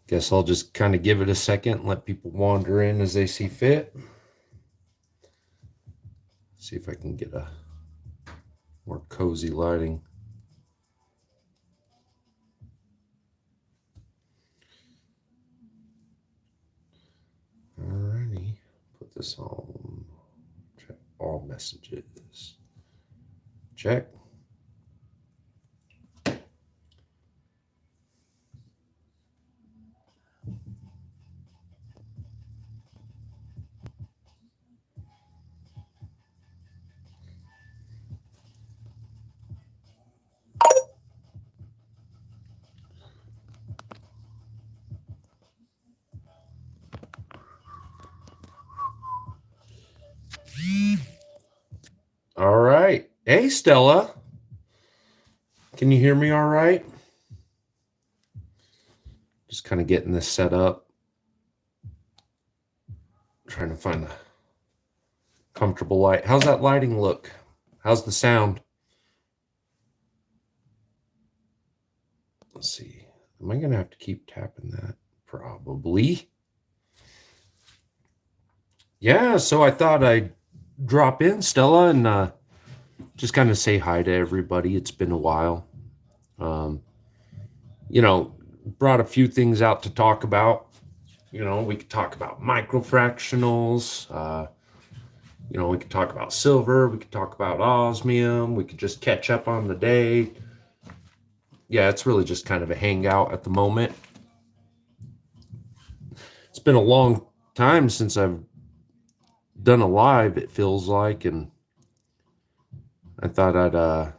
Guess I'll just kind of give it a second and let people wander in as they see fit. See if I can get a more cozy lighting. Alrighty, put this on. Check all messages. Check. All right. Hey, Stella. Can you hear me all right? Just kind of getting this set up. Trying to find a comfortable light. How's that lighting look? How's the sound? Let's see. Am I going to have to keep tapping that? Probably. Yeah, so I thought I'd drop in, Stella, and just kind of say hi to everybody. It's been a while. You know, brought a few things out to talk about. You know, we could talk about microfractionals. You know, we could talk about silver. We could talk about osmium. We could just catch up on the day. Yeah, it's really just kind of a hangout at the moment. It's been a long time since I've done a live, it feels like, and I thought I'd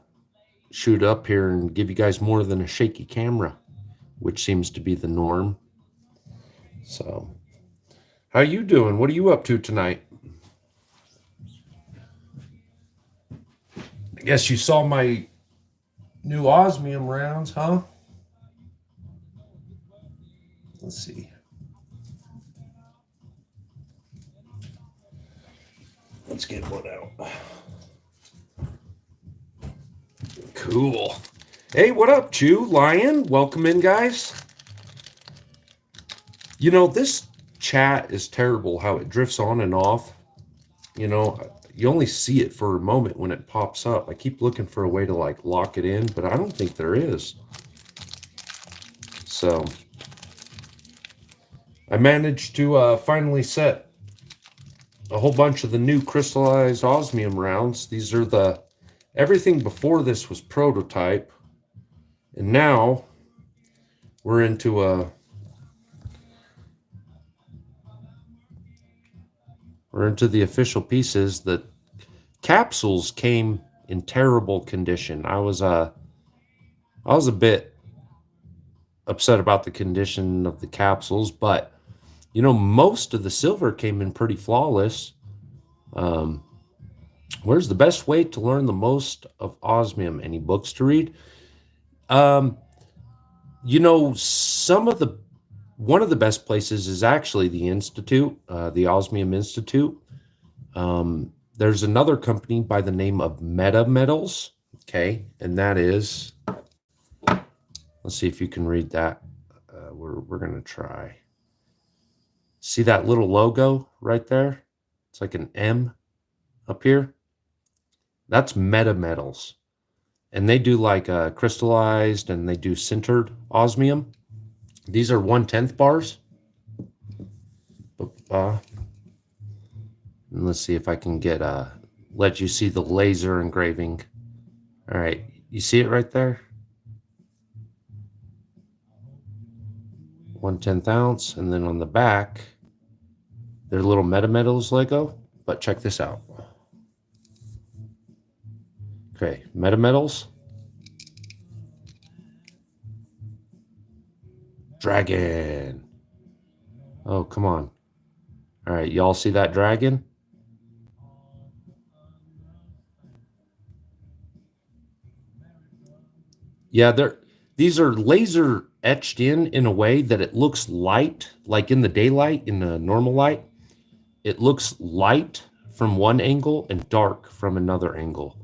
shoot up here and give you guys more than a shaky camera, which seems to be the norm. So, how you doing? What are you up to tonight? I guess you saw my new osmium rounds, huh? Let's see. Let's get one out. Cool. Hey, what up, Chew? Lion? Welcome in, guys. You know, this chat is terrible how it drifts on and off. You know, you only see it for a moment when it pops up. I keep looking for a way to like lock it in, but I don't think there is. So I managed to finally set a whole bunch of the new crystallized osmium rounds. These are everything before this was prototype, and now we're into the official pieces. The capsules came in terrible condition. I was a bit upset about the condition of the capsules, but you know, most of the silver came in pretty flawless. Where's the best way to learn the most of osmium? Any books to read? You know, one of the best places is actually the Institute, the Osmium Institute. There's another company by the name of Meta Metals. Okay, and that is, let's see if you can read that. We're gonna try. See that little logo right there? It's like an M up here. That's Meta Metals, and they do like crystallized and they do sintered osmium. These are 1/10 bars. And let's see if I can let you see the laser engraving. All right, you see it right there? 1/10 ounce, and then on the back, they're little Metametals Lego. But check this out. Okay, Metametals. Dragon. Oh, come on. All right, y'all see that dragon? Yeah, these are laser etched in a way that it looks light, like in the daylight, in the normal light. It looks light from one angle and dark from another angle.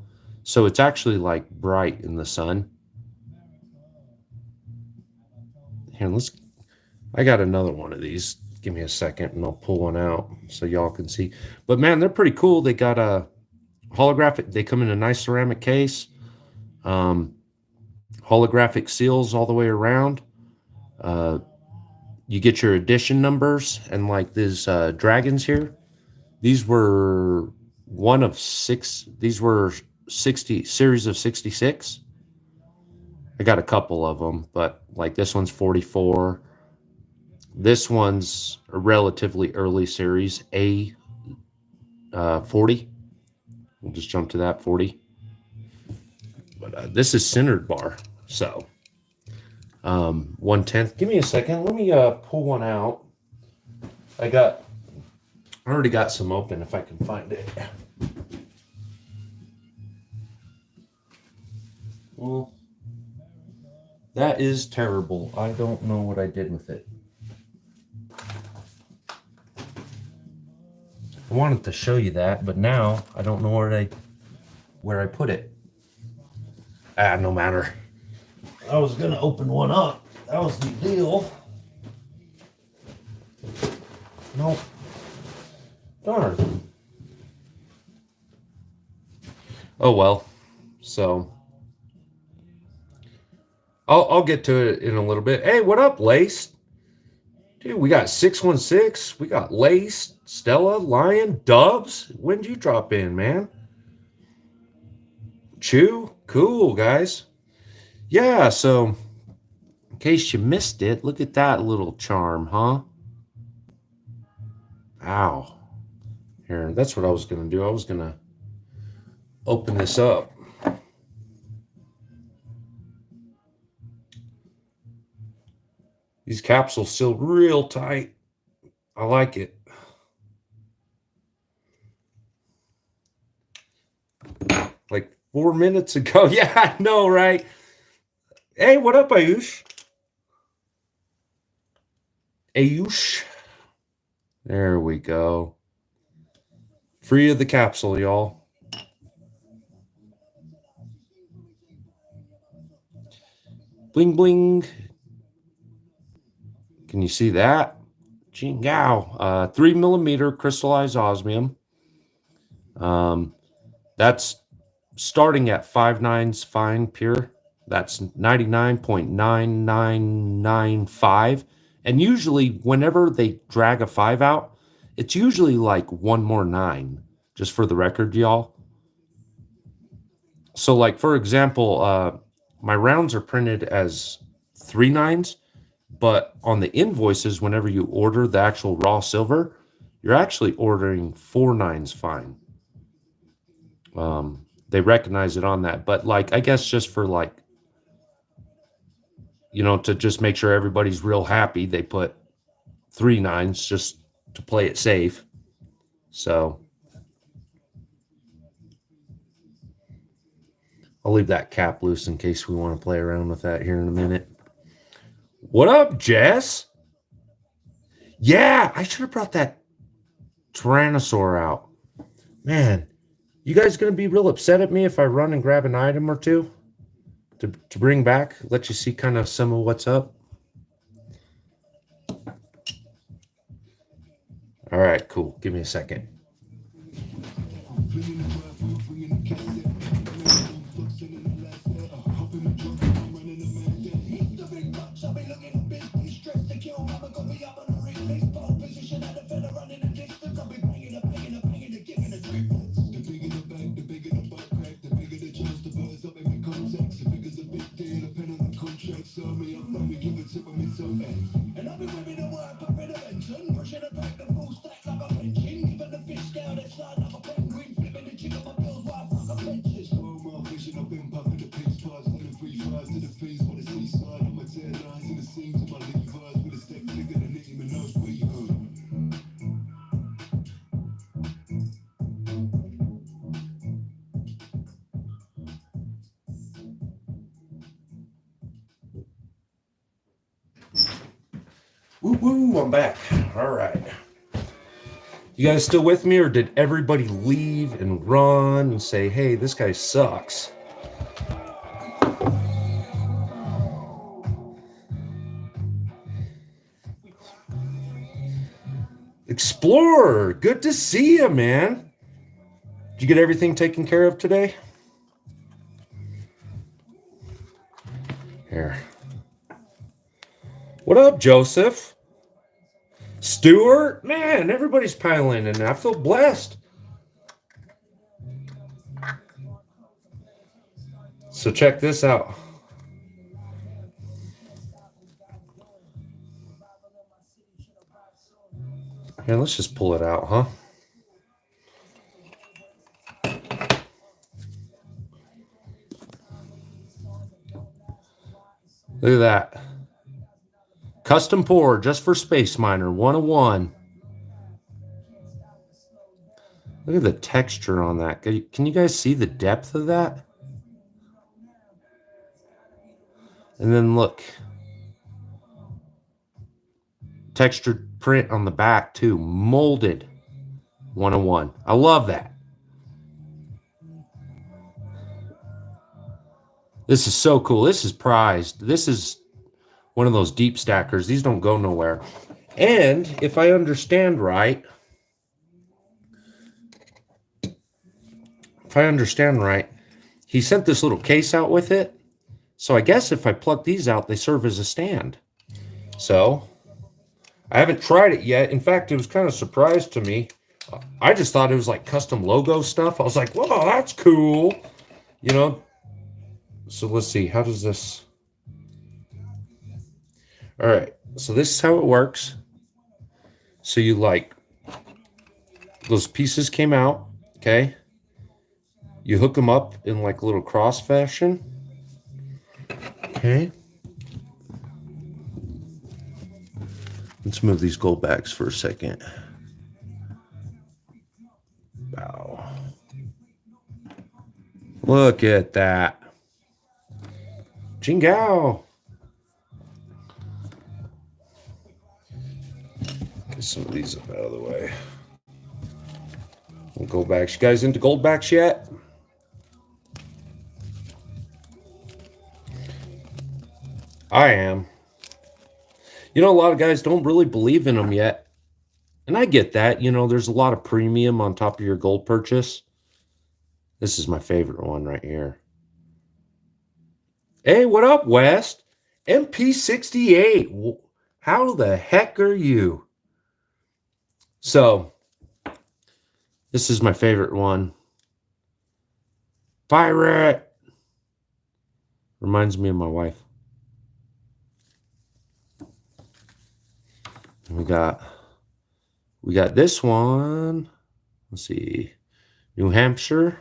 So it's actually like bright in the sun. Here, I got another one of these. Give me a second and I'll pull one out so y'all can see. But man, they're pretty cool. They got a holographic. They come in a nice ceramic case. Um, holographic seals all the way around. Uh, you get your edition numbers and like these dragons here. These were one of six. These were 60 series of 66. I got a couple of them, but like this one's 44. This one's a relatively early series, A 40. We'll just jump to that 40. But this is centered bar, so 1/10. Give me a second. Let me pull one out. I already got some open if I can find it. Well, that is terrible. I don't know what I did with it. I wanted to show you that, but now I don't know where I put it. No matter. I was gonna open one up. That was the deal. Nope. Darn. Oh well. So I'll get to it in a little bit. Hey, what up, Lace? Dude, we got 616. We got Lace, Stella, Lion, Dubs. When'd you drop in, man? Chew? Cool, guys. Yeah, so in case you missed it, look at that little charm, huh? Ow. Here, that's what I was going to do. I was going to open this up. These capsules seal real tight. I like it. Like 4 minutes ago. Yeah, I know, right? Hey, what up, Ayush? Ayush. There we go. Free of the capsule, y'all. Bling, bling. Can you see that? Jingow. 3mm crystallized osmium. That's starting at 5/9 fine pure. That's 99.9995. And usually, whenever they drag a 5 out, it's usually like one more 9, just for the record, y'all. So, like, for example, my rounds are printed as 3 9s, but on the invoices, whenever you order the actual raw silver, you're actually ordering 4 9s fine. They recognize it on that. But, like, I guess just for, like, to just make sure everybody's real happy, they put 3 9s just to play it safe. So I'll leave that cap loose in case we want to play around with that here in a minute. What up, Jess? Yeah, I should have brought that Tyrannosaur out. Man, you guys going to be real upset at me if I run and grab an item or two to bring back, let you see kind of some of what's up? All right, cool. Give me a second. Woo, I'm back. All right. You guys still with me, or did everybody leave and run and say, hey, this guy sucks? Explorer, good to see you, man. Did you get everything taken care of today? Here. What up, Joseph? Stuart? Man, everybody's piling in. I feel blessed. So check this out. Yeah, let's just pull it out, huh? Look at that. Custom pour just for Space Miner 101. Look at the texture on that. Can you guys see the depth of that? And then look. Textured print on the back too. Molded 101. I love that. This is so cool. This is prized. This is one of those deep stackers. These don't go nowhere. And if I understand right, he sent this little case out with it. So I guess if I pluck these out, they serve as a stand. So I haven't tried it yet. In fact, it was kind of a surprise to me. I just thought it was like custom logo stuff. I was like, whoa, that's cool. You know? So let's see. How does this... All right. So this is how it works. So you like... Those pieces came out. Okay. You hook them up in like a little cross fashion. Okay. Let's move these gold bags for a second. Wow. Look at that. Jingao. Get some of these up out of the way. Gold backs. You guys into gold backs yet? I am. You know, a lot of guys don't really believe in them yet. And I get that. You know, there's a lot of premium on top of your gold purchase. This is my favorite one right here. Hey, what up, West? MP68. How the heck are you? So, this is my favorite one. Pirate. Reminds me of my wife. And we got this one. Let's see. New Hampshire.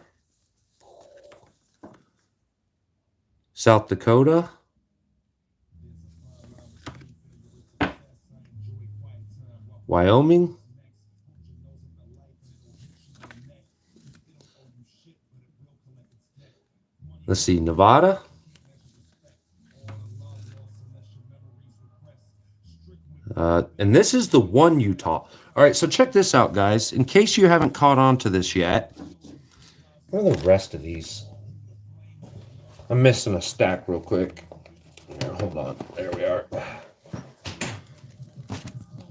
South Dakota. Wyoming. Let's see, Nevada. And this is the one Utah. All right, so check this out, guys. In case you haven't caught on to this yet, where are the rest of these? I'm missing a stack real quick. Here, hold on. There we are.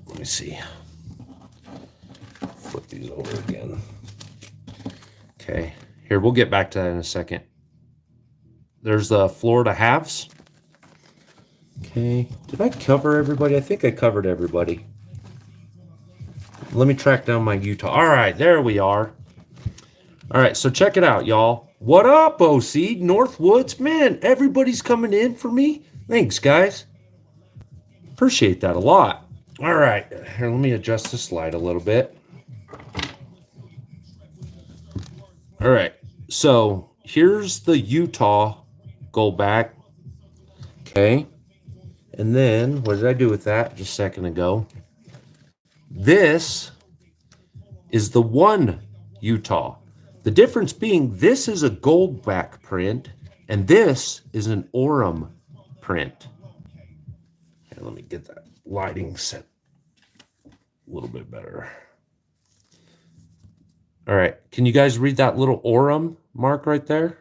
Let me see. Flip these over again. Okay. Here, we'll get back to that in a second. There's the Florida halves. Okay. Did I cover everybody? I think I covered everybody. Let me track down my Utah. All right, there we are. All right, so check it out, y'all. What up, OC? Northwoods? Man, everybody's coming in for me. Thanks, guys. Appreciate that a lot. All right, here, let me adjust the slide a little bit. All right, so here's the Utah gold back. Okay. And then, what did I do with that just a second ago? This is the one Utah. The difference being this is a gold back print and this is an Orem print. Here, let me get that lighting set a little bit better. All right. Can you guys read that little Orem mark right there?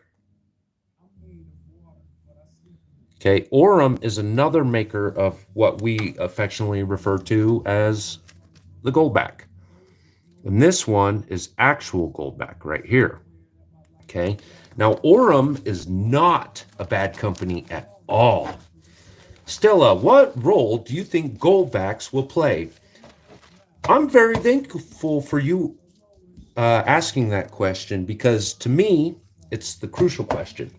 Okay. Orem is another maker of what we affectionately refer to as the gold back. And this one is actual goldback right here. Okay. Now, Aurum is not a bad company at all. Stella, what role do you think goldbacks will play? I'm very thankful for you asking that question, because to me, it's the crucial question.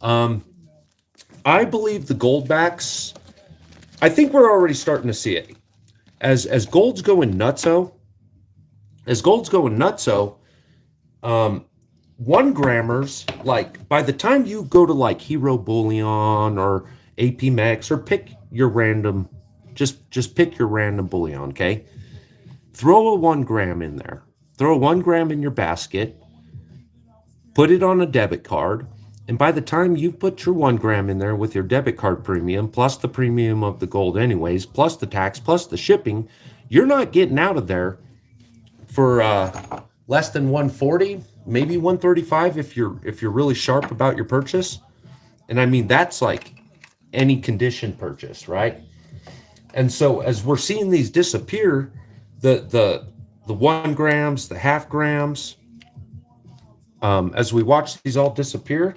I believe the goldbacks, I think we're already starting to see it. As gold's going nutso, as gold's going nutso, 1 grammers, like by the time you go to like Hero Bullion or AP Max, or pick your random, just pick your random bullion, okay? Throw a 1 gram in there. Throw a 1 gram in your basket, put it on a debit card, and by the time you put your 1 gram in there with your debit card premium, plus the premium of the gold anyways, plus the tax, plus the shipping, you're not getting out of there for less than 140, maybe 135 if you're really sharp about your purchase. And I mean, that's like any condition purchase, right? And so as we're seeing these disappear, the 1 grams, the half grams, as we watch these all disappear,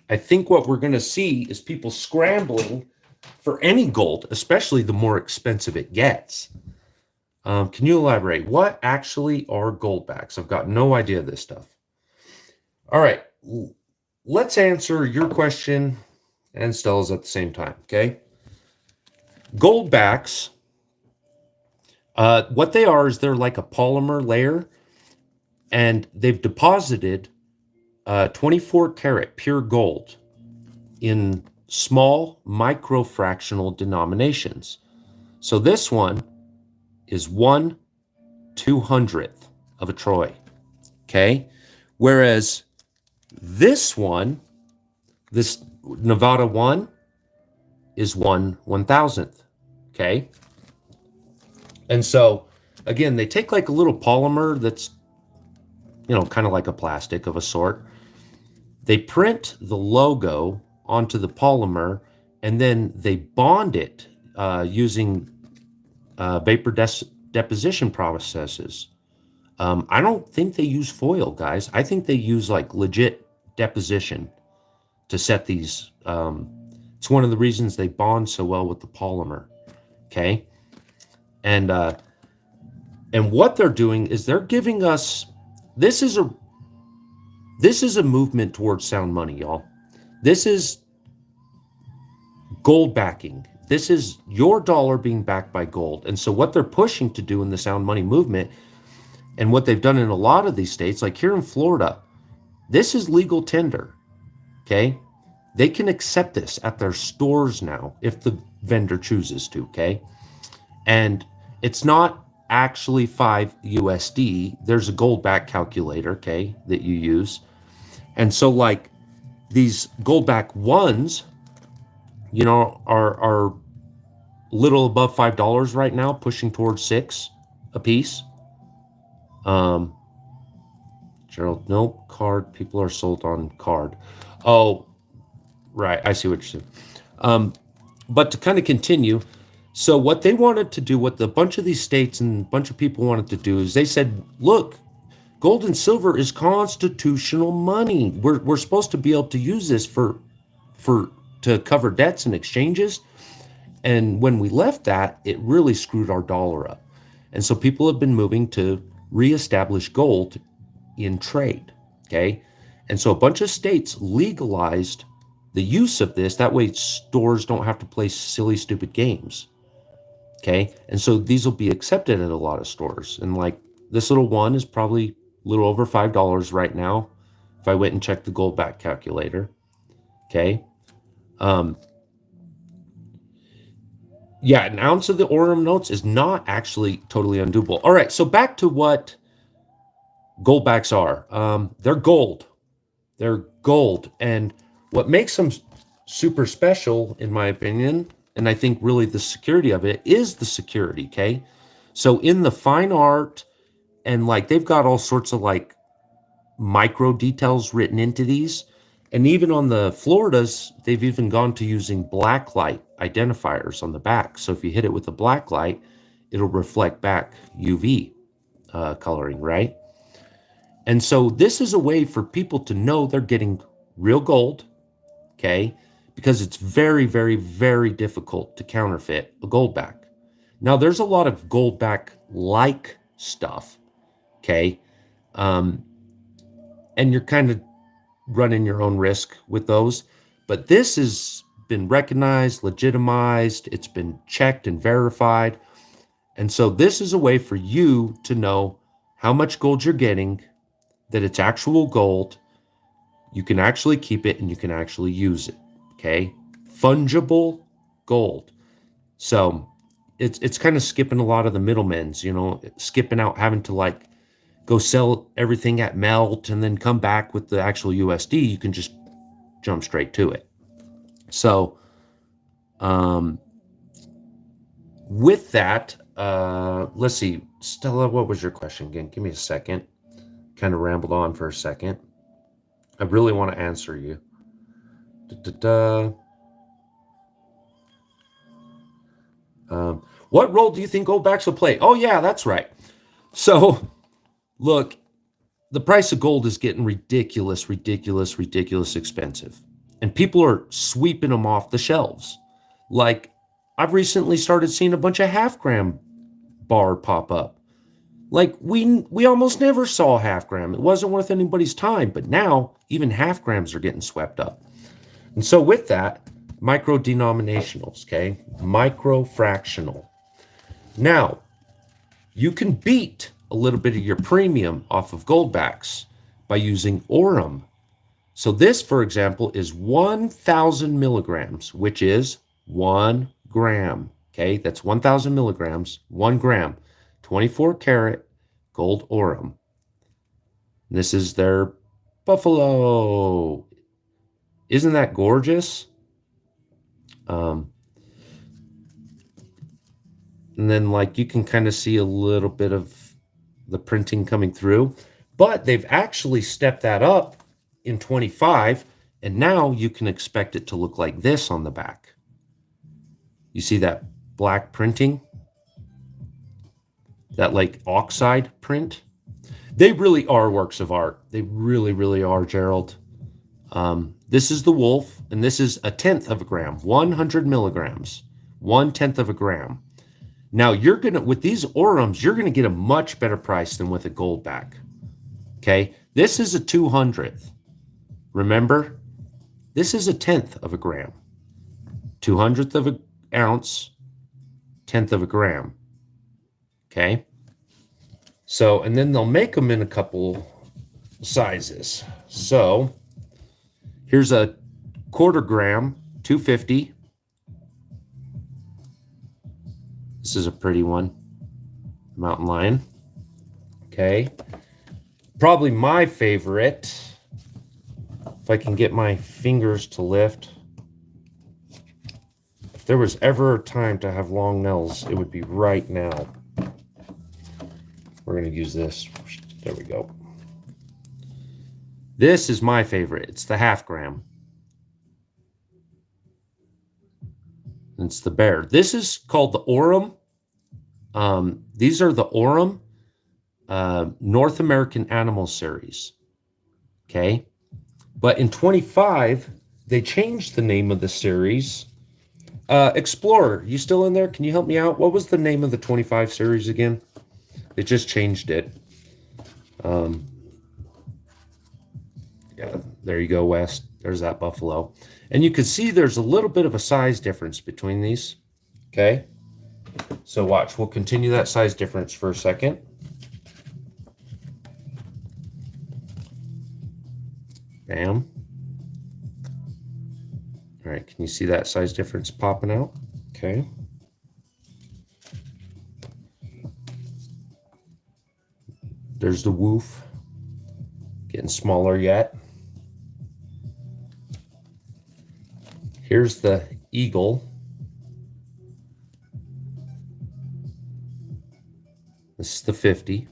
I think what we're going to see is people scrambling for any gold, especially the more expensive it gets. Can you elaborate? What actually are goldbacks? I've got no idea of this stuff. All right, let's answer your question and Stella's at the same time, okay? Goldbacks, what they are is they're like a polymer layer, and they've deposited 24 karat pure gold in small microfractional denominations. So this one is 1/200th of a troy, okay? Whereas this one, this Nevada one, is 1/1000th, okay? And so, again, they take like a little polymer that's, kind of like a plastic of a sort. They print the logo onto the polymer, and then they bond it using vapor deposition processes. I don't think they use foil, guys. I think they use like legit deposition to set these. It's one of the reasons they bond so well with the polymer. Okay, and what they're doing is they're giving us. This is a movement towards sound money, y'all. This is gold backing. This is your dollar being backed by gold. And so what they're pushing to do in the sound money movement, and what they've done in a lot of these states, like here in Florida, this is legal tender, okay? They can accept this at their stores now if the vendor chooses to, okay? And it's not actually 5 USD. There's a gold back calculator, okay, that you use. And so like these gold back ones, are a little above $5 right now, pushing towards $6 a piece. Gerald, no card. People are sold on card. Oh, right. I see what you're saying. But to kind of continue, so what they wanted to do, what a bunch of these states and a bunch of people wanted to do, is they said, look, gold and silver is constitutional money. We're supposed to be able to use this to cover debts and exchanges. And when we left that, it really screwed our dollar up. And so people have been moving to reestablish gold in trade, okay? And so a bunch of states legalized the use of this. That way stores don't have to play silly, stupid games, okay? And so these will be accepted at a lot of stores. And like this little one is probably a little over $5 right now if I went and checked the gold back calculator, okay? Yeah, an ounce of the Aurum notes is not actually totally undoable. All right, so back to what goldbacks are. They're gold. They're gold. And what makes them super special, in my opinion, and I think really the security of it, is the security, okay? So in the fine art, and like they've got all sorts of like micro details written into these. And even on the Floridas, they've even gone to using black light identifiers on the back. So if you hit it with a black light, it'll reflect back UV coloring, right? And so this is a way for people to know they're getting real gold, okay? Because it's very, very, very difficult to counterfeit a gold back. Now, there's a lot of gold back like stuff, okay? And you're kind of running your own risk with those. But this has been recognized, legitimized, it's been checked and verified. And so this is a way for you to know how much gold you're getting, that it's actual gold. You can actually keep it and you can actually use it, okay? Fungible gold. So it's kind of skipping a lot of the middlemen's, skipping out having to like go sell everything at melt and then come back with the actual USD. You can just jump straight to it. So with that, let's see, Stella, what was your question again? Give me a second. Kind of rambled on for a second. I really want to answer you. What role do you think gold backs will play? Oh yeah, that's right. So look, the price of gold is getting ridiculous expensive. And people are sweeping them off the shelves. Like, I've recently started seeing a bunch of half-gram bar pop up. Like, we almost never saw half-gram. It wasn't worth anybody's time. But now, even half-grams are getting swept up. And so with that, micro-denominationals, okay? Micro-fractional. Now, you can beat a little bit of your premium off of gold backs by using Aurum. So this, for example, is 1,000 milligrams, which is 1 gram. Okay, that's 1,000 milligrams, 1 gram, 24 karat gold Aurum. This is their buffalo. Isn't that gorgeous? And then like you can kind of see a little bit of the printing coming through, but they've actually stepped that up in 25, and now you can expect it to look like this on the back. You see that black printing? That like oxide print? They really are works of art. They really, really are, Gerald. This is the wolf, and this is 1/10 of a gram, 100 milligrams, 1/10 of a gram. Now you're gonna, with these Aurums, you're gonna get a much better price than with a gold back. Okay, this is a 200th. Remember, this is 1/10 of a gram, 200th of an ounce, 1/10 of a gram. Okay, so and then they'll make them in a couple sizes. So here's a 1/4 gram, 250. This is a pretty one, mountain lion. Okay, probably my favorite, if I can get my fingers to lift. If there was ever a time to have long nails, it would be right now. We're going to use this. There we go. This is my favorite. It's the 1/2 gram. It's the bear. This is called the Aurum. These are the Aurum North American Animal Series. Okay. But in 25, they changed the name of the series. Explorer, you still in there? Can you help me out? What was the name of the 25 series again? They just changed it. Yeah, there you go, West. There's that buffalo. And you can see there's a little bit of a size difference between these. Okay. So watch, we'll continue that size difference for a second. Bam. All right, can you see that size difference popping out? Okay. There's the woof, getting smaller yet. Here's the eagle. This is the 50.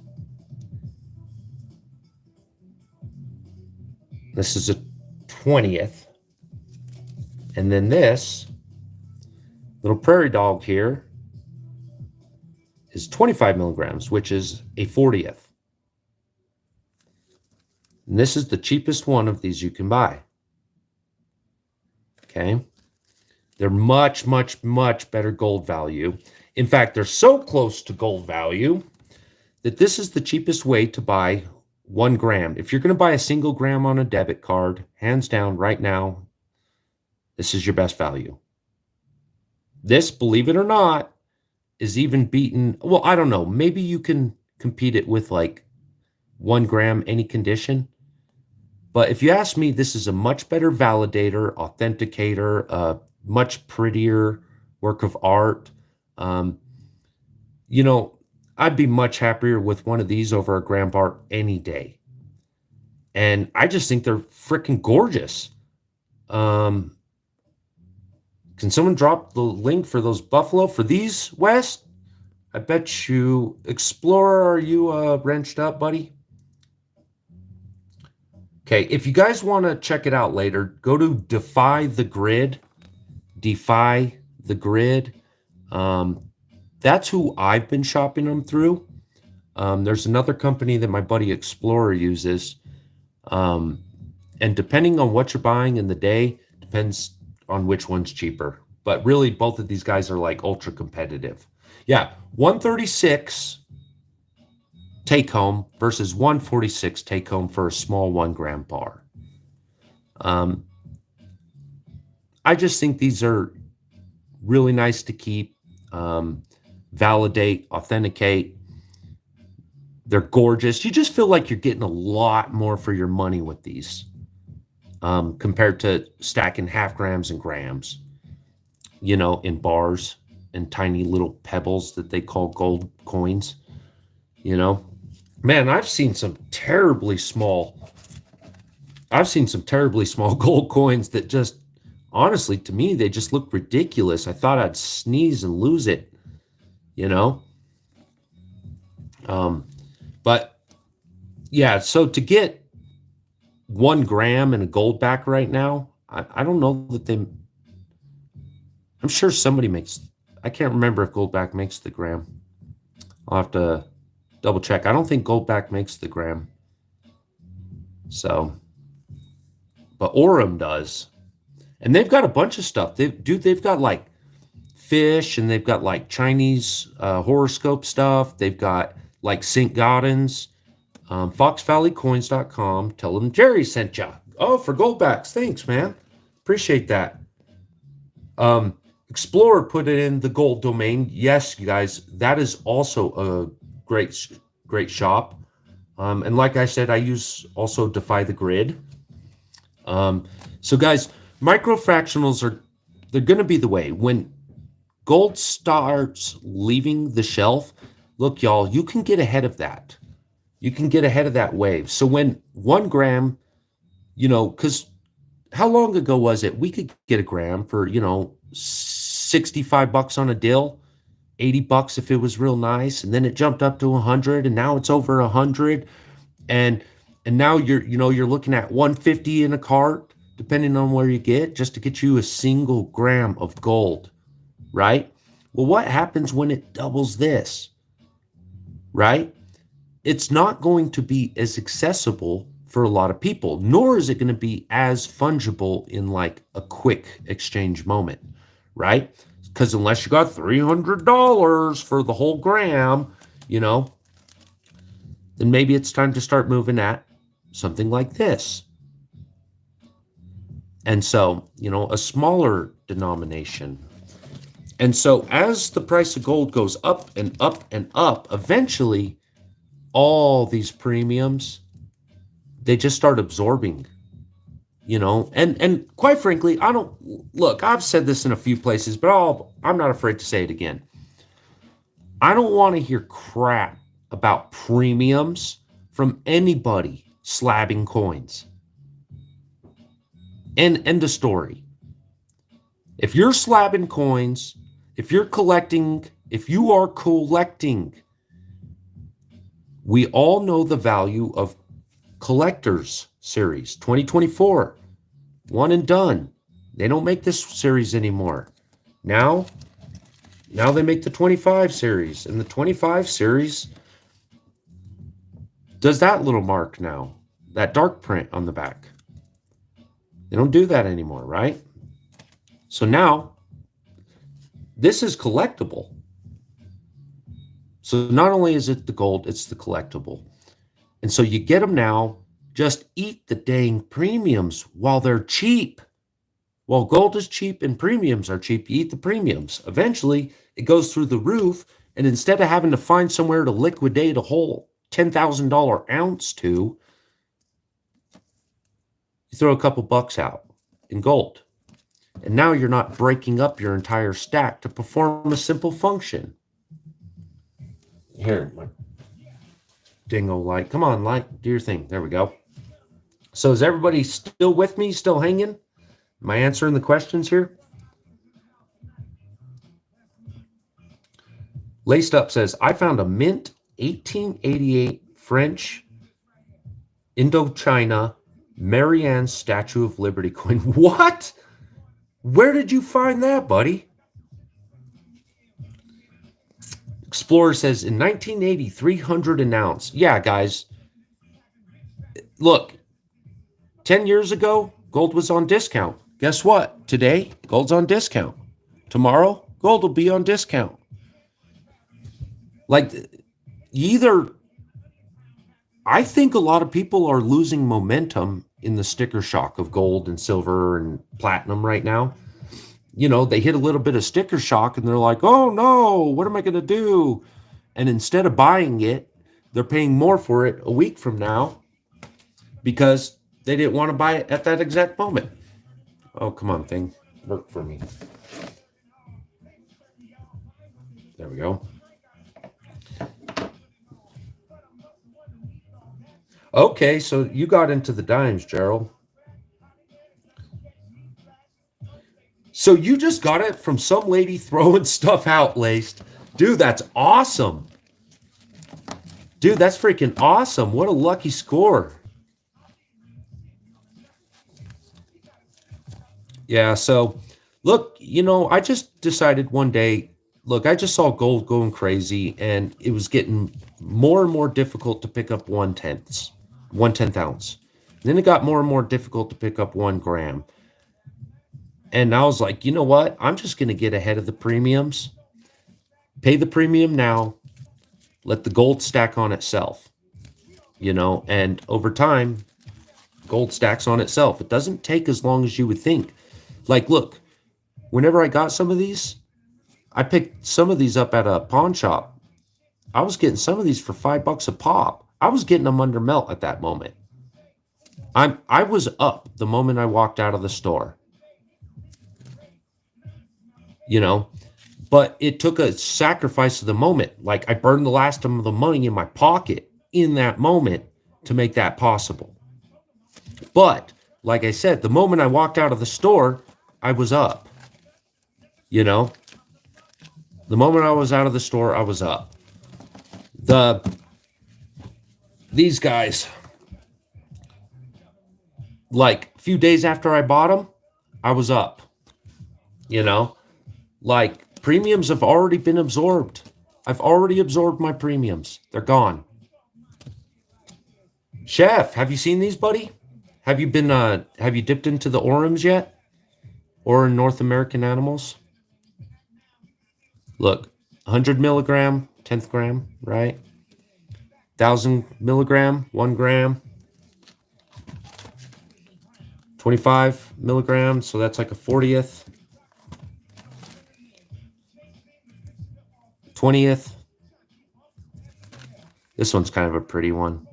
This is a 20th. And then this little prairie dog here is 25 milligrams, which is a 40th. And this is the cheapest one of these you can buy. Okay. They're much, much, much better gold value. In fact, they're so close to gold value that this is the cheapest way to buy 1 gram. If you're going to buy a single gram on a debit card, hands down right now, this is your best value. This, believe it or not, is even beaten. Well, I don't know. Maybe you can compete it with like 1 gram any condition. But if you ask me, this is a much better validator, authenticator, much prettier work of art. You know, I'd be much happier with one of these over a gram bar any day. And I just think they're freaking gorgeous. Can someone drop the link for those Buffalo? For these, Wes? I bet you, Explorer, are you wrenched up, buddy? Okay, if you guys want to check it out later, go to Defy the Grid. Defy the Grid. That's who I've been shopping them through. There's another company that my buddy Explorer uses. And depending on what you're buying in the day, depends on which one's cheaper. But really, both of these guys are like ultra competitive. Yeah, 136 take home versus 146 take home for a small 1 gram bar. I just think these are really nice to keep, validate, authenticate. They're gorgeous. You just feel like you're getting a lot more for your money with these, compared to stacking half grams and grams, you know, in bars and tiny little pebbles that they call gold coins, you know. Man, I've seen some terribly small gold coins that just, honestly, to me, they just look ridiculous. I thought I'd sneeze and lose it, you know? But yeah, so to get 1 gram in a gold back right now, I don't know that I'm sure somebody makes, I can't remember if Goldback makes the gram. I'll have to double check. I don't think Goldback makes the gram. So, but Aurum does. And they've got a bunch of stuff. They've got like fish, and they've got like Chinese horoscope stuff. They've got like St. Gaudens, foxvalleycoins.com. Tell them Jerry sent you. Oh, for Goldbacks. Thanks, man. Appreciate that. Explorer put it in the gold domain. Yes, you guys, that is also a great shop. And like I said, I use also Defy the Grid. So guys, microfractionals they're going to be the way. When gold starts leaving the shelf, look, y'all, you can get ahead of that. You can get ahead of that wave. So when 1 gram, you know, because how long ago was it? We could get a gram for, you know, $65 on a dill, $80 if it was real nice, and then it jumped up to 100, and now it's over 100, and now you're looking at 150 in a cart, depending on where you get, just to get you a single gram of gold, right? Well, what happens when it doubles this, right? It's not going to be as accessible for a lot of people, nor is it going to be as fungible in like a quick exchange moment, right? Because unless you got $300 for the whole gram, you know, then maybe it's time to start moving at something like this. And so, you know, a smaller denomination. And so as the price of gold goes up and up and up, eventually all these premiums, they just start absorbing, you know, and quite frankly, I've said this in a few places, but I'm not afraid to say it again. I don't want to hear crap about premiums from anybody slabbing coins. And end of story. If you're slabbing coins, if you are collecting, we all know the value of Collectors Series 2024, one and done. They don't make this series anymore. Now Now they make the 25 series, and the 25 series does that little mark now, that dark print on the back. They don't do that anymore, right? So now this is collectible. So not only is it the gold, it's the collectible. And so you get them now, just eat the dang premiums while they're cheap. While gold is cheap and premiums are cheap, you eat the premiums. Eventually, it goes through the roof, and instead of having to find somewhere to liquidate a whole $10,000 ounce to, you throw a couple bucks out in gold. And now you're not breaking up your entire stack to perform a simple function. Here, my dingo light. Come on, light, do your thing. There we go. So is everybody still with me? Still hanging? Am I answering the questions here? Laced Up says, I found a mint 1888 French Indochina Marianne Statue of Liberty coin. What? Where did you find that, buddy? Explorer says, in 1980, 300 an ounce. Yeah, guys. Look, 10 years ago, gold was on discount. Guess what? Today, gold's on discount. Tomorrow, gold will be on discount. Like, I think a lot of people are losing momentum in the sticker shock of gold and silver and platinum right now. You know, they hit a little bit of sticker shock and they're like, oh no, what am I going to do? And instead of buying it, they're paying more for it a week from now because they didn't want to buy it at that exact moment. Oh, come on, thing. Work for me. There we go. Okay, so you got into the dimes, Gerald. So you just got it from some lady throwing stuff out, Laced. Dude, that's awesome. Dude, that's freaking awesome. What a lucky score. Yeah, so look, you know, I just decided one day, look, I just saw gold going crazy and it was getting more and more difficult to pick up 1/10 ounce. Then it got more and more difficult to pick up 1 gram. And I was like, you know what? I'm just going to get ahead of the premiums. Pay the premium now. Let the gold stack on itself. You know, and over time, gold stacks on itself. It doesn't take as long as you would think. Like, look, whenever I got some of these, I picked some of these up at a pawn shop. I was getting some of these for $5 a pop. I was getting them under melt at that moment. I was up the moment I walked out of the store. You know, but it took a sacrifice of the moment. Like I burned the last of the money in my pocket in that moment to make that possible. But like I said, the moment I walked out of the store, I was up. You know, the moment I was out of the store, I was up. These guys, like a few days after I bought them, I was up. You know, like premiums have already been absorbed. I've already absorbed my premiums. They're gone. Chef, have you seen these, buddy? Have you dipped into the Orums yet? Or in North American Animals? Look, 100 milligram, 10th gram, right? 1,000 milligram, 1 gram. 25 milligrams, so that's like a 40th. 20th. This one's kind of a pretty one.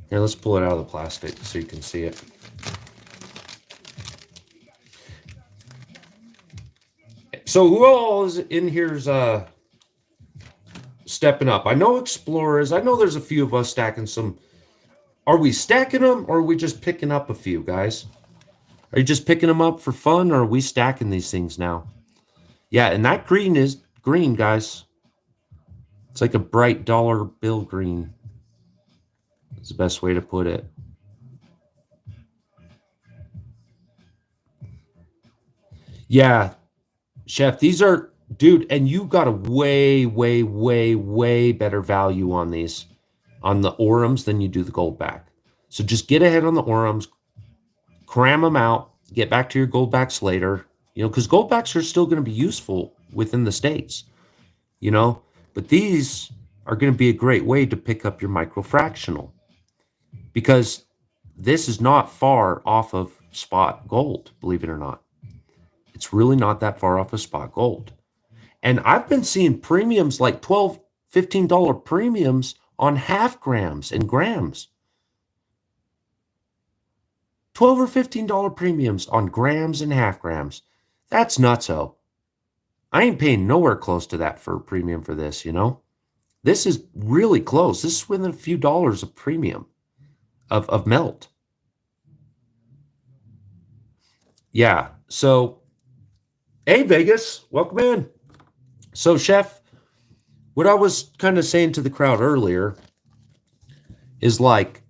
Here, let's pull it out of the plastic so you can see it. So who all is in here's stepping up? I know Explorers. I know there's a few of us stacking some. Are we stacking them or are we just picking up a few, guys? Are you just picking them up for fun or are we stacking these things now? Yeah, and that green is green, guys. It's like a bright dollar bill green. That's the best way to put it. Yeah. Chef, these are, dude, and you got a way, way, way, way better value on these, on the Orums than you do the Goldback. So just get ahead on the Orums, cram them out, get back to your Goldbacks later, because Goldbacks are still going to be useful within the States, but these are going to be a great way to pick up your microfractional because this is not far off of spot gold, believe it or not. It's really not that far off of spot gold. And I've been seeing premiums like $12, $15 premiums on half grams and grams. $12 or $15 premiums on grams and half grams. That's nutso. I ain't paying nowhere close to that for a premium for this, This is really close. This is within a few dollars of premium of melt. Yeah. So, hey, Vegas, welcome in. So, Chef, what I was kind of saying to the crowd earlier is like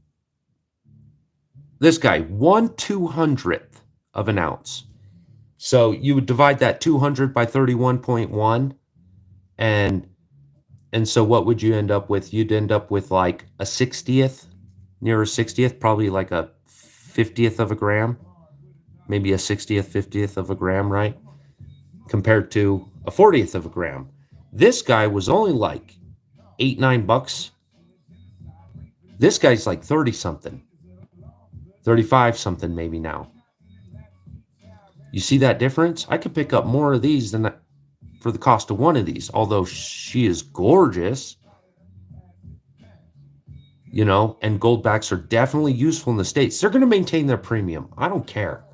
this guy, 1/200th of an ounce. So you would divide that 200 by 31.1, and so what would you end up with? You'd end up with like a 60th, near a 60th, probably like a 50th of a gram, maybe a 60th, 50th of a gram, right? Compared to a 40th of a gram. This guy was only like $8-9. This guy's like 30 something, 35 something maybe now. You see that difference? I could pick up more of these than that for the cost of one of these, although she is gorgeous, and Goldbacks are definitely useful in the States. They're going to maintain their premium. I don't care.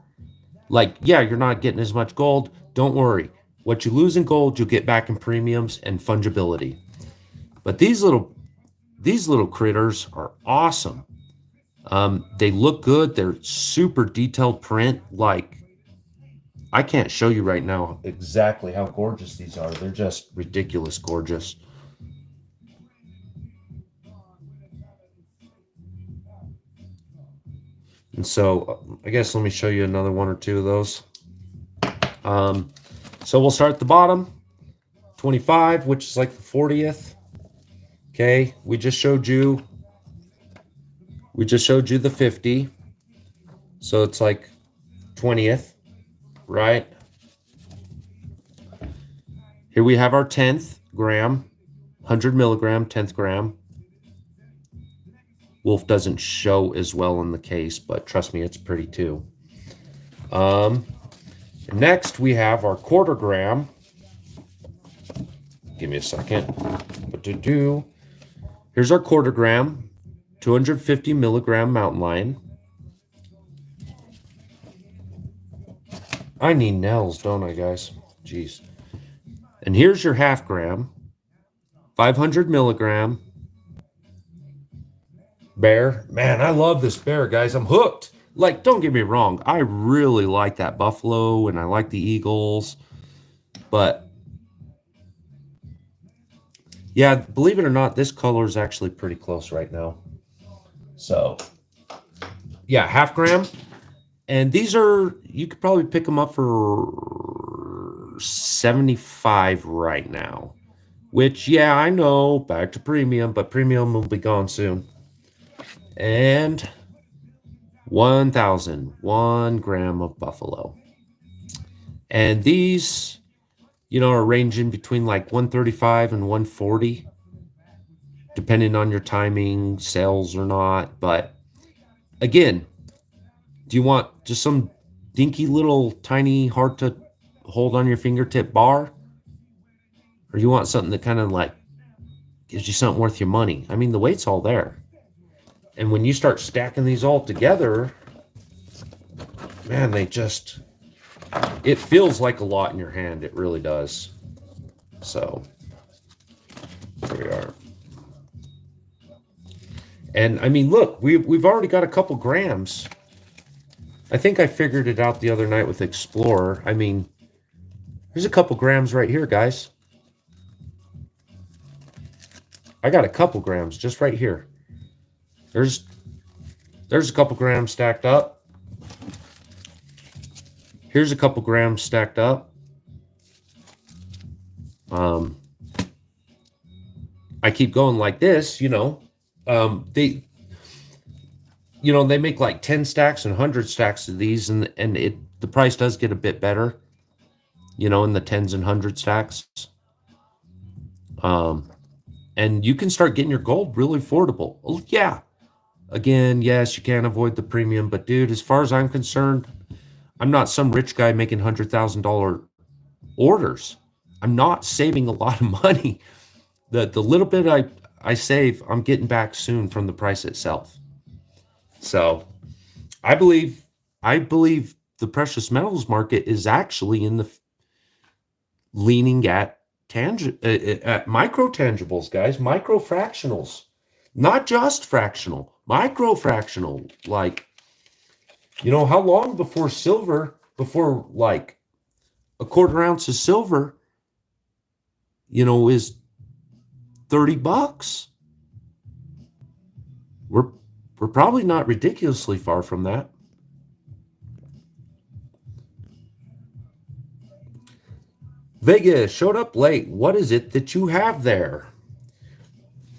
Like, yeah, you're not getting as much gold. Don't worry. What you lose in gold, you'll get back in premiums and fungibility. But these little critters are awesome. They look good. They're super detailed print. Like, I can't show you right now exactly how gorgeous these are. They're just ridiculous gorgeous. And so I guess let me show you another one or two of those. So we'll start at the bottom, 25, which is like the 40th. Okay, we just showed you the 50. So it's like 20th, right? Here we have our 10th gram, 100 milligram, 10th gram. Wolf doesn't show as well in the case, but trust me, it's pretty too. Next, we have our quarter gram. Give me a second. Here's our quarter gram, 250 milligram mountain lion. I need nails, don't I, guys? Jeez. And here's your half gram, 500 milligram bear. Man, I love this bear, guys. I'm hooked. Like, don't get me wrong. I really like that buffalo and I like the eagles. But yeah, believe it or not, this color is actually pretty close right now. So yeah, half gram. And these are, you could probably pick them up for 75 right now. Which, yeah, I know, back to premium, but premium will be gone soon. And 1,000, 1 gram of buffalo. And these, are ranging between like 135 and 140, depending on your timing, sales or not. But again, do you want just some dinky little tiny, hard to hold on your fingertip bar? Or you want something that kind of like gives you something worth your money? I mean, the weight's all there. And when you start stacking these all together, man, it feels like a lot in your hand. It really does. So, there we are. And I mean, look, we've already got a couple grams. I think I figured it out the other night with Explorer. I mean, there's a couple grams right here, guys. I got a couple grams just right here. There's a couple grams stacked up. Here's a couple grams stacked up. Um, I keep going like this, they, they make like 10 stacks and 100 stacks of these, and the price does get a bit better, in the tens and 100 stacks. And you can start getting your gold really affordable. Oh, yeah. Again, yes, you can't avoid the premium, but dude, as far as I'm concerned, I'm not some rich guy making $100,000 orders. I'm not saving a lot of money. The little bit I save, I'm getting back soon from the price itself. So I believe the precious metals market is actually in the leaning at at micro tangibles, guys, micro fractionals, not just fractional, micro fractional. Like, how long before like a quarter ounce of silver, is $30? We're probably not ridiculously far from that. Vega showed up late. What is it that you have there?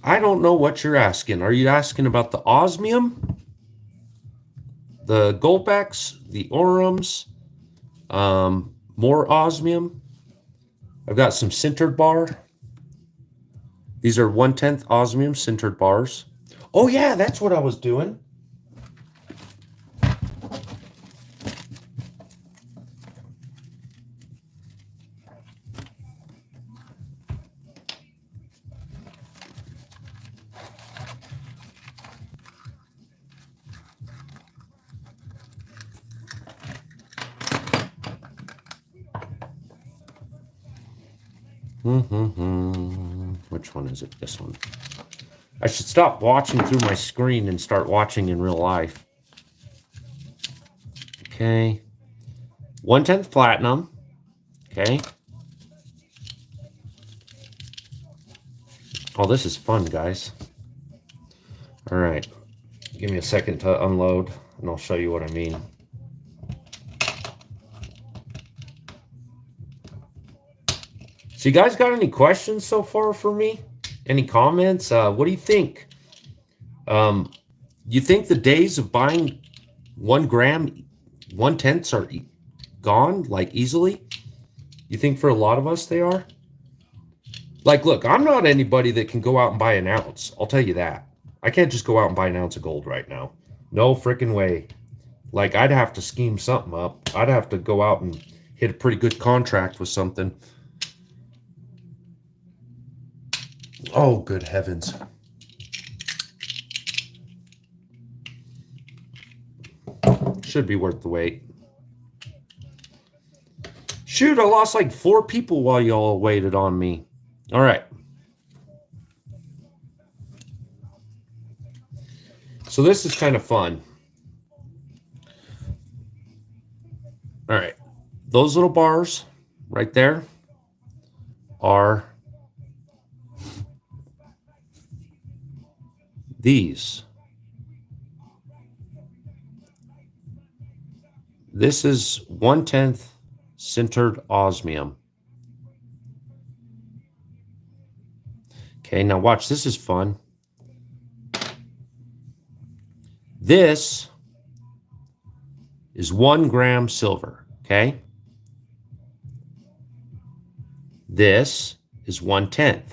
I don't know what you're asking. Are you asking about the osmium, the goldbacks, the orums, more osmium? I've got some sintered bar. These are 1/10 osmium sintered bars. Oh yeah, that's what I was doing. Which one is it? This one. I should stop watching through my screen and start watching in real life. Okay. 1/10 platinum. Okay. Oh, this is fun, guys. All right. Give me a second to unload, and I'll show you what I mean. So you guys got any questions so far for me? Any comments? What do you think? You think the days of buying 1 gram 1/10 are gone, like, easily? You think for a lot of us they are? Like, look, I'm not anybody that can go out and buy an ounce. I'll tell you that. I can't just go out and buy an ounce of gold right now. No freaking way. Like, I'd have to scheme something up. I'd have to go out and hit a pretty good contract with something. Oh, good heavens. Should be worth the wait. Shoot, I lost like 4 people while y'all waited on me. All right. So this is kind of fun. All right. Those little bars right there are these. This is 1/10 sintered osmium. Okay, now watch. This is fun. This is 1 gram silver. Okay. This is 1/10.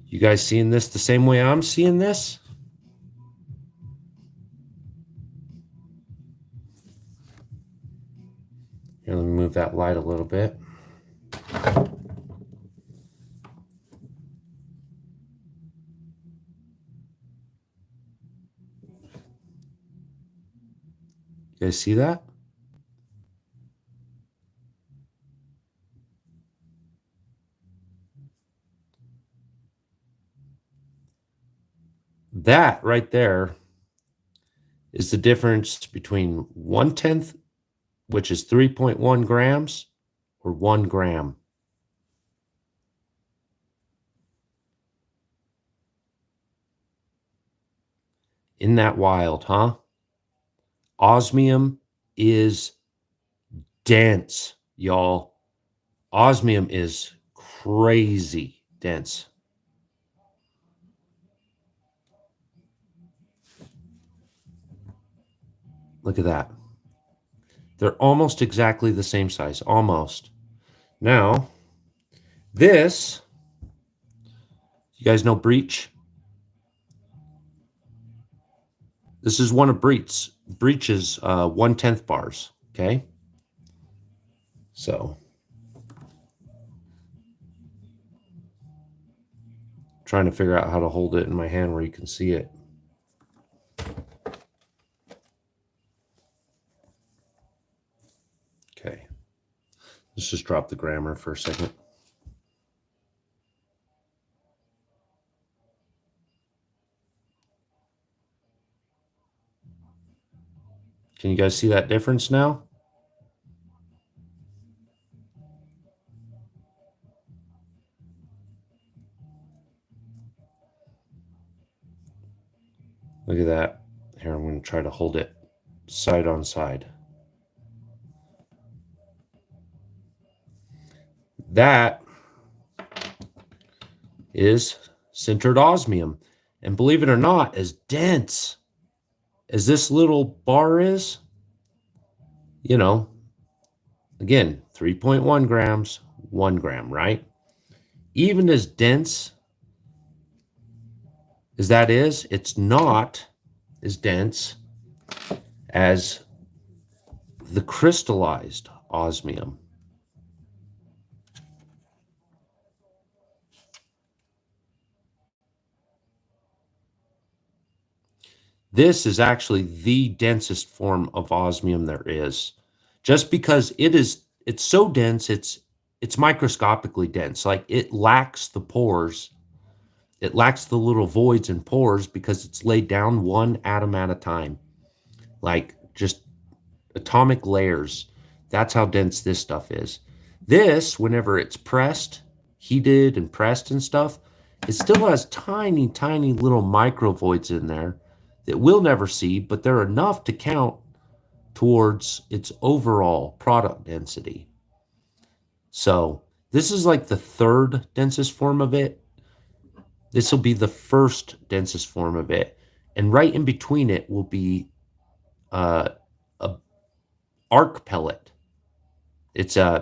You guys seeing this the same way I'm seeing this? Here, let me move that light a little bit. You guys see that? That right there is the difference between 1/10, which is 3.1 grams, or 1 gram. Isn't that wild, huh? Osmium is dense, y'all. Osmium is crazy dense. Look at that. They're almost exactly the same size, almost. Now, this, you guys know Breach? This is one of Breach's 1/10 bars, okay? So, trying to figure out how to hold it in my hand where you can see it. Okay. Let's just drop the grammar for a second. Can you guys see that difference now? Look at that. Here, I'm going to try to hold it side on side. That is sintered osmium. And believe it or not, as dense as this little bar is, you know, again, 3.1 grams, 1 gram, right? Even as dense as that is, it's not as dense as the crystallized osmium. This is actually the densest form of osmium there is. Just because it's so dense, it's microscopically dense. Like it lacks the pores. It lacks the little voids and pores because it's laid down one atom at a time. Like just atomic layers. That's how dense this stuff is. This, whenever it's pressed, heated and pressed and stuff, it still has tiny, tiny little microvoids in there that we'll never see, but they're enough to count towards its overall product density. So this is like the third densest form of it. This will be the first densest form of it. And right in between it will be a arc pellet. It's in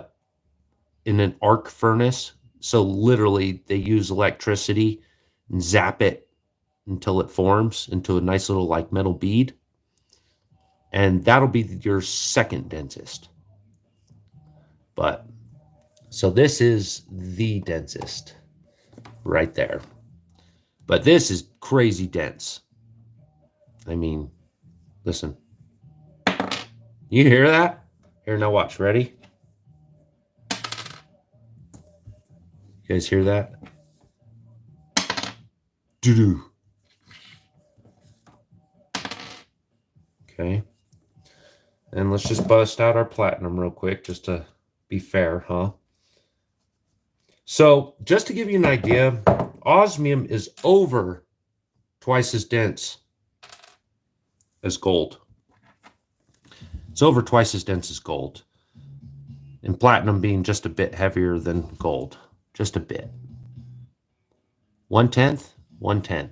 an arc furnace. So literally they use electricity and zap it until it forms into a nice little like metal bead. And that'll be your second densest. But so this is the densest right there. But this is crazy dense. I mean, listen. You hear that? Here, now watch. Ready? You guys hear that? Doo-doo. Okay. And let's just bust out our platinum real quick just to be fair, huh? So just to give you an idea, osmium is over twice as dense as gold. It's over twice as dense as gold. And platinum being just a bit heavier than gold. Just a bit. 1/10, 1/10.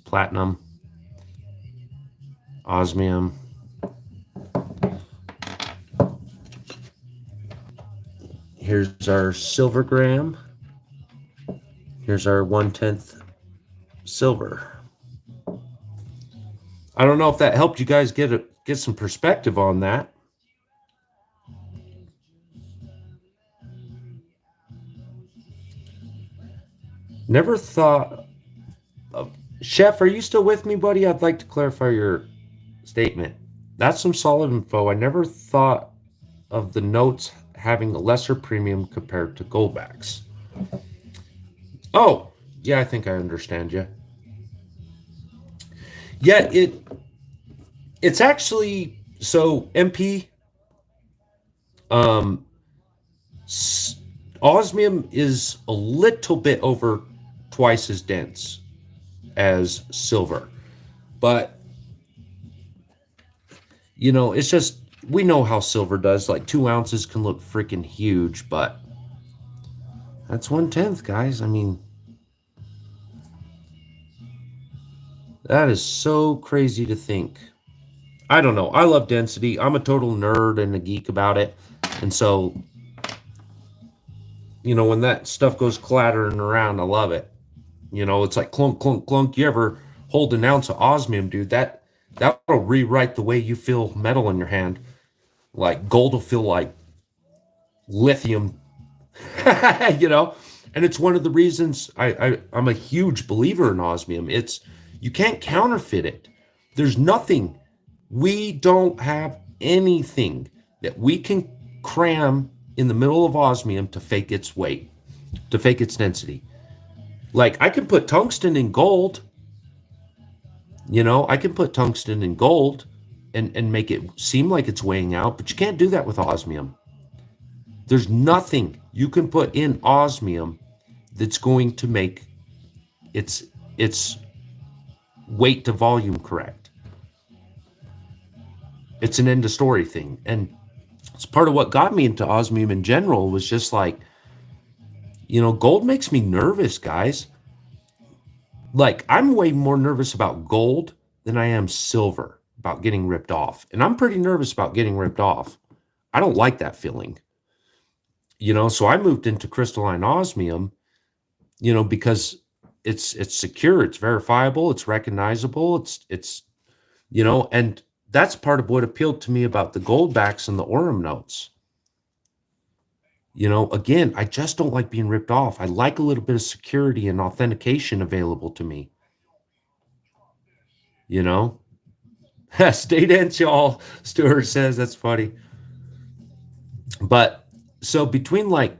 Platinum, osmium. Here's our silver gram. Here's our 1/10 silver. I don't know if that helped you guys get some perspective on that. Never thought of, Chef, are you still with me, buddy? I'd like to clarify your statement. That's some solid info. I never thought of the notes having a lesser premium compared to goldbacks. Oh, yeah, I think I understand you. Yeah, it's actually so MP Osmium is a little bit over twice as dense as silver. But, it's just, we know how silver does. Like 2 ounces can look freaking huge, but that's 1/10, guys. I mean, that is so crazy to think. I don't know. I love density. I'm a total nerd and a geek about it. And so, when that stuff goes clattering around, I love it. It's like clunk, clunk, clunk. You ever hold an ounce of osmium, dude? That'll rewrite the way you feel metal in your hand. Like gold will feel like lithium, you know. And it's one of the reasons I'm a huge believer in osmium. You can't counterfeit it. There's nothing. We don't have anything that we can cram in the middle of osmium to fake its weight, to fake its density. Like I can put tungsten in gold, I can put tungsten in gold and make it seem like it's weighing out, but you can't do that with osmium. There's nothing you can put in osmium that's going to make its weight to volume correct. It's an end of story thing. And it's part of what got me into osmium in general was just like, gold makes me nervous, guys. Like I'm way more nervous about gold than I am silver, about getting ripped off. And I'm pretty nervous about getting ripped off. I don't like that feeling. So I moved into crystalline osmium, because it's secure, it's verifiable, it's recognizable, it's and that's part of what appealed to me about the gold backs and the Aurum notes. Again, I just don't like being ripped off. I like a little bit of security and authentication available to me. Stay dense, y'all. Stuart says that's funny. But so between like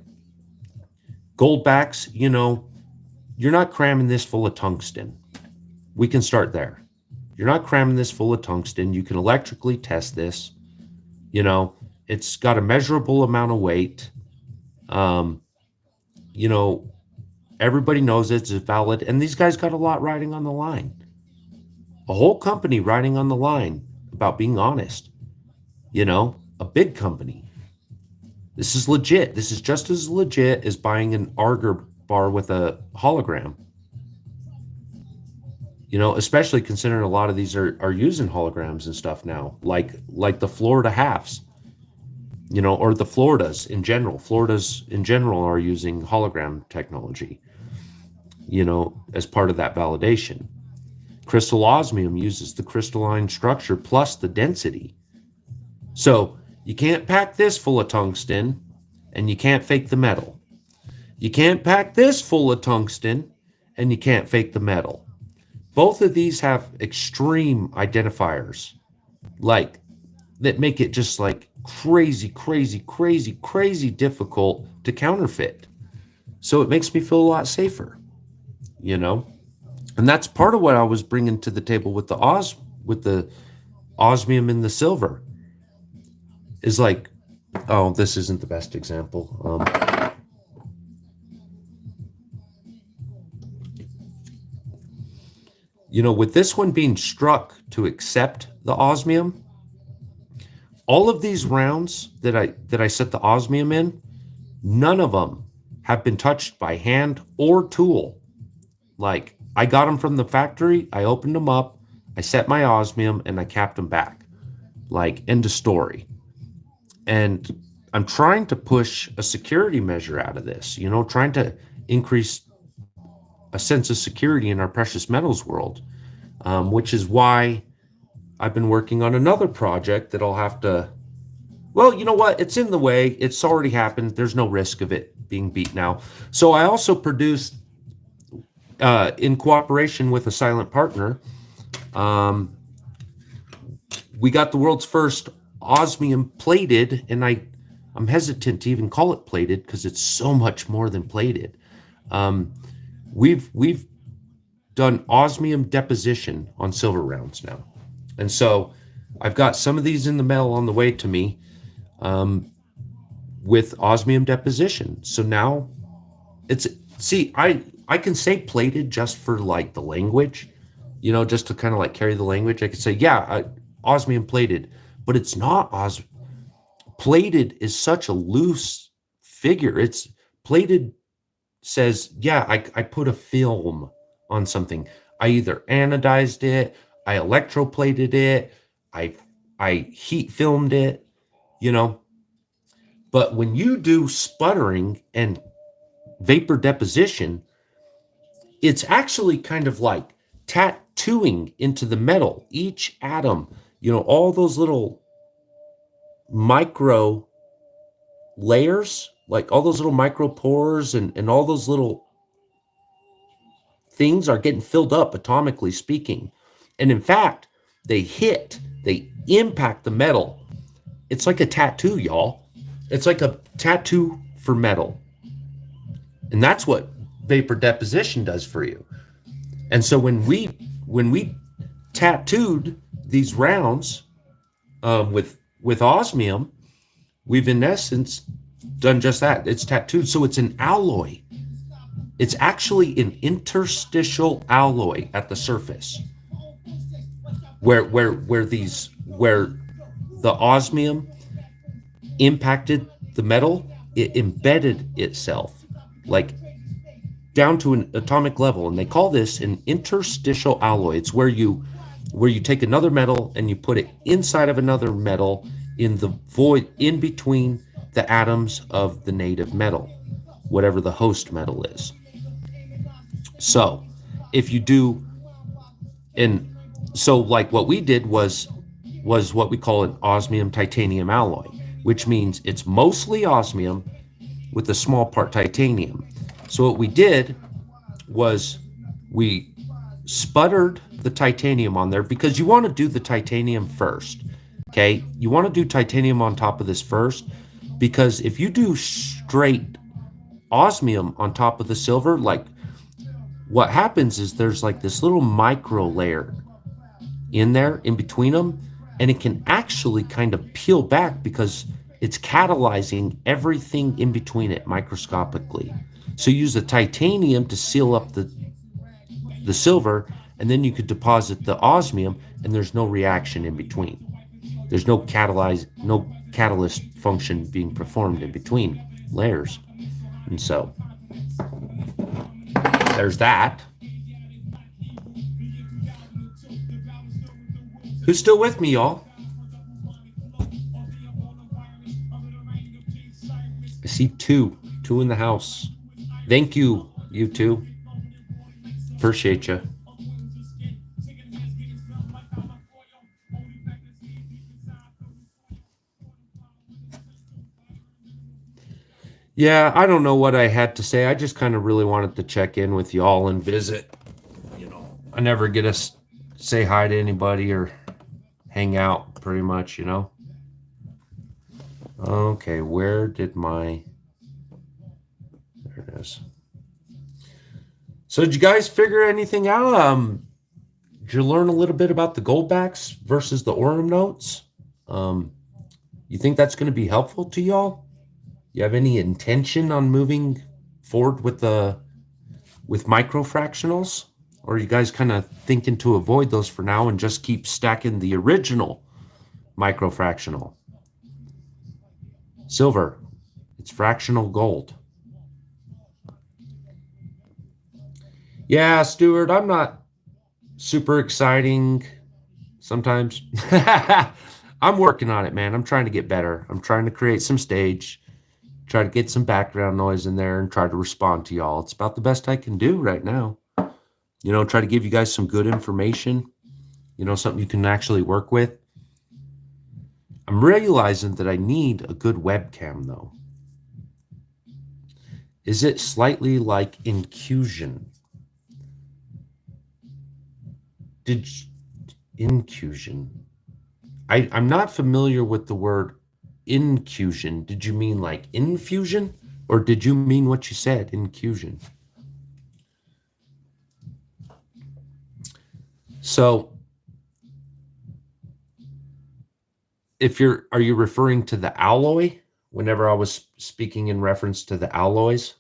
gold backs, you're not cramming this full of tungsten. We can start there. You're not cramming this full of tungsten. You can electrically test this. It's got a measurable amount of weight. Everybody knows it's valid. And these guys got a lot riding on the line. A whole company riding on the line about being honest. A big company. This is legit. This is just as legit as buying an Arger bar with a hologram. Especially considering a lot of these are using holograms and stuff now, like the Florida halves, or the Floridas in general. Floridas in general are using hologram technology, as part of that validation. Crystal osmium uses the crystalline structure plus the density. So you can't pack this full of tungsten and you can't fake the metal. You can't pack this full of tungsten and you can't fake the metal. Both of these have extreme identifiers, like that make it just like crazy, crazy, crazy, crazy difficult to counterfeit. So it makes me feel a lot safer, and that's part of what I was bringing to the table with the osmium and the silver. Is like, oh, this isn't the best example. With this one being struck to accept the osmium, all of these rounds that I set the osmium in, none of them have been touched by hand or tool. Like I got them from the factory, I opened them up, I set my osmium, and I capped them back. Like end of story. And I'm trying to push a security measure out of this, trying to increase a sense of security in our precious metals world, which is why I've been working on another project that I'll have to, well, you know what? It's in the way. It's already happened. There's no risk of it being beat now. So I also produced, in cooperation with a silent partner, we got the world's first osmium plated, and I'm hesitant to even call it plated because it's so much more than plated. We've done osmium deposition on silver rounds now, and so I've got some of these in the mail on the way to me. with osmium deposition. So now I can say plated just for like the language, just to kind of like carry the language. I could say, yeah, osmium plated, but it's not plated is such a loose figure. It's plated says, yeah, I put a film on something. I either anodized it, I electroplated it, I heat filmed it, you know. But when you do sputtering and vapor deposition, it's actually kind of like tattooing into the metal, each atom, all those little micro layers, like all those little micro pores and all those little things are getting filled up, atomically speaking. And in fact, they impact the metal. It's like a tattoo, y'all. It's like a tattoo for metal. And that's what vapor deposition does for you. And so when we tattooed these rounds with osmium, we've in essence done just that. It's tattooed. So it's an alloy. It's actually an interstitial alloy at the surface, where the osmium impacted the metal, it embedded itself like down to an atomic level, and they call this an interstitial alloy. It's where you take another metal and you put it inside of another metal in the void in between the atoms of the native metal, whatever the host metal is. So if you do, and so like what we did was what we call an osmium titanium alloy, which means it's mostly osmium with a small part titanium. So what we did was we sputtered the titanium on there, because you want to do the titanium first. Okay, you want to do titanium on top of this first, because if you do straight osmium on top of the silver, like what happens is there's like this little micro layer in there in between them, and it can actually kind of peel back because it's catalyzing everything in between it microscopically. So you use the titanium to seal up the silver, and then you could deposit the osmium, and there's no reaction in between. There's no catalyst function being performed in between layers. And so there's that. Who's still with me, y'all? I see two in the house. Thank you, you two. Appreciate you. Yeah, I don't know what I had to say. I just kind of really wanted to check in with y'all and visit. I never get to say hi to anybody or hang out, pretty much, Okay, where did my... There it is. So did you guys figure anything out? Did you learn a little bit about the goldbacks versus the Orem notes? You think that's going to be helpful to y'all? You have any intention on moving forward with microfractionals? Or are you guys kind of thinking to avoid those for now and just keep stacking the original microfractional? Silver, it's fractional gold. Yeah, Stuart, I'm not super exciting sometimes. I'm working on it, man. I'm trying to get better. I'm trying to create some stage, try to get some background noise in there, and try to respond to y'all. It's about the best I can do right now. Try to give you guys some good information, something you can actually work with. I'm realizing that I need a good webcam, though. Is it slightly like Incusion? Incusion? I'm not familiar with the word incusion. Did you mean like infusion? Or did you mean what you said, incusion? So are you referring to the alloy whenever I was speaking in reference to the alloys?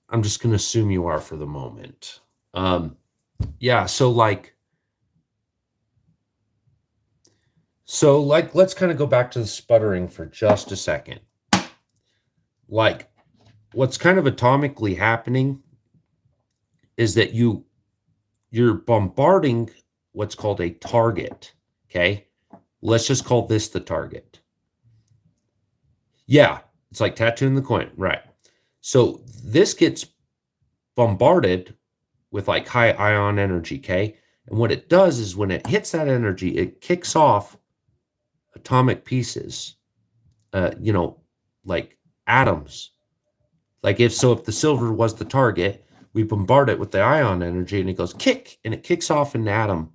I'm just going to assume you are for the moment. Yeah, so let's kind of go back to the sputtering for just a second. Like, what's kind of atomically happening is that you're bombarding what's called a target, okay? Let's just call this the target. Yeah, it's like tattooing the coin, right? So this gets bombarded with like high ion energy, okay? And what it does is when it hits that energy, it kicks off atomic pieces, like atoms. Like if the silver was the target, we bombard it with the ion energy and it goes kick, and it kicks off an atom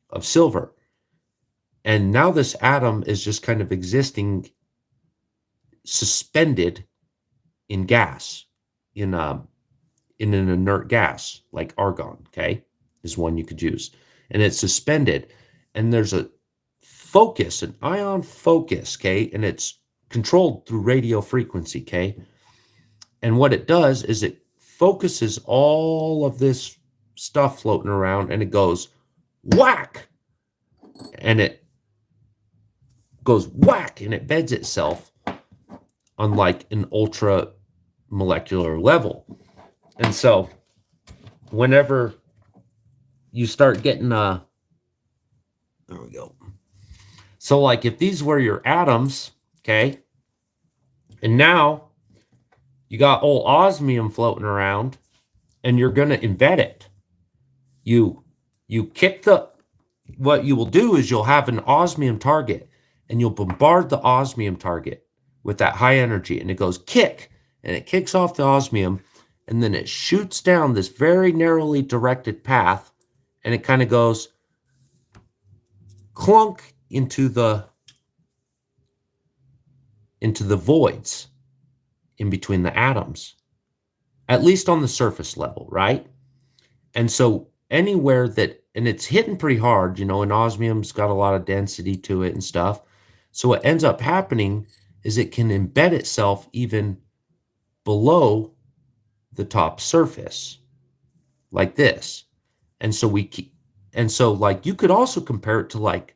of silver. And now this atom is just kind of existing suspended in gas, in an inert gas like argon, okay, is one you could use. And it's suspended, and there's a focus, an ion focus, okay, and it's controlled through radio frequency, okay. And what it does is it focuses all of this stuff floating around, and it goes whack, and it goes whack, and it beds itself on like an ultra molecular level. And so whenever you start getting there we go. So like if these were your atoms, okay, and now you got old osmium floating around, and you're going to embed it. You kick what you will do is you'll have an osmium target, and you'll bombard the osmium target with that high energy, and it goes kick, and it kicks off the osmium, and then it shoots down this very narrowly directed path, and it kind of goes clunk into the voids in between the atoms, at least on the surface level, right? And so anywhere that, and it's hitting pretty hard, and osmium's got a lot of density to it and stuff. So what ends up happening is it can embed itself even below the top surface, like this. And so like you could also compare it to like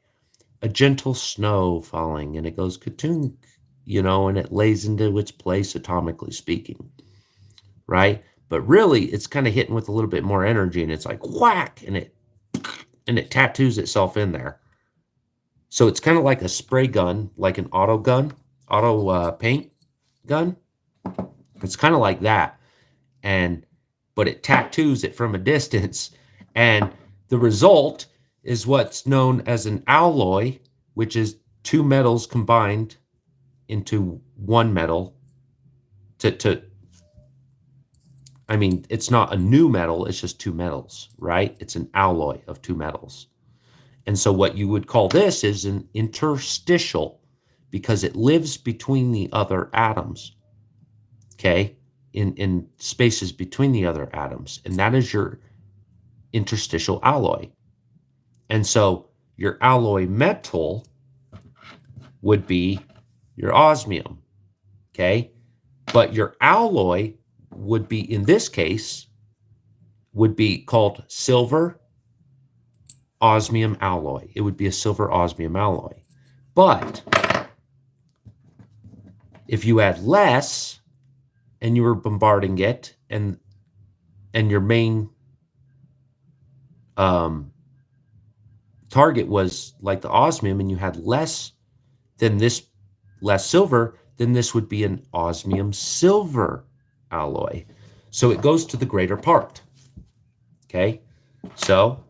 a gentle snow falling, and it goes ka-tunk, and it lays into its place, atomically speaking, right? But really, it's kind of hitting with a little bit more energy, and it's like whack, and it tattoos itself in there. So it's kind of like a spray gun, like an auto paint gun. It's kind of like that, but it tattoos it from a distance, and the result is what's known as an alloy, which is two metals combined into one metal. It's not a new metal, it's just two metals, right? It's an alloy of two metals. And so what you would call this is an interstitial, because it lives between the other atoms, okay, in spaces between the other atoms. And that is your interstitial alloy. And so your alloy metal would be your osmium, okay? But your alloy would be, in this case, would be called silver osmium alloy. It would be a silver osmium alloy. But if you had less and you were bombarding it, and your main target was like the osmium, and you had less silver, then this would be an osmium silver alloy. So it goes to the greater part. Okay, so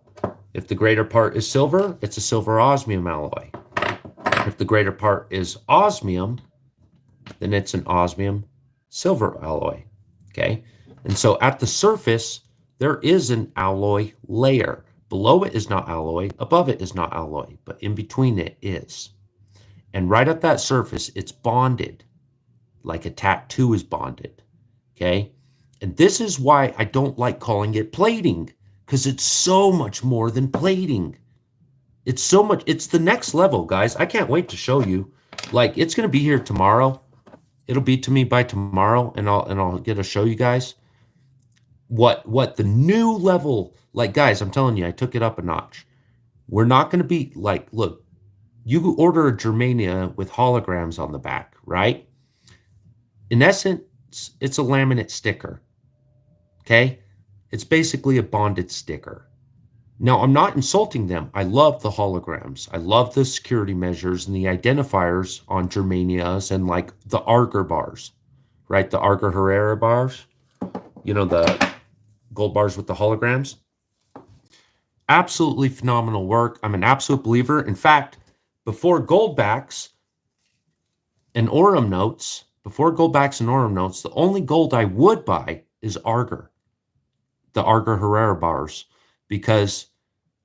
if the greater part is silver, it's a silver osmium alloy. If the greater part is osmium, then it's an osmium silver alloy. Okay, and so at the surface, there is an alloy layer. Below it is not alloy, above it is not alloy, but in between it is. And right at that surface, it's bonded, like a tattoo is bonded, okay? And this is why I don't like calling it plating, because it's so much more than plating. It's so much. It's the next level, guys. I can't wait to show you. Like, it's going to be here tomorrow. It'll be to me by tomorrow, and I'll get to show you guys what the new level. Like, guys, I'm telling you, I took it up a notch. We're not going to be like, look, you order a Germania with holograms on the back, right? In essence, it's a laminate sticker. Okay? It's basically a bonded sticker. Now, I'm not insulting them. I love the holograms. I love the security measures and the identifiers on Germanias and like the Arger bars, right? The Arger Herrera bars, the gold bars with the holograms. Absolutely phenomenal work. I'm an absolute believer. In fact, before goldbacks and Aurum notes, the only gold I would buy is Arger, the Arger Herrera bars, because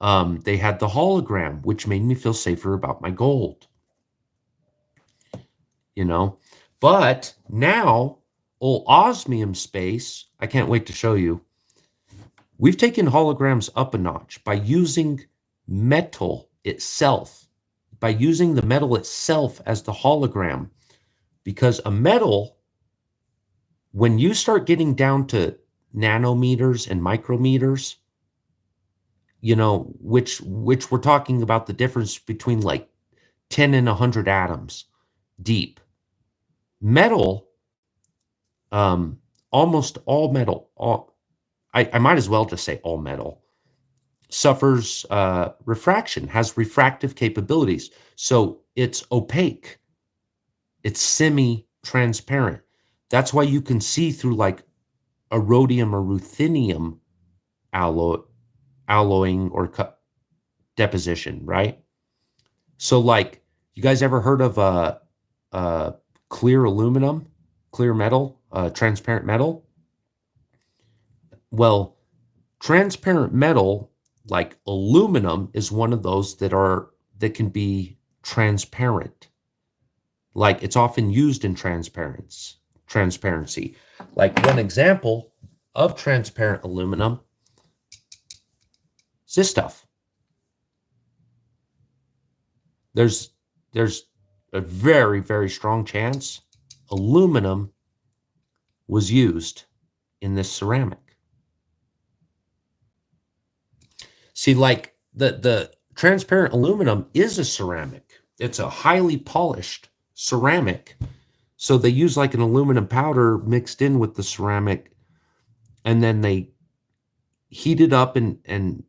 they had the hologram, which made me feel safer about my gold. But now, old osmium space, I can't wait to show you. We've taken holograms up a notch by using metal itself, by using the metal itself as the hologram, because a metal, when you start getting down to nanometers and micrometers, which we're talking about the difference between like 10 and 100 atoms deep. Metal, almost all metal, I might as well just say all metal, suffers refraction, has refractive capabilities. So it's opaque. It's semi-transparent. That's why you can see through like a rhodium or ruthenium alloying or deposition, right? So like, you guys ever heard of clear aluminum, clear metal, transparent metal? Well, transparent metal, like aluminum, is one of those that can be transparent. Like, it's often used in transparency. Like, one example of transparent aluminum is this stuff. There's a very, very strong chance aluminum was used in this ceramic. See, like the transparent aluminum is a ceramic. It's a highly polished ceramic. So they use like an aluminum powder mixed in with the ceramic, and then they heat it up and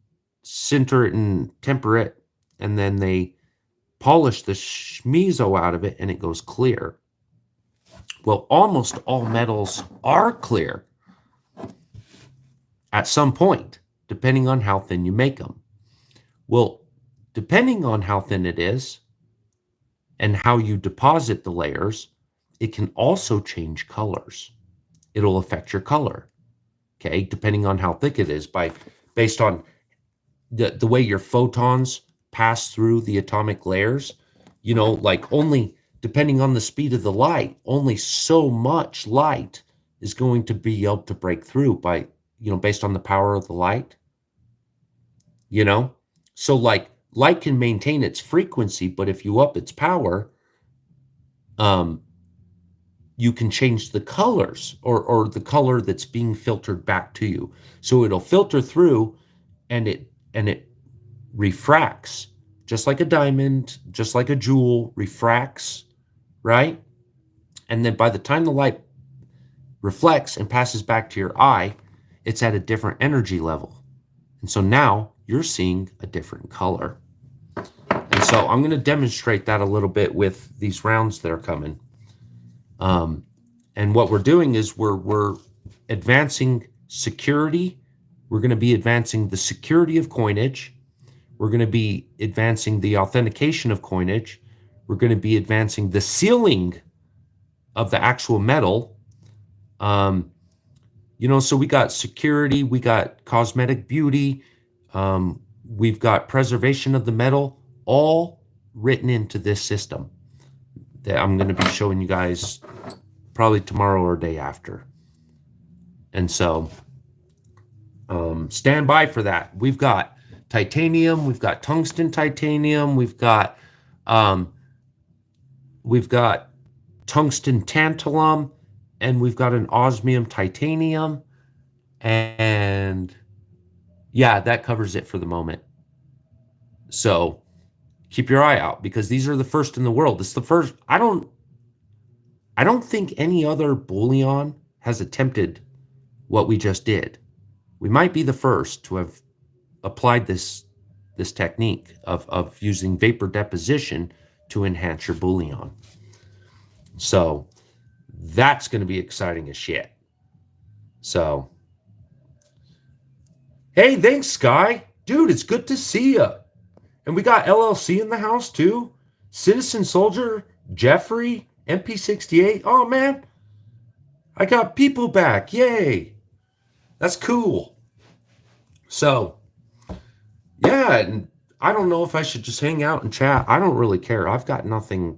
sinter it and temper it, and then they polish the schmiezo out of it, and it goes clear. Well, almost all metals are clear at some point, depending on how thin you make them. Well, depending on how thin it is and how you deposit the layers, it can also change colors. It'll affect your color, okay, depending on how thick it is, based on the way your photons pass through the atomic layers. Like, only depending on the speed of the light, only so much light is going to be able to break through based on the power of the light. So like, light can maintain its frequency, but if you up its power, you can change the colors or the color that's being filtered back to you. So it'll filter through, and it refracts, just like a diamond, just like a jewel refracts, right? And then by the time the light reflects and passes back to your eye, it's at a different energy level. And so now you're seeing a different color. And so I'm going to demonstrate that a little bit with these rounds that are coming. And what we're doing is we're advancing security. We're going to be advancing the security of coinage. We're going to be advancing the authentication of coinage. We're going to be advancing the sealing of the actual metal. So we got security, we got cosmetic beauty, we've got preservation of the metal, all written into this system that I'm going to be showing you guys probably tomorrow or day after. And so stand by for that. We've got titanium, we've got tungsten titanium, um, we've got tungsten tantalum, and we've got an osmium titanium. And yeah, that covers it for the moment. So keep your eye out because these are the first in the world. It's the first. I don't think any other bullion has attempted what we just did. We might be the first to have applied this technique of using vapor deposition to enhance your bullion. So that's going to be exciting as shit. So, hey, thanks, Sky. Dude, it's good to see you. And we got LLC in the house too. Citizen Soldier, Jeffrey, MP68. Oh, man. I got people back. Yay. That's cool. So, yeah, and I don't know if I should just hang out and chat. I don't really care. I've got nothing.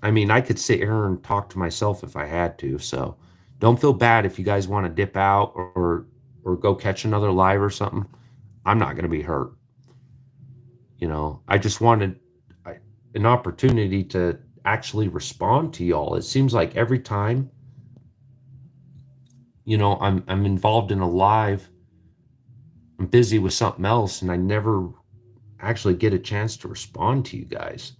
I mean, I could sit here and talk to myself if I had to. So don't feel bad if you guys want to dip out or go catch another live or something. I'm not going to be hurt. You know, I just wanted an opportunity to actually respond to y'all. It seems like every time, you know, I'm involved in a live, I'm busy with something else, and I never actually get a chance to respond to you guys.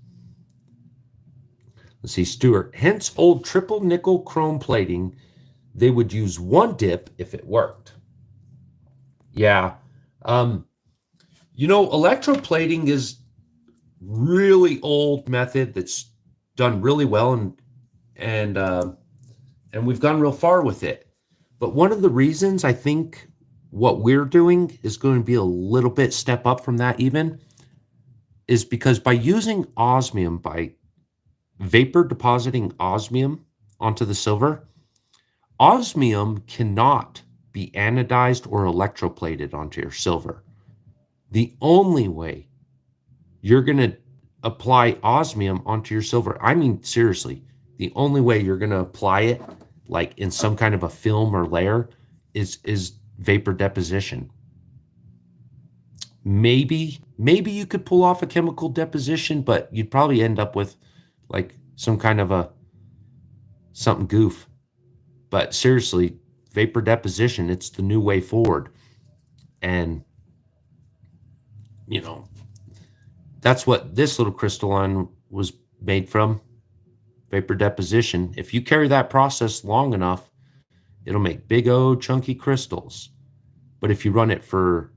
Let's see, Stuart. Hence old triple nickel chrome plating. They would use one dip if it worked. Yeah. You know, electroplating is really old method that's done really well, and we've gone real far with it. But one of the reasons I think what we're doing is going to be a little bit step up from that even is because by using osmium, by vapor depositing osmium onto the silver, osmium cannot be anodized or electroplated onto your silver. The only way you're going to apply osmium onto your silver, I mean, seriously, the only way you're going to apply it like in some kind of a film or layer is vapor deposition. Maybe you could pull off a chemical deposition, but you'd probably end up with like some kind of a something goof. But seriously, vapor deposition, it's the new way forward. And you know, that's what this little crystalline was made from, vapor deposition. If you carry that process long enough, it'll make big old chunky crystals. But if you run it for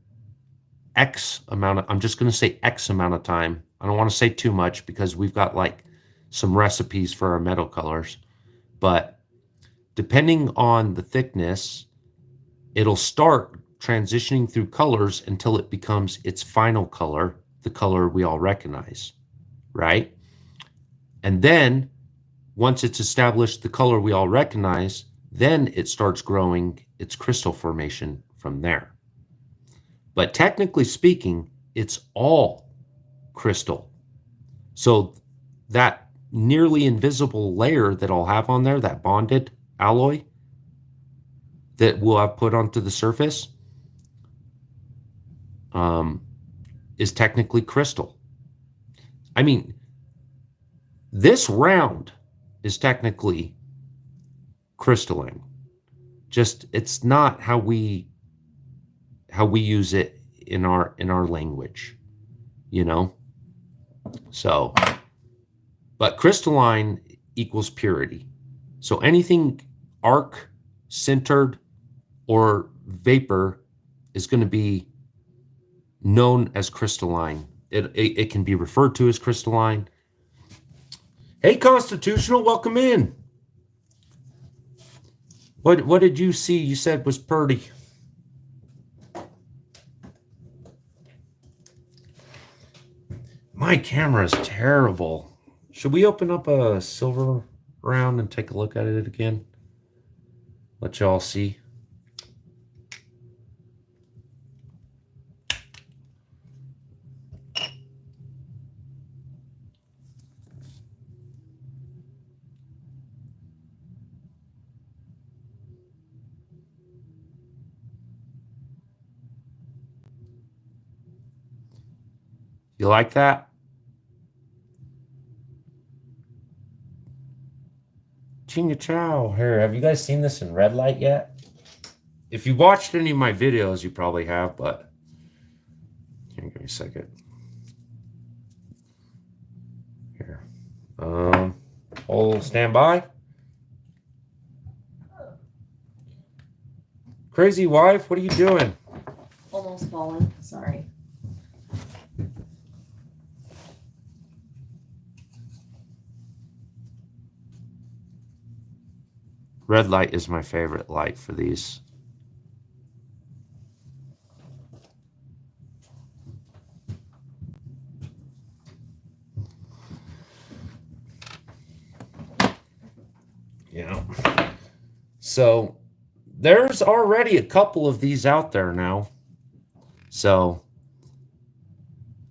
X amount of, I'm just going to say X amount of time. I don't want to say too much because we've got like some recipes for our metal colors. But depending on the thickness, it'll start transitioning through colors until it becomes its final color, the color we all recognize, right? And then once it's established the color we all recognize, then it starts growing its crystal formation from there. But technically speaking, it's all crystal. So that nearly invisible layer that I'll have on there, that bonded alloy that we'll have put onto the surface, is technically crystal. I mean, this round is technically crystalline. Just it's not how we use it in our language, you know? So, but crystalline equals purity. So anything arc, centered, or vapor is going to be known as crystalline. It can be referred to as crystalline. Hey, Constitutional, welcome in. What did you see you said was pretty? My camera is terrible. Should we open up a silver round and take a look at it again? Let y'all see. You like that? Chinga chow. Here, have you guys seen this in red light yet? If you've watched any of my videos, you probably have, but here, give me a second. Here. Hold standby. Crazy wife, what are you doing? Almost falling. Sorry. Red light is my favorite light for these. Yeah. So there's already a couple of these out there now. So,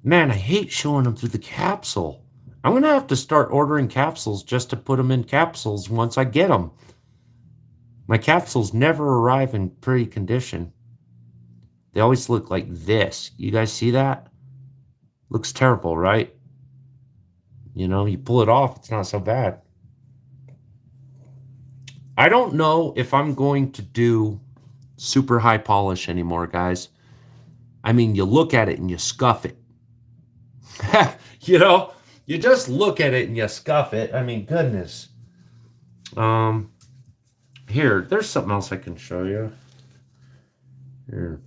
man, I hate showing them through the capsule. I'm going to have to start ordering capsules just to put them in capsules once I get them. My capsules never arrive in pretty condition. They always look like this. You guys see that? Looks terrible, right? You know, you pull it off, it's not so bad. I don't know if I'm going to do super high polish anymore, guys. I mean, you look at it and you scuff it. You know, you just look at it and you scuff it. I mean, goodness. Here, there's something else I can show you. Here.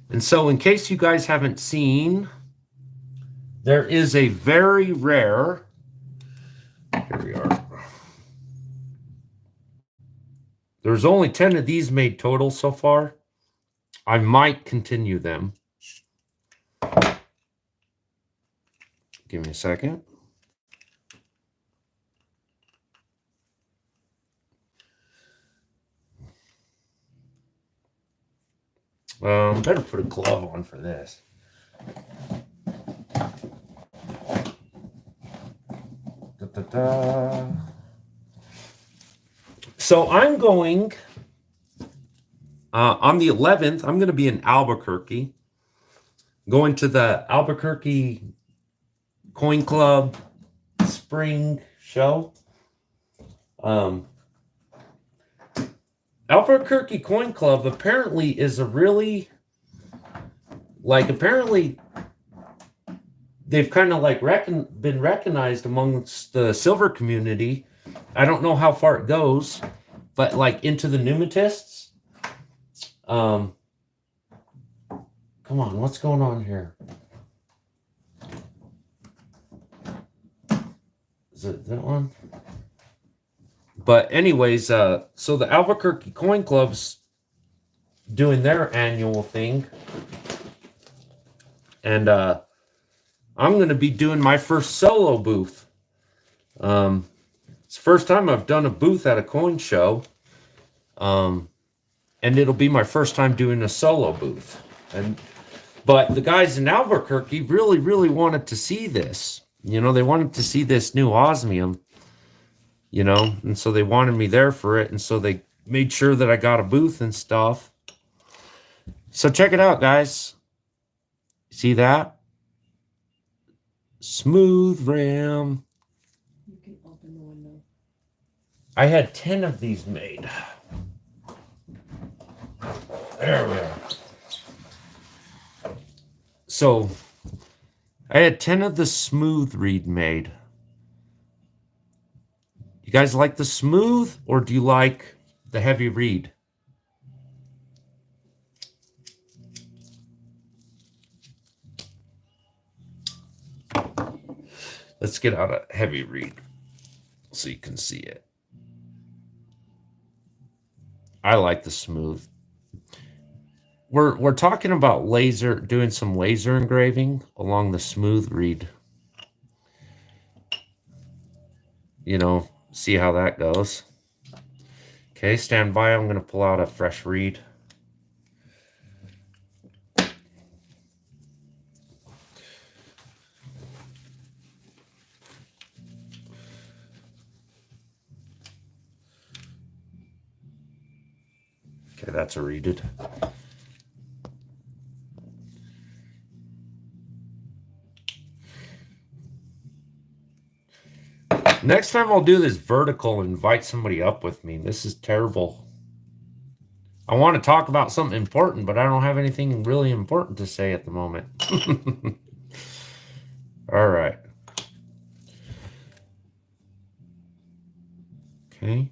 And so, in case you guys haven't seen, there is a very rare. Here we are. There's only 10 of these made total so far. I might continue them. Give me a second. Better put a glove on for this. Da-da-da. So I'm going on the 11th. I'm going to be in Albuquerque, going to the Albuquerque Coin Club spring show. Albuquerque Coin Club apparently is a really, apparently they've kind of been recognized amongst the silver community. I don't know how far it goes, but like into the pneumatists. Come on, what's going on here? Is it that one? But anyways, so the Albuquerque Coin Club's doing their annual thing. And I'm going to be doing my first solo booth. It's the first time I've done a booth at a coin show. And it'll be my first time doing a solo booth. But the guys in Albuquerque really, really wanted to see this. You know, they wanted to see this new osmium. You know, and so they wanted me there for it. And so they made sure that I got a booth and stuff. So check it out, guys. See that? Smooth ram. You can open the window. I had 10 of these made. There we are. So I had 10 of the smooth reed made. You guys like the smooth or do you like the heavy reed? Let's get out a heavy reed so you can see it. I like the smooth. We're talking about doing some laser engraving along the smooth reed. You know, see how that goes. Okay, stand by. I'm going to pull out a fresh reed. Okay, that's a reeded. Next time I'll do this vertical and invite somebody up with me. This is terrible. I want to talk about something important, but I don't have anything really important to say at the moment. All right. Okay.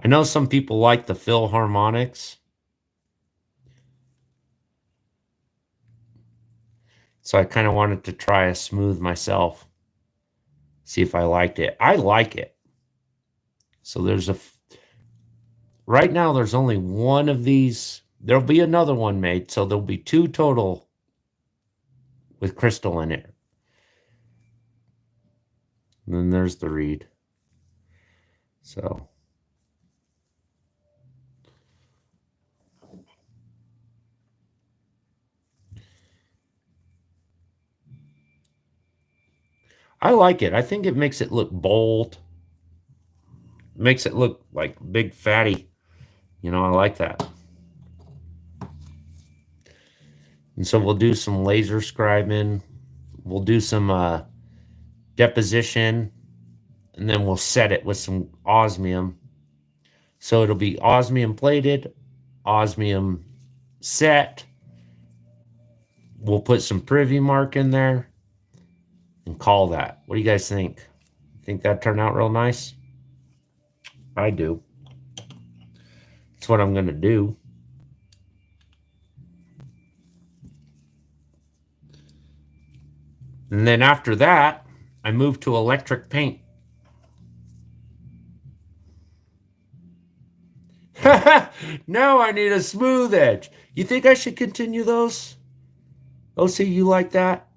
I know some people like the Philharmonics. So I kind of wanted to try a smooth myself. See if I liked it. I like it. So right now there's only one of these. There'll be another one made. So there'll be 2 total with crystal in it. And then there's the reed. So. I like it. I think it makes it look bold. Makes it look like big fatty. You know, I like that. And so we'll do some laser scribing. We'll do some deposition. And then we'll set it with some osmium. So it'll be osmium plated, osmium set. We'll put some privy mark in there and call that. What do you guys think? Think that turned out real nice? I do. That's what I'm going to do. And then after that, I move to electric paint. Now I need a smooth edge. You think I should continue those? OC, you like that?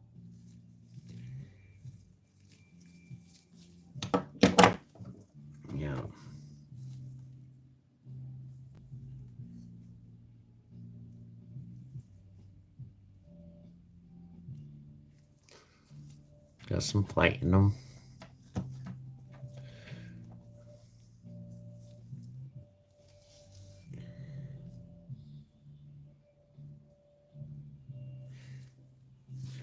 Yeah. Got some platinum.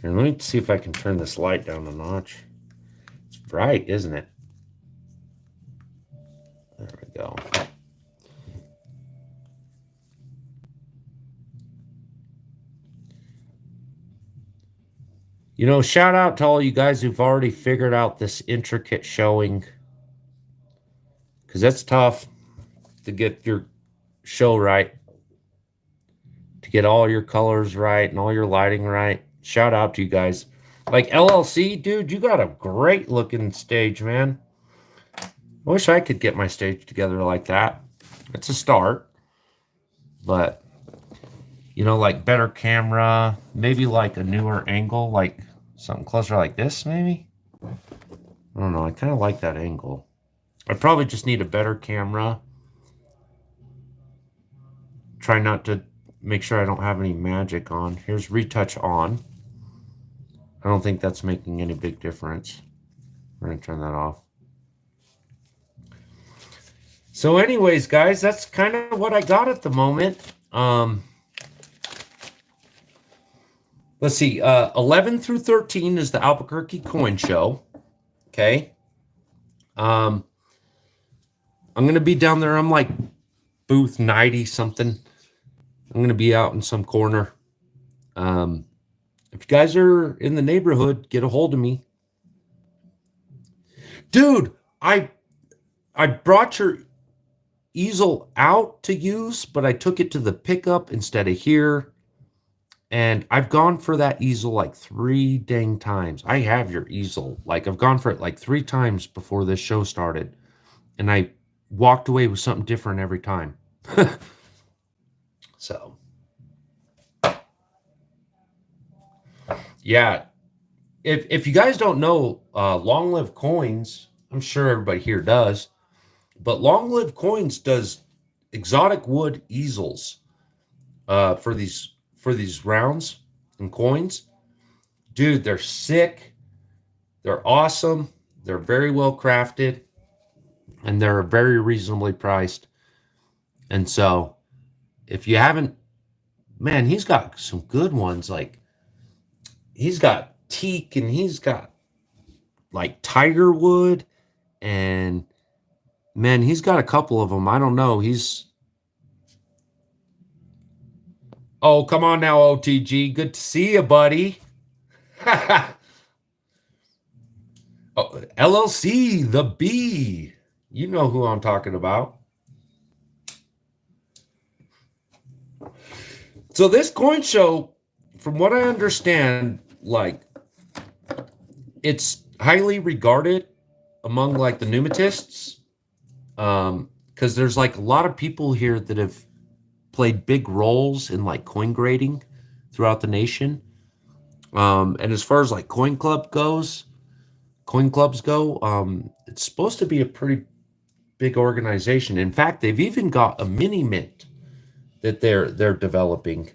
And let me see if I can turn this light down a notch. It's bright, isn't it? There we go. You know, shout out to all you guys who've already figured out this intricate showing. Because that's tough to get your show right. To get all your colors right and all your lighting right. Shout out to you guys. Like LLC, dude, you got a great looking stage, man. I wish I could get my stage together like that. It's a start. But, you know, like better camera, maybe like a newer angle, like something closer like this, maybe? I don't know. I kind of like that angle. I probably just need a better camera. Try not to make sure I don't have any magic on. Here's retouch on. I don't think that's making any big difference. We're going to turn that off. So anyways, guys, that's kind of what I got at the moment. Let's see. 11 through 13 is the Albuquerque Coin Show. Okay. I'm going to be down there. I'm like booth 90 something. I'm going to be out in some corner. If you guys are in the neighborhood, get a hold of me. Dude, I brought your easel out to use, but I took it to the pickup instead of here. And I've gone for that easel like 3 dang times. I have your easel. Like I've gone for it like 3 times before this show started. And I walked away with something different every time. So. Yeah. If you guys don't know, Long Live Coins, I'm sure everybody here does, but Long Live Coins does exotic wood easels for these rounds and coins. Dude, they're sick. They're awesome. They're very well crafted, and they're very reasonably priced. And so, if you haven't, man, he's got some good ones. Like he's got teak, and he's got like tiger wood, and man, he's got a couple of them. I don't know. Oh, come on now, OTG. Good to see you, buddy. Oh, LLC, the B. You know who I'm talking about. So this coin show, from what I understand, like it's highly regarded among like the pneumatists, because there's like a lot of people here that have played big roles in like coin grading throughout the nation. And as far as like coin clubs go, it's supposed to be a pretty big organization. In fact, they've even got a mini mint that they're developing.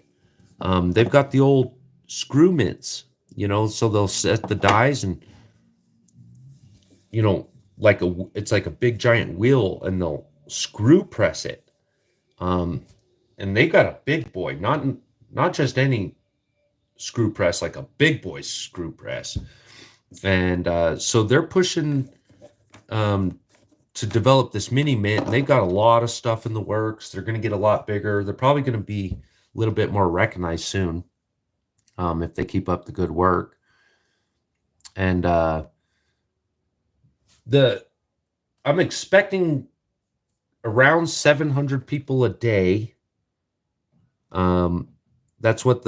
They've got the old screw mints, so they'll set the dies and it's like a big giant wheel, and they'll screw press it. And they got a big boy, not just any screw press, like a big boy screw press. And so they're pushing to develop this mini mint. And they've got a lot of stuff in the works. They're going to get a lot bigger. They're probably going to be a little bit more recognized soon, if they keep up the good work. And I'm expecting around 700 people a day. That's what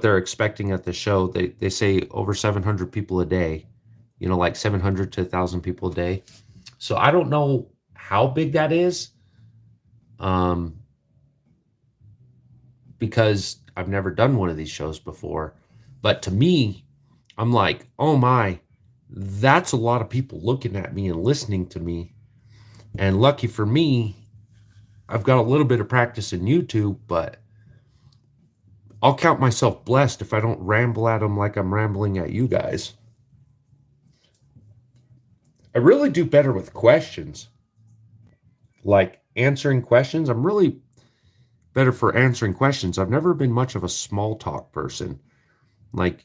they're expecting at the show. They say over 700 people a day, like 700 to 1,000 people a day. So I don't know how big that is, because I've never done one of these shows before. But to me, I'm like, oh my, that's a lot of people looking at me and listening to me. And lucky for me, I've got a little bit of practice in YouTube, but I'll count myself blessed if I don't ramble at them like I'm rambling at you guys. I really do better with questions, like answering questions. I'm really better for answering questions. I've never been much of a small talk person. Like,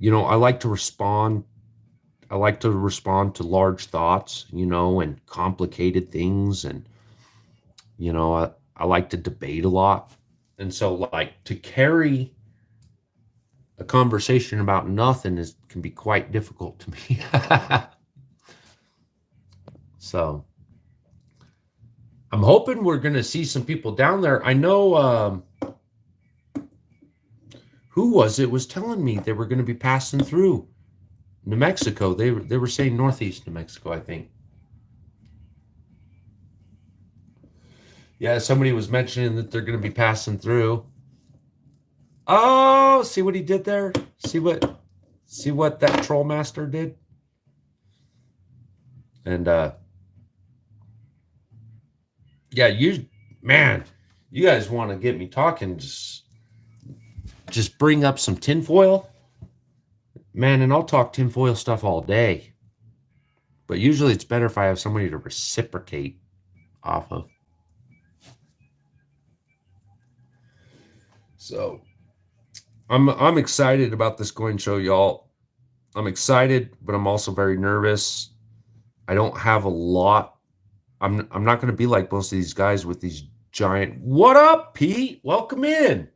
I like to respond. I like to respond to large thoughts, and complicated things. And, I like to debate a lot. And so, like, to carry a conversation about nothing can be quite difficult to me. So, I'm hoping we're going to see some people down there. I know, who was telling me they were going to be passing through New Mexico. They were saying northeast New Mexico, I think. Yeah, somebody was mentioning that they're going to be passing through. Oh, see what he did there? See what that troll master did? And yeah, you guys want to get me talking, just bring up some tinfoil. Man, and I'll talk tinfoil stuff all day. But usually it's better if I have somebody to reciprocate off of. So I'm excited about this coin show, y'all. I'm excited, but I'm also very nervous. I don't have a lot. I'm not going to be like most of these guys with these giant. What up, Pete? Welcome in.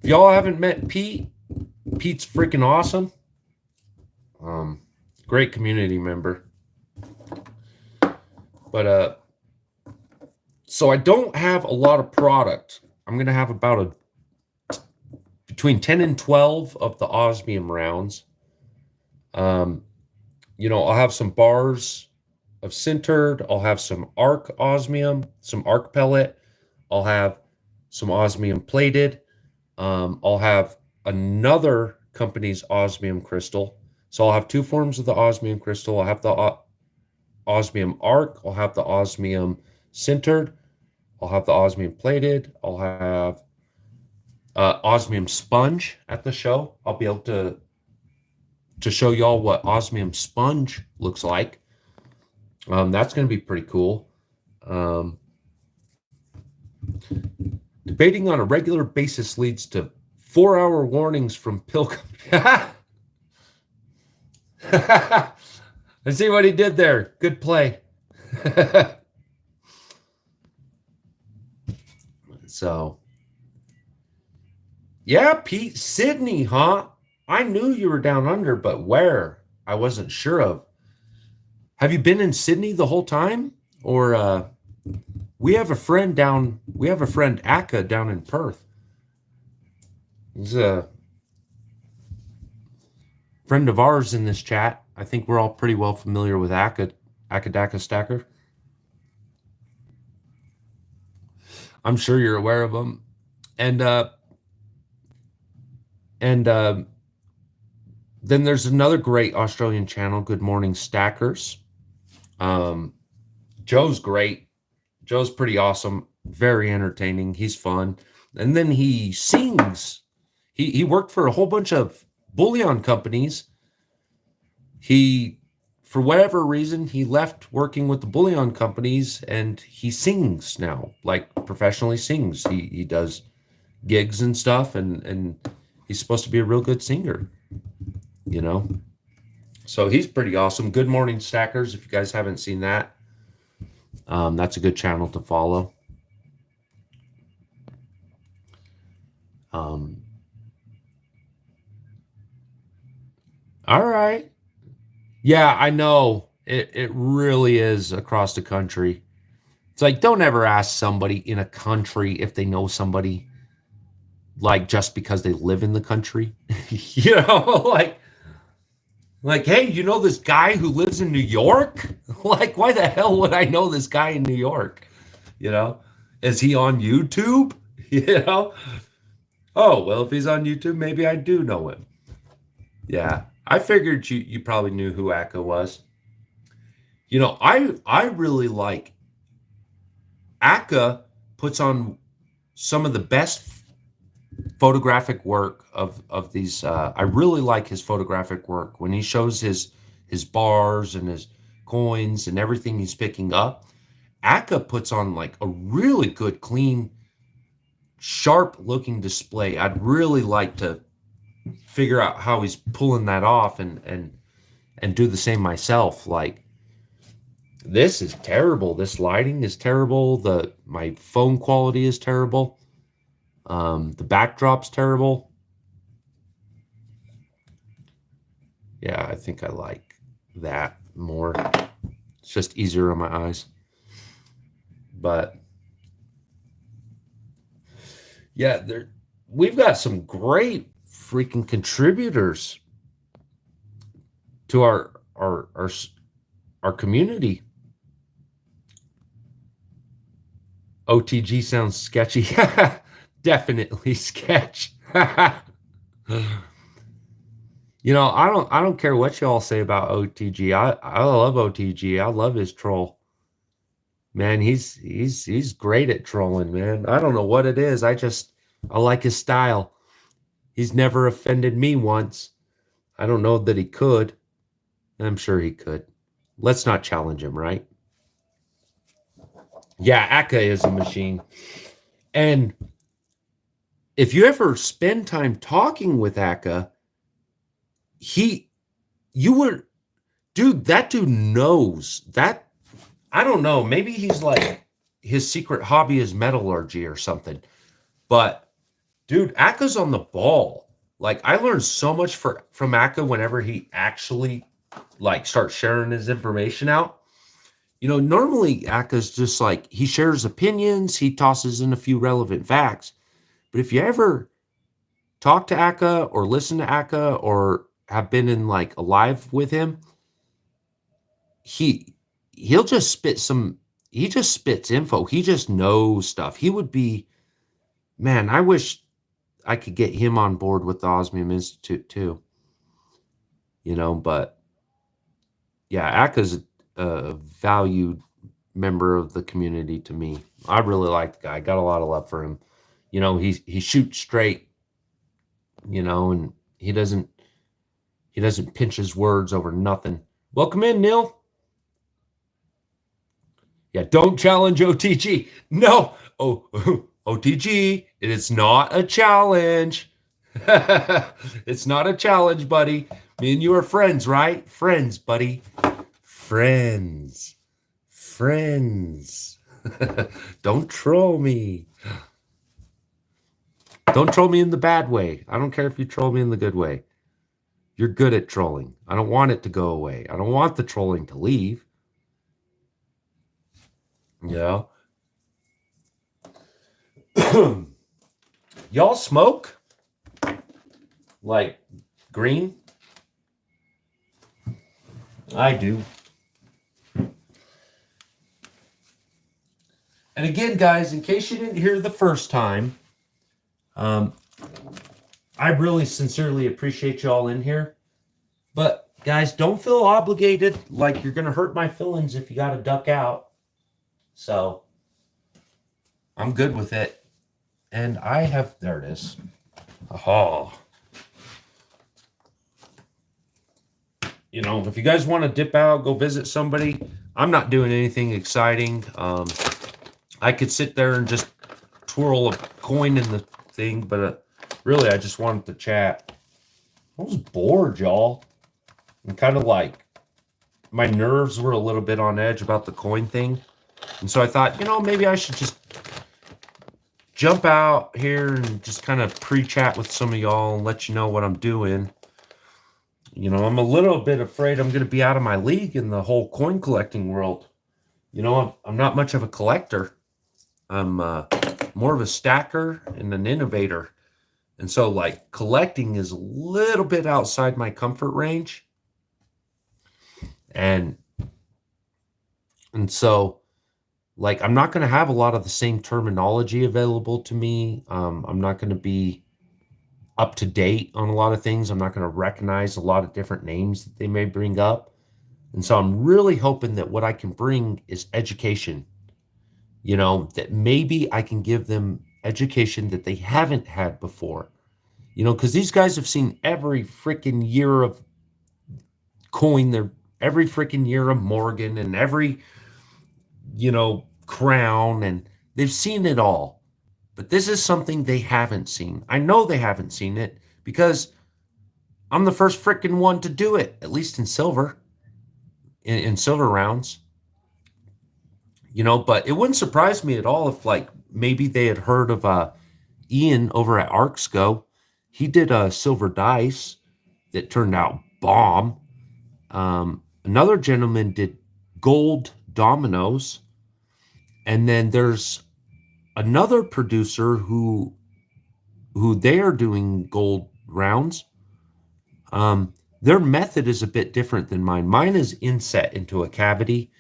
If y'all haven't met Pete's freaking awesome. Great community member. But so I don't have a lot of product. I'm going to have about between 10 and 12 of the osmium rounds. I'll have some bars of sintered. I'll have some arc osmium, some arc pellet. I'll have some osmium plated. I'll have another company's osmium crystal. So I'll have two forms of the osmium crystal. I'll have the osmium arc. I'll have the osmium sintered. I'll have the osmium plated. I'll have osmium sponge at the show. I'll be able to show y'all what osmium sponge looks like. That's going to be pretty cool. Debating on a regular basis leads to 4-hour warnings from pill company. I see what he did there. Good play. So, yeah, Pete, Sydney, huh? I knew you were down under, but where? I wasn't sure of. Have you been in Sydney the whole time? Or we have a friend Akka down in Perth. He's a friend of ours in this chat. I think we're all pretty well familiar with Akadaka Stacker. I'm sure you're aware of him. And then there's another great Australian channel, Good Morning Stackers. Joe's great. Joe's pretty awesome, very entertaining. He's fun. And then he sings. He worked for a whole bunch of bullion companies. For whatever reason, he left working with the bullion companies and he sings now, like professionally sings. He does gigs and stuff, and he's supposed to be a real good singer, you know? So he's pretty awesome. Good Morning Stackers, if you guys haven't seen that. That's a good channel to follow. All right. Yeah, I know. It really is across the country. It's like, don't ever ask somebody in a country if they know somebody, like, just because they live in the country. You know, like, hey, you know this guy who lives in New York? Like, why the hell would I know this guy in New York? You know, is he on YouTube? You know, oh, well, if he's on YouTube, maybe I do know him. Yeah, I figured you probably knew who Akka was. You know, I really like Akka puts on some of the best photographic work of these. I really like his photographic work when he shows his bars and his coins and everything he's picking up. Akka puts on like a really good, clean, sharp looking display. I'd really like to figure out how he's pulling that off and do the same myself. Like, this is terrible. This lighting is terrible. My phone quality is terrible. The backdrop's terrible. Yeah, I think I like that more. It's just easier on my eyes. But yeah, we've got some great freaking contributors to our community. OTG sounds sketchy. Definitely sketch. You know, I don't care what y'all say about OTG. I love OTG. I love his troll. Man, he's great at trolling, man. I don't know what it is. I like his style. He's never offended me once. I don't know that he could. I'm sure he could. Let's not challenge him, right? Yeah, Akka is a machine. And if you ever spend time talking with Akka, that dude knows that. I don't know. Maybe he's like, his secret hobby is metallurgy or something. But dude, Akka's on the ball. Like, I learned so much from Akka whenever he actually like starts sharing his information out. You know, normally Akka's just like, he shares opinions, he tosses in a few relevant facts. But if you ever talk to Akka or listen to Akka or have been in like a live with him, he'll just he just spits info. He just knows stuff. He would be, man, I wish I could get him on board with the Osmium Institute too. You know, but yeah, Akka's a valued member of the community to me. I really like the guy. Got a lot of love for him. You know, he shoots straight, you know, and he doesn't pinch his words over nothing. Welcome in, Neil. Yeah, don't challenge OTG. No. Oh, OTG, it is not a challenge. It's not a challenge, buddy. Me and you are friends, right? Friends, buddy. Friends. Friends. Don't troll me. Don't troll me in the bad way. I don't care if you troll me in the good way. You're good at trolling. I don't want it to go away. I don't want the trolling to leave. You know? Y'all smoke? Like green? I do. And again, guys, in case you didn't hear the first time, I really sincerely appreciate you all in here. But guys, don't feel obligated like you're going to hurt my feelings if you got to duck out. So I'm good with it. And I have, there it is. Oh. You know, if you guys want to dip out, go visit somebody, I'm not doing anything exciting. I could sit there and just twirl a coin in the thing, but really, I just wanted to chat. I was bored, y'all. And kind of like, my nerves were a little bit on edge about the coin thing. And so I thought, you know, maybe I should just jump out here and just kind of pre-chat with some of y'all and let you know what I'm doing. You know, I'm a little bit afraid I'm going to be out of my league in the whole coin collecting world. You know, I'm not much of a collector. I'm more of a stacker and an innovator. And so, like, collecting is a little bit outside my comfort range. And so, like, I'm not going to have a lot of the same terminology available to me. I'm not going to be up to date on a lot of things. I'm not going to recognize a lot of different names that they may bring up. And so I'm really hoping that what I can bring is education. You know, that maybe I can give them education that they haven't had before. You know, because these guys have seen every freaking year of coin, every freaking year of Morgan and every, you know, crown, and they've seen it all. But this is something they haven't seen. I know they haven't seen it because I'm the first freaking one to do it, at least in silver, in silver rounds. You know, but it wouldn't surprise me at all if, like, maybe they had heard of Ian over at Arcsco. He did a silver dice that turned out bomb. Another gentleman did gold dominoes. And then there's another producer who they are doing gold rounds. Their method is a bit different than mine. Mine is inset into a cavity.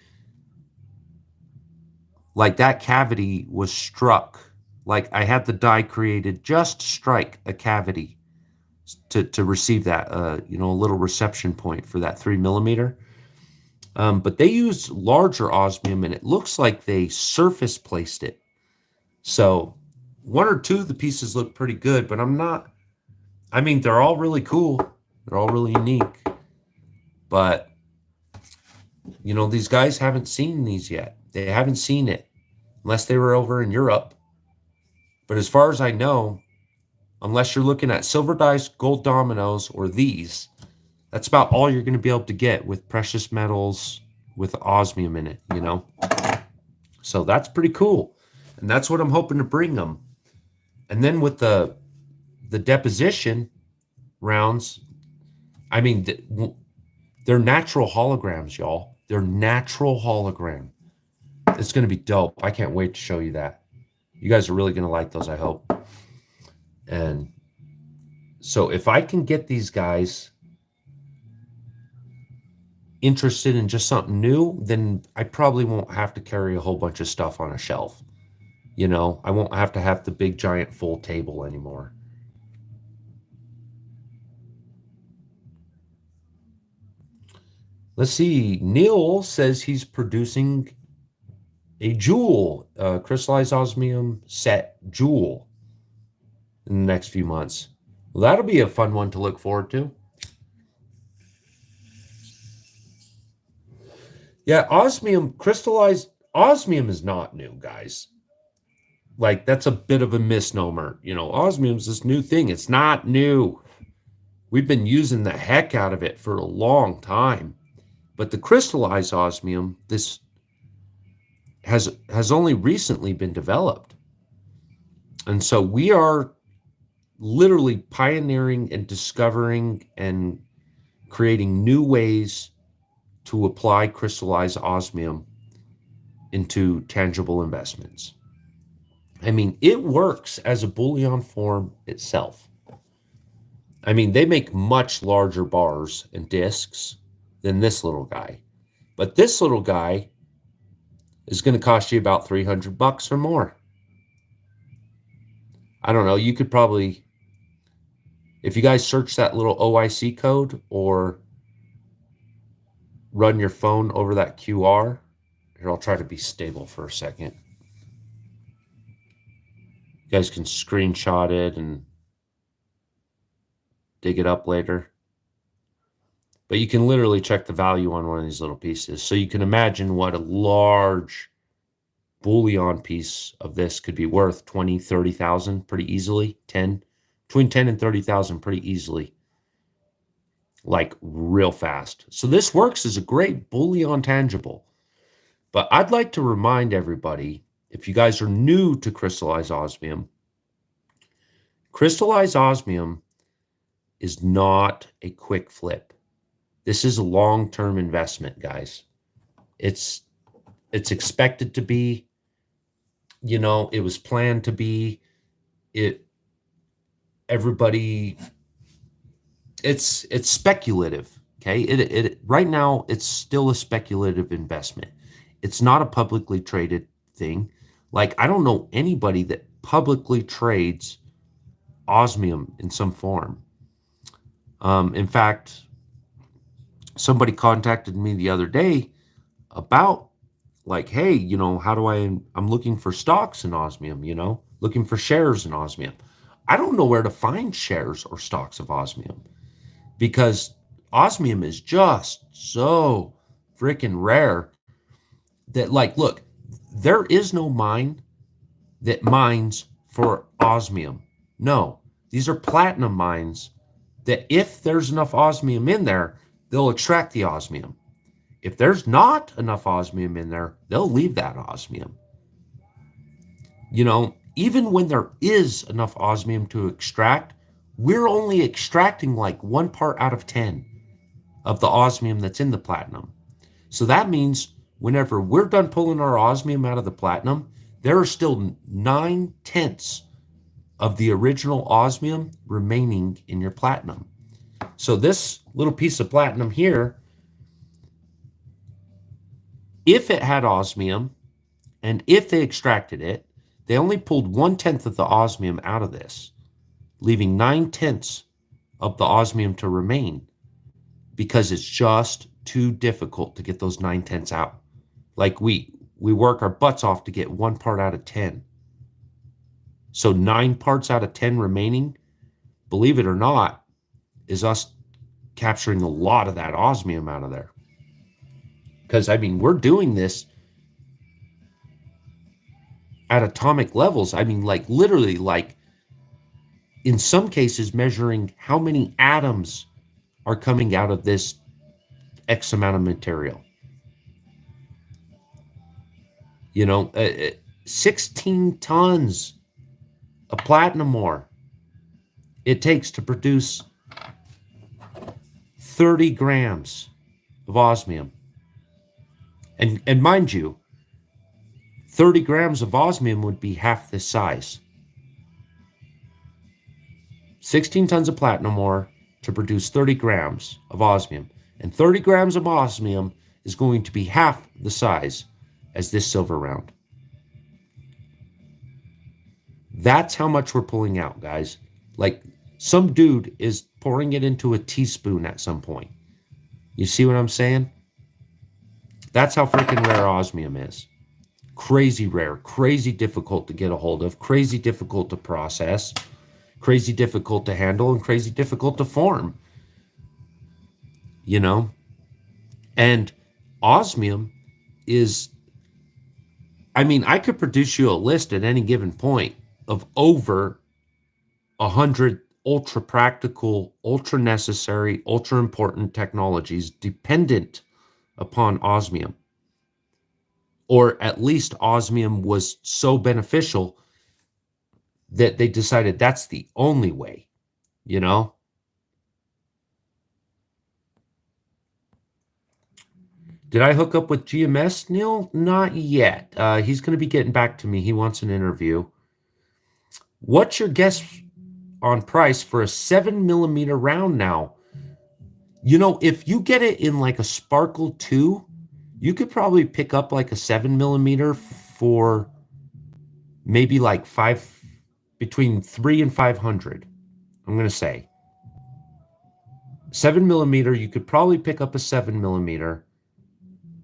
Like, that cavity was struck. Like, I had the die created just to strike a cavity to receive that, you know, a little reception point for that 3mm. But they used larger osmium, and it looks like they surface placed it. So one or two of the pieces look pretty good, but I mean, they're all really cool. They're all really unique. But, you know, these guys haven't seen these yet. They haven't seen it unless they were over in Europe. But as far as I know, unless you're looking at silver dice, gold dominoes, or these, that's about all you're going to be able to get with precious metals with osmium in it, you know? So that's pretty cool. And that's what I'm hoping to bring them. And then with the deposition rounds, I mean, they're natural holograms, y'all. They're natural hologram. It's going to be dope. I can't wait to show you that. You guys are really going to like those, I hope. And so if I can get these guys interested in just something new, then I probably won't have to carry a whole bunch of stuff on a shelf. You know, I won't have to have the big giant full table anymore. Let's see. Neil says he's producing a jewel, crystallized osmium set jewel in the next few months. Well, that'll be a fun one to look forward to. Yeah, osmium, crystallized osmium is not new, guys. Like, that's a bit of a misnomer. Osmium's this new thing. It's not new. We've been using the heck out of it for a long time. But the crystallized osmium, this has only recently been developed. And so we are literally pioneering and discovering and creating new ways to apply crystallized osmium into tangible investments. I mean, it works as a bullion form itself. I mean, they make much larger bars and discs than this little guy. But this little guy is going to cost you about $300 or more. I don't know. You could probably, if you guys search that little OIC code or run your phone over that QR, here, I'll try to be stable for a second. You guys can screenshot it and dig it up later. But you can literally check the value on one of these little pieces. So you can imagine what a large bullion piece of this could be worth. 20, 30,000 pretty easily. Between 10 and 30,000 pretty easily. Like real fast. So this works as a great bullion tangible. But I'd like to remind everybody, if you guys are new to crystallized osmium is not a quick flip. This is a long-term investment, guys. It's expected to be, it was planned to be, it's speculative, okay? It right now, it's still a speculative investment. It's not a publicly traded thing. Like, I don't know anybody that publicly trades osmium in some form. In fact, somebody contacted me the other day about, like, hey, how do I'm looking for stocks in osmium, looking for shares in osmium. I don't know where to find shares or stocks of osmium because osmium is just so freaking rare that, like, look, there is no mine that mines for osmium. No, these are platinum mines that if there's enough osmium in there, they'll extract the osmium. If there's not enough osmium in there, they'll leave that osmium. Even when there is enough osmium to extract, we're only extracting like 1 part out of 10 of the osmium that's in the platinum. So that means whenever we're done pulling our osmium out of the platinum, there are still 9/10 of the original osmium remaining in your platinum. So this little piece of platinum here, if it had osmium and if they extracted it, they only pulled 1/10 of the osmium out of this, leaving 9/10 of the osmium to remain because it's just too difficult to get those 9/10 out. Like we work our butts off to get 1 part out of 10. So 9 parts out of 10 remaining, believe it or not, is us capturing a lot of that osmium out of there. Because, I mean, we're doing this at atomic levels. I mean, like, literally, like, in some cases, measuring how many atoms are coming out of this X amount of material. 16 tons of platinum ore it takes to produce 30 grams of osmium. And mind you, 30 grams of osmium would be half this size. 16 tons of platinum ore to produce 30 grams of osmium. And 30 grams of osmium is going to be half the size as this silver round. That's how much we're pulling out, guys. Like, some dude is pouring it into a teaspoon at some point. You see what I'm saying? That's how freaking rare osmium is. Crazy rare, crazy difficult to get a hold of, crazy difficult to process, crazy difficult to handle, and crazy difficult to form, you know? And osmium is, I mean, I could produce you a list at any given point of over 100 ultra practical, ultra necessary, ultra important technologies dependent upon osmium. Or at least osmium was so beneficial that they decided that's the only way, you know? Did I hook up with GMS, Neil? Not yet. He's going to be getting back to me. He wants an interview. What's your guess on price for a 7 millimeter round now? You know, if you get it in like a Sparkle 2, you could probably pick up like a 7 millimeter for maybe like between 3 and 500. I'm going to say 7 millimeter. You could probably pick up a 7 millimeter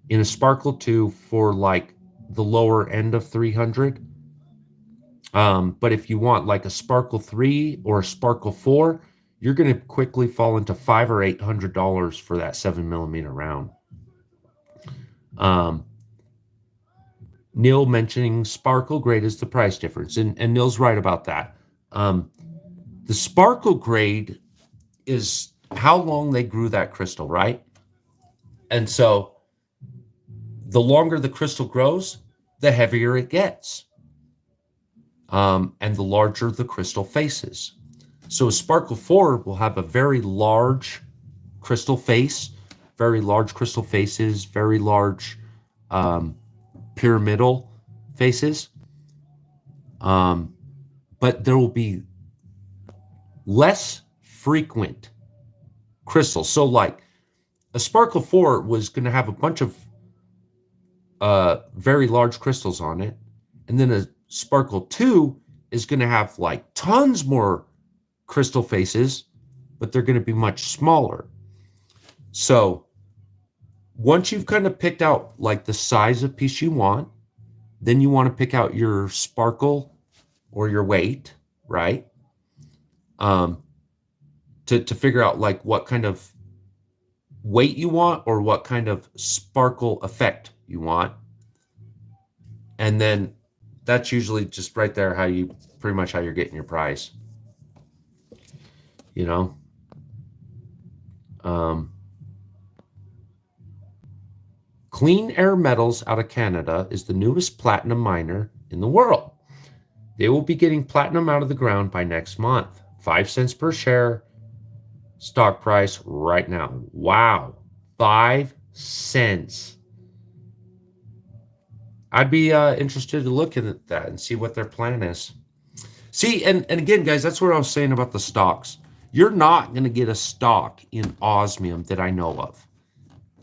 in a Sparkle 2 for like the lower end of 300. But if you want like a Sparkle 3 or a Sparkle 4, you're going to quickly fall into $500 or $800 for that 7 millimeter round. Neil mentioning Sparkle grade is the price difference, and Neil's right about that. The Sparkle grade is how long they grew that crystal, right? And so the longer the crystal grows, the heavier it gets, and the larger the crystal faces. So a Sparkle 4 will have a very large crystal face, very large crystal faces, very large pyramidal faces. But there will be less frequent crystals. So like a Sparkle 4 was going to have a bunch of very large crystals on it. And then a Sparkle 2 is going to have like tons more crystal faces, but they're going to be much smaller. So once you've kind of picked out like the size of piece you want, then you want to pick out your sparkle or your weight, right? To figure out like what kind of weight you want or what kind of sparkle effect you want. And then that's usually just right there how you pretty much how you're getting your price. You know? Clean Air Metals out of Canada is the newest platinum miner in the world. They will be getting platinum out of the ground by next month. 5 cents per share stock price right now. Wow. 5 cents. I'd be interested to look at that and see what their plan is. See, and again, guys, that's what I was saying about the stocks. You're not going to get a stock in osmium that I know of.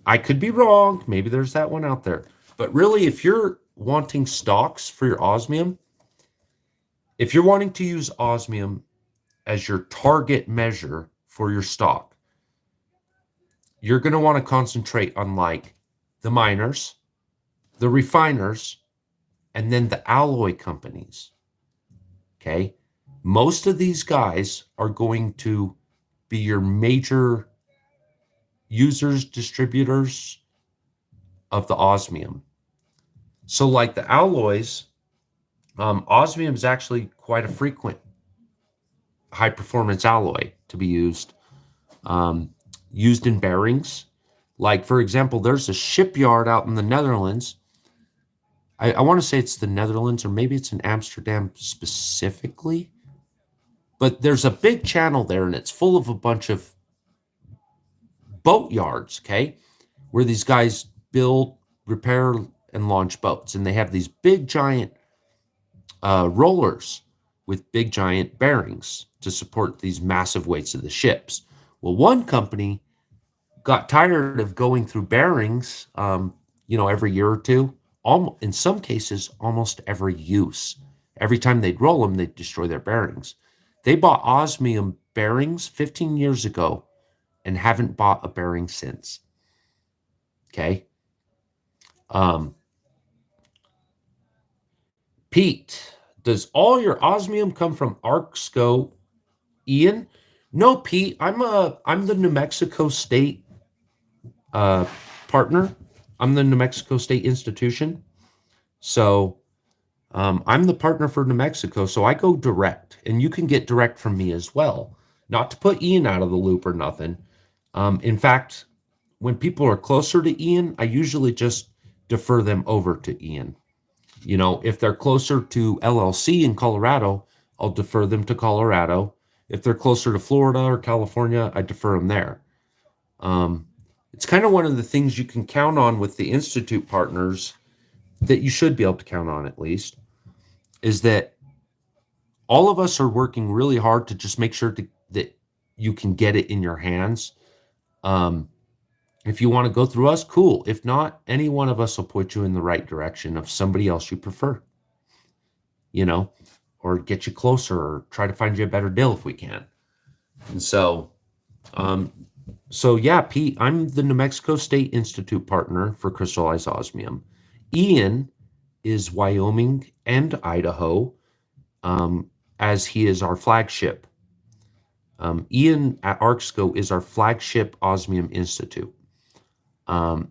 I could be wrong. Maybe there's that one out there. But really, if you're wanting stocks for your osmium, if you're wanting to use osmium as your target measure for your stock, you're going to want to concentrate on like the miners, the refiners, and then the alloy companies. Okay. Most of these guys are going to be your major users, distributors of the osmium. So like the alloys, osmium is actually quite a frequent high performance alloy to be used in bearings. Like, for example, there's a shipyard out in the Netherlands. I want to say it's the Netherlands, or maybe it's in Amsterdam specifically. But there's a big channel there, and it's full of a bunch of boat yards, okay, where these guys build, repair, and launch boats. And they have these big, giant rollers with big, giant bearings to support these massive weights of the ships. Well, one company got tired of going through bearings, every year or two. In some cases, almost every use. Every time they'd roll them, they'd destroy their bearings. They bought osmium bearings 15 years ago and haven't bought a bearing since. Okay. Um, Pete, does all your osmium come from Arcsco? Ian? No, Pete. I'm the New Mexico State uh, partner. I'm the New Mexico State institution. So I'm the partner for New Mexico. So I go direct, and you can get direct from me as well. Not to put Ian out of the loop or nothing. In fact, when people are closer to Ian, I usually just defer them over to Ian. You know, if they're closer to LLC in Colorado, I'll defer them to Colorado. If they're closer to Florida or California, I defer them there. Um, it's kind of one of the things you can count on with the Institute partners that you should be able to count on at least, is that all of us are working really hard to just make sure that you can get it in your hands. Um, if you want to go through us, cool. If not, any one of us will point you in the right direction of somebody else you prefer, you know, or get you closer or try to find you a better deal if we can. And um, so yeah, Pete, I'm the New Mexico State Institute partner for crystallized osmium. Ian is Wyoming and Idaho, as he is our flagship. Ian at Arcsco is our flagship Osmium Institute.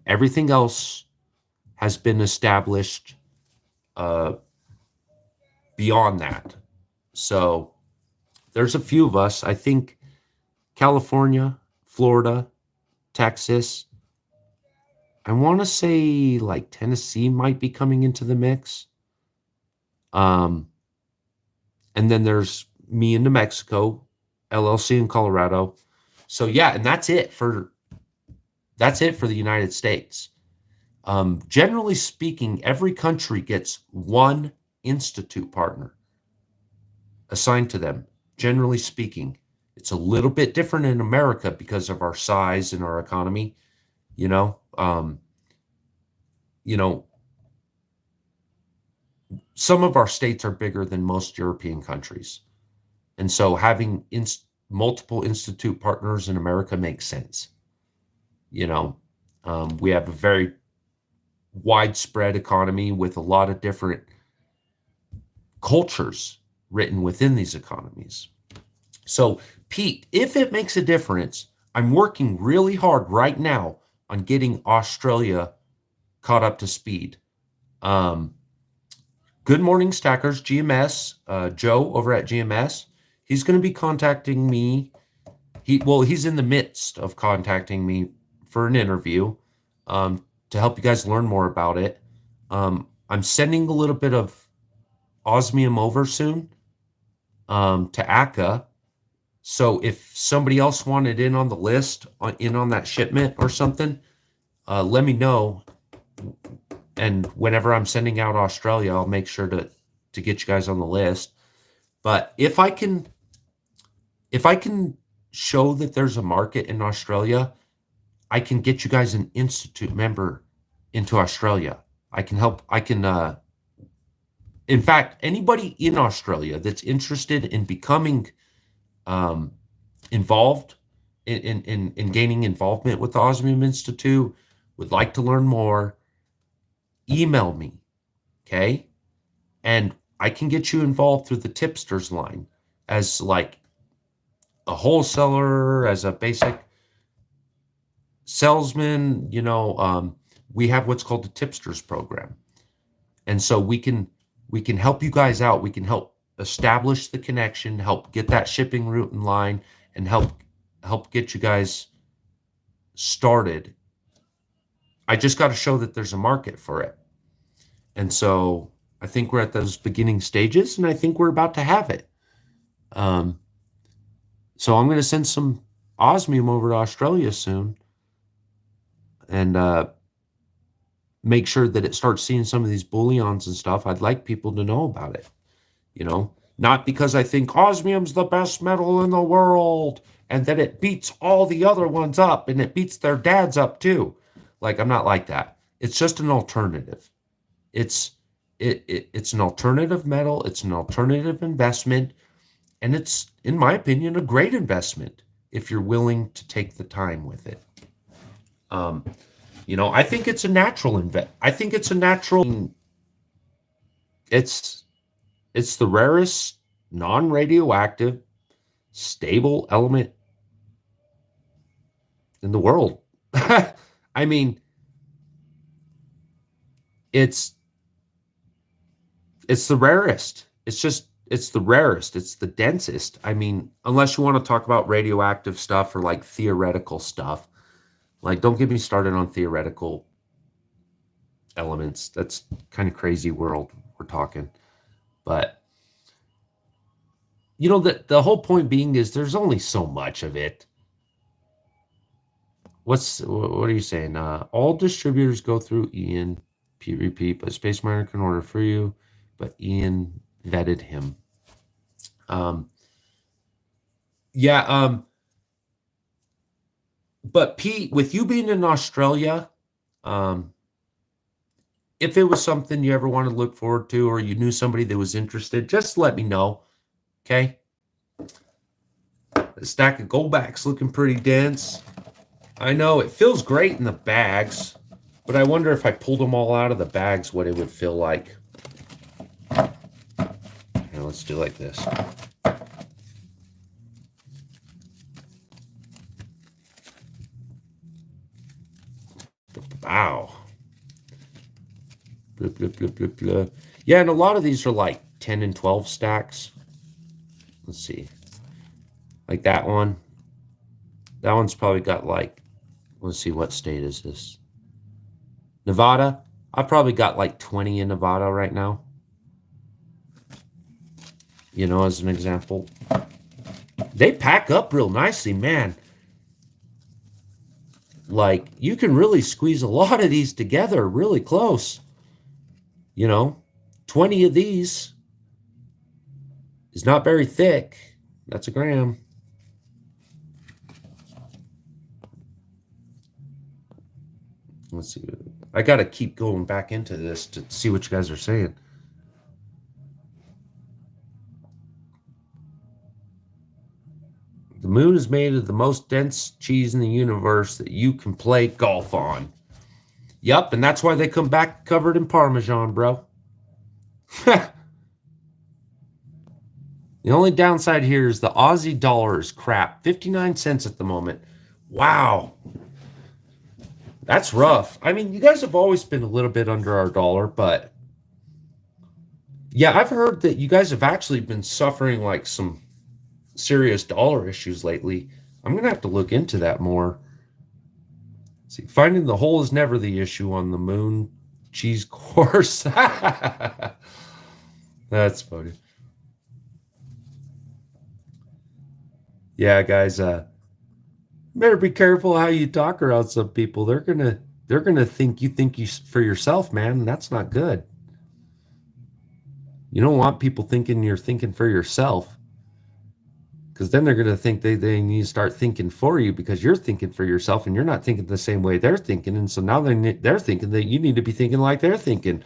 Everything else has been established uh, beyond that. So there's a few of us. I think California, Florida, Texas. I want to say like Tennessee might be coming into the mix. And then there's me in New Mexico, LLC in Colorado. So yeah, and that's it for the United States. Generally speaking, every country gets one institute partner assigned to them. Generally speaking, it's a little bit different in America because of our size and our economy. You know, you know, some of our states are bigger than most European countries, and so having multiple institute partners in America makes sense. You know, we have a very widespread economy with a lot of different cultures written within these economies. So, Pete, if it makes a difference, I'm working really hard right now on getting Australia caught up to speed. Good morning, Stackers, GMS, Joe over at GMS. He's going to be contacting me. He's in the midst of contacting me for an interview to help you guys learn more about it. I'm sending a little bit of osmium over soon to ACA. So if somebody else wanted in on the list, in on that shipment or something, let me know. And whenever I'm sending out Australia, I'll make sure to get you guys on the list. But if I can show that there's a market in Australia, I can get you guys an institute member into Australia. I can help. In fact, anybody in Australia that's interested in becoming involved in gaining involvement with the Osmium Institute, would like to learn more, email me, okay? And I can get you involved through the tipsters line as like a wholesaler, as a basic salesman. You know, we have what's called the tipsters program, and so we can help you guys out. We can help establish the connection, help get that shipping route in line, and help get you guys started. I just got to show that there's a market for it. And so I think we're at those beginning stages, and I think we're about to have it. So I'm going to send some osmium over to Australia soon and make sure that it starts seeing some of these bullions and stuff. I'd like people to know about it, you know, not because I think osmium's the best metal in the world and that it beats all the other ones up and it beats their dads up too. Like, I'm not like that. It's just an alternative. It's an alternative metal. It's an alternative investment. And it's, in my opinion, a great investment if you're willing to take the time with it. I think it's a natural I think it's a natural. It's the rarest non-radioactive stable element in the world. I mean, it's the rarest. It's the rarest. It's the densest. I mean, unless you want to talk about radioactive stuff or like theoretical stuff. Like, don't get me started on theoretical elements. That's kind of crazy world we're talking. But the whole point being is there's only so much of it. What are you saying? All distributors go through Ian, repeat, but Space Miner can order for you, but Ian vetted him. Yeah. But Pete, with you being in Australia, if it was something you ever wanted to look forward to, or you knew somebody that was interested, just let me know. Okay. The stack of goldbacks looking pretty dense. I know it feels great in the bags, but I wonder if I pulled them all out of the bags, what it would feel like. Now let's do like this. Wow. Blah, blah, blah, blah, blah. Yeah, and a lot of these are like 10 and 12 stacks. Let's see. Like that one. That one's probably got like, let's see, what state is this? Nevada. I've probably got like 20 in Nevada right now. As an example. They pack up real nicely, man. Like, you can really squeeze a lot of these together really close. 20 of these is not very thick. That's a gram. Let's see. I got to keep going back into this to see what you guys are saying. The moon is made of the most dense cheese in the universe that you can play golf on. Yup, and that's why they come back covered in Parmesan, bro. The only downside here is the Aussie dollar is crap. 59 cents at the moment. Wow. That's rough. I mean, you guys have always been a little bit under our dollar, but yeah, I've heard that you guys have actually been suffering like some serious dollar issues lately. I'm going to have to look into that more. See, finding the hole is never the issue on the moon cheese course. That's funny. Yeah, guys, better be careful how you talk around some people. They're gonna think you for yourself, man, and that's not good. You don't want people thinking you're thinking for yourself, because then they're gonna think they need to start thinking for you because you're thinking for yourself and you're not thinking the same way they're thinking, and so now they're thinking that you need to be thinking like they're thinking.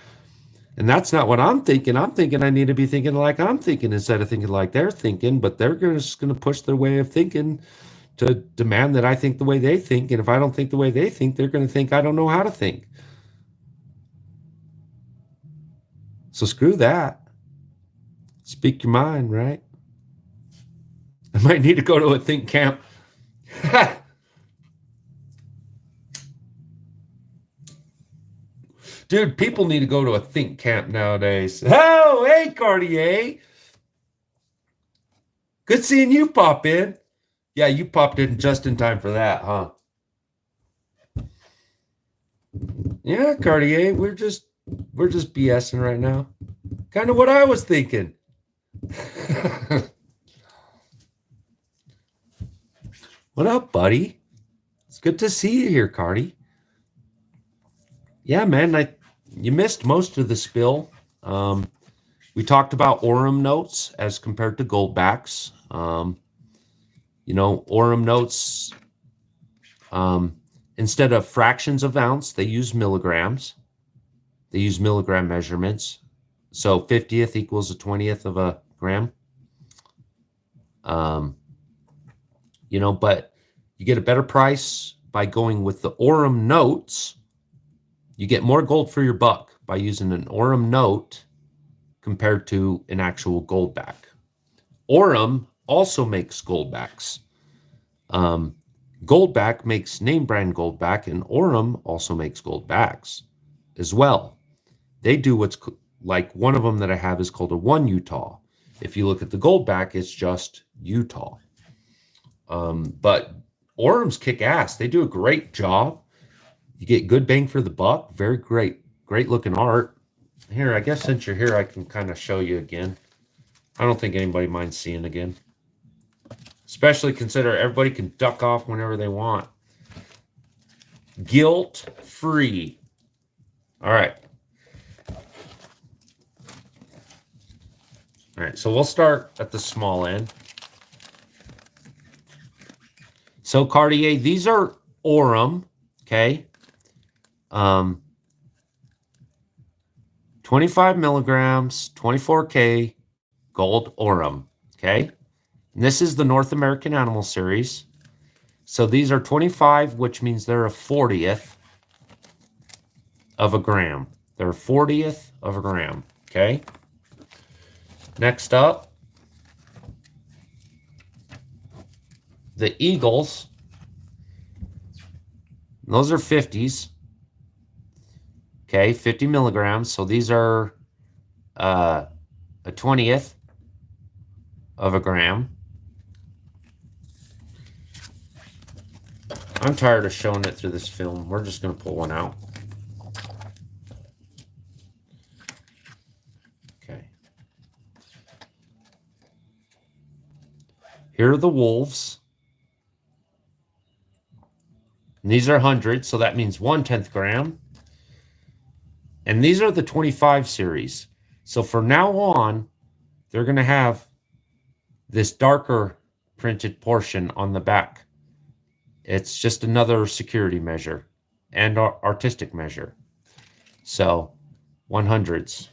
And that's not what I'm thinking. I'm thinking I need to be thinking like I'm thinking instead of thinking like they're thinking, but they're just going to push their way of thinking to demand that I think the way they think. And if I don't think the way they think, they're going to think I don't know how to think. So screw that. Speak your mind, right? I might need to go to a think camp. Dude, people need to go to a think camp nowadays. Oh, hey, Cartier. Good seeing you pop in. Yeah, you popped in just in time for that, huh? Yeah, Cartier, we're just BSing right now. Kind of what I was thinking. What up, buddy? It's good to see you here, Cardi. Yeah, man, you missed most of the spill. We talked about Aurum notes as compared to goldbacks. Aurum notes, instead of fractions of ounce, they use milligrams. They use milligram measurements. So 50th equals a 20th of a gram. But you get a better price by going with the Aurum notes You get more gold for your buck by using an Orem note compared to an actual gold back. Orem also makes gold backs. Goldback makes name brand Goldback, and Orem also makes gold backs as well. They do what's like one of them that I have is called a 1 Utah. If you look at the Goldback, it's just Utah. But Orem's kick ass. They do a great job. You get good bang for the buck. Very great looking art. Here, I guess since you're here, I can kind of show you again. I don't think anybody minds seeing again. Especially consider everybody can duck off whenever they want. Guilt-free. All right. All right, so we'll start at the small end. So Cartier, these are Orem, okay? 25 milligrams, 24K, gold Orem, okay? And this is the North American Animal Series. So these are 25, which means they're a 40th of a gram. They're a 40th of a gram, okay? Next up, the Eagles. Those are 50s. Okay, 50 milligrams. So these are a 20th of a gram. I'm tired of showing it through this film. We're just going to pull one out. Okay. Here are the wolves. And these are 100, so that means 1/10 gram. And these are the 25 series. So from now on, they're going to have this darker printed portion on the back. It's just another security measure and artistic measure. So 100s.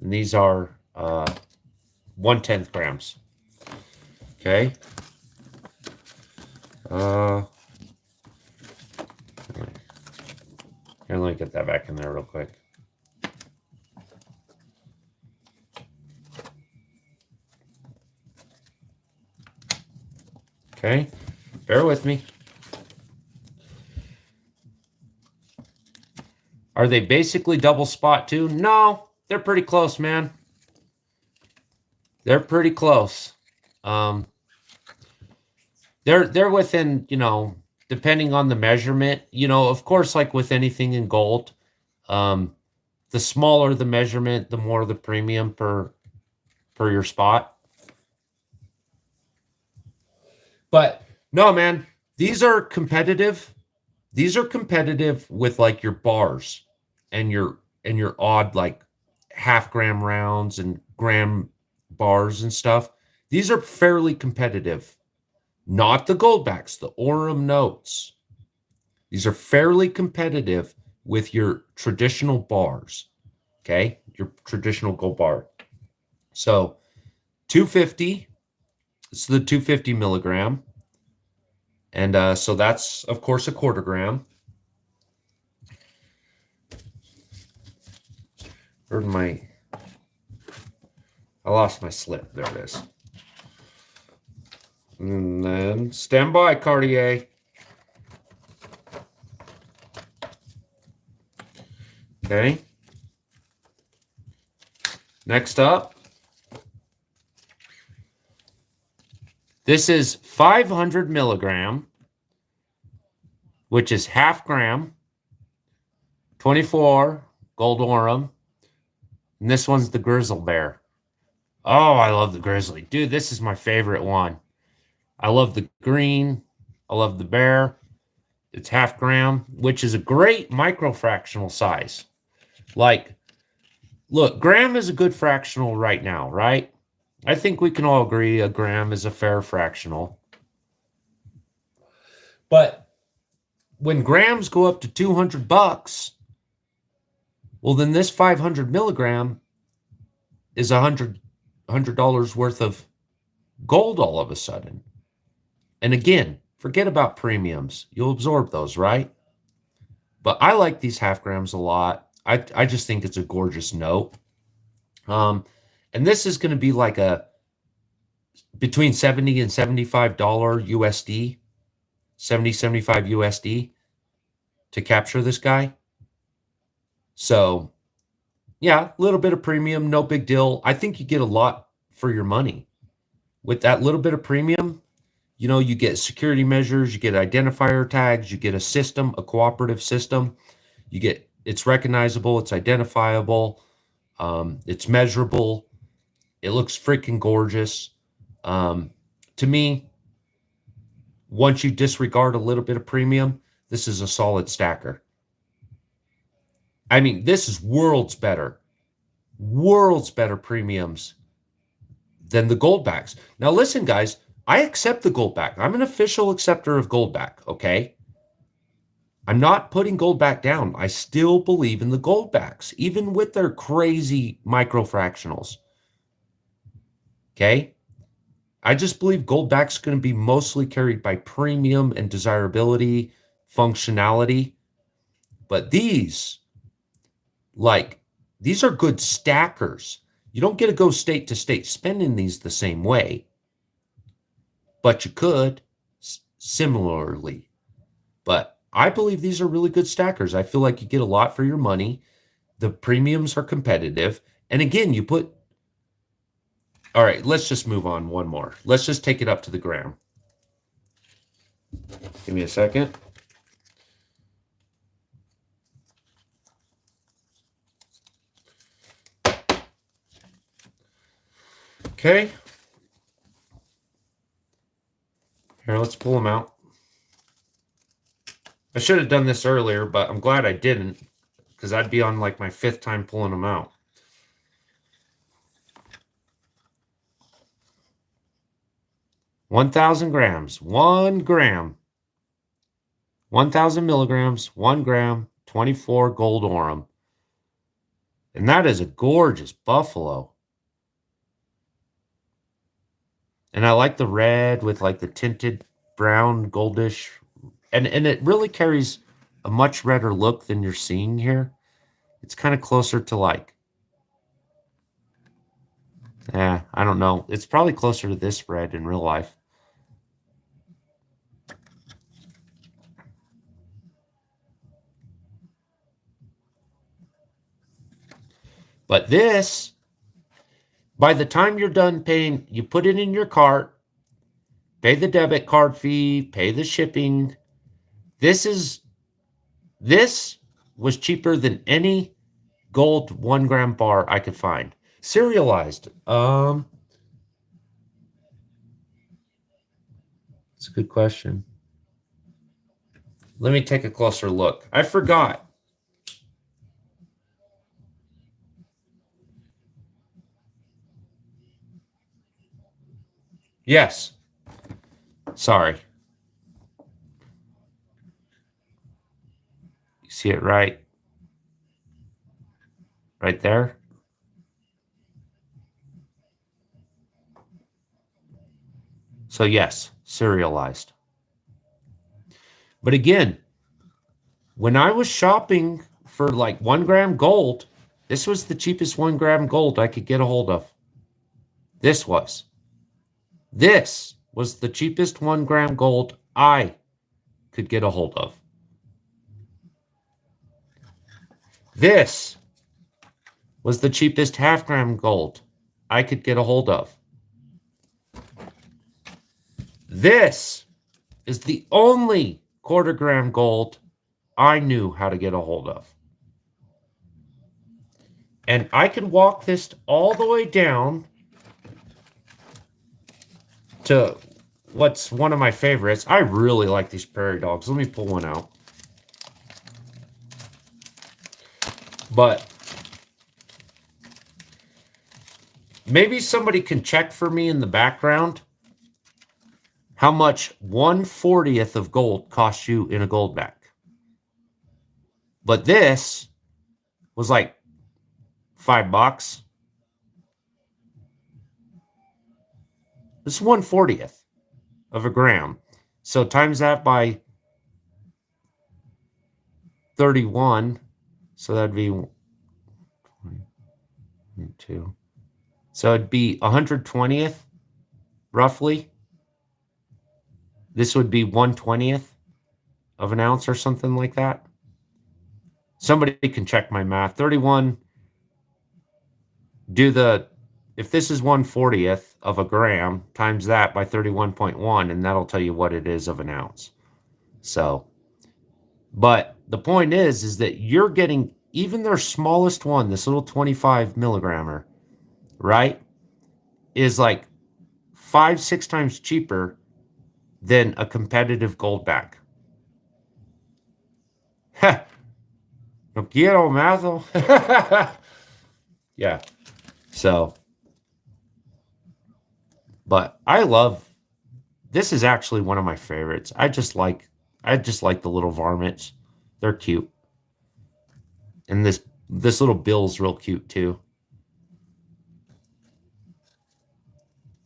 And these are 1/10 grams. Okay. Here, let me get that back in there real quick. Okay, bear with me. Are they basically double spot too? No, they're pretty close, man. They're pretty close. They're within, you know, depending on the measurement, you know, of course, like with anything in gold, the smaller the measurement, the more the premium per your spot. But no, man, these are competitive. These are competitive with like your bars and your odd like half gram rounds and gram bars and stuff. These are fairly competitive. Not the goldbacks, the Orem notes. These are fairly competitive with your traditional bars. Okay? Your traditional gold bar. So 250. It's the 250 milligram. And so that's, of course, a 1/4 gram. Where'd my... I lost my slip. There it is. And then stand by, Cartier. Okay. Next up. This is 500 milligram, which is half gram, 24 gold Orem. And this one's the Grizzle Bear. Oh, I love the Grizzly. Dude, this is my favorite one. I love the green. I love the bear. It's half gram, which is a great microfractional size. Like, look, gram is a good fractional right now, right? I think we can all agree a gram is a fair fractional. But when grams go up to $200, well, then this 500 milligram is $100 worth of gold all of a sudden. And again, forget about premiums. You'll absorb those, right? But I like these half grams a lot. I just think it's a gorgeous note. And this is going to be like a between 70 and $75 USD, 70, 75 USD to capture this guy. So yeah, a little bit of premium, no big deal. I think you get a lot for your money. With that little bit of premium, you get security measures, you get identifier tags, you get a system, a cooperative system. It's recognizable, it's identifiable, it's measurable. It looks freaking gorgeous. To me, once you disregard a little bit of premium, this is a solid stacker. I mean, this is worlds better premiums than the gold backs. Now, listen, guys, I accept the gold back. I'm an official acceptor of gold back, okay? I'm not putting gold back down. I still believe in the gold backs, even with their crazy microfractionals. Okay? I just believe gold back's going to be mostly carried by premium and desirability, functionality. But these are good stackers. You don't get to go state to state spending these the same way, but you could similarly. But I believe these are really good stackers. I feel like you get a lot for your money. The premiums are competitive. And again, all right, let's just move on one more. Let's just take it up to the gram. Give me a second. Okay. Here, let's pull them out. I should have done this earlier, but I'm glad I didn't, because I'd be on like my 5th time pulling them out. $1,000 grams, 1 gram, 1,000 milligrams, 1 gram, 24 gold aurum. And that is a gorgeous buffalo. And I like the red with like the tinted brown goldish. And it really carries a much redder look than you're seeing here. It's kind of closer to like, I don't know. It's probably closer to this red in real life. But this, by the time you're done paying, you put it in your cart, pay the debit card fee, pay the shipping. This was cheaper than any gold 1 gram bar I could find. Serialized. It's a good question. Let me take a closer look. I forgot. Yes. Sorry. You see it right there? So yes, serialized. But again, when I was shopping for like 1 gram gold, this was the cheapest 1 gram gold I could get a hold of. This was the cheapest 1 gram gold I could get a hold of. This was the cheapest half gram gold I could get a hold of. This is the only 1/4 gram gold I knew how to get a hold of. And I can walk this all the way down to what's one of my favorites. I really like these prairie dogs. Let me pull one out. But maybe somebody can check for me in the background how much 1/40th of gold costs you in a gold back. But this was like $5. This is 1/40th of a gram. So times that by 31. So that'd be 2. So it'd be 120th, roughly. This would be 1/20th of an ounce or something like that. Somebody can check my math. 31, if this is 1/40th of a gram, times that by 31.1, and that'll tell you what it is of an ounce. So, but the point is that you're getting even their smallest one, this little 25 milligrammer, right, is like 5-6 times cheaper than a competitive goldback. No quiero mazo. Yeah. So, but this is actually one of my favorites. I just like the little varmints. They're cute. And this little bill's real cute too.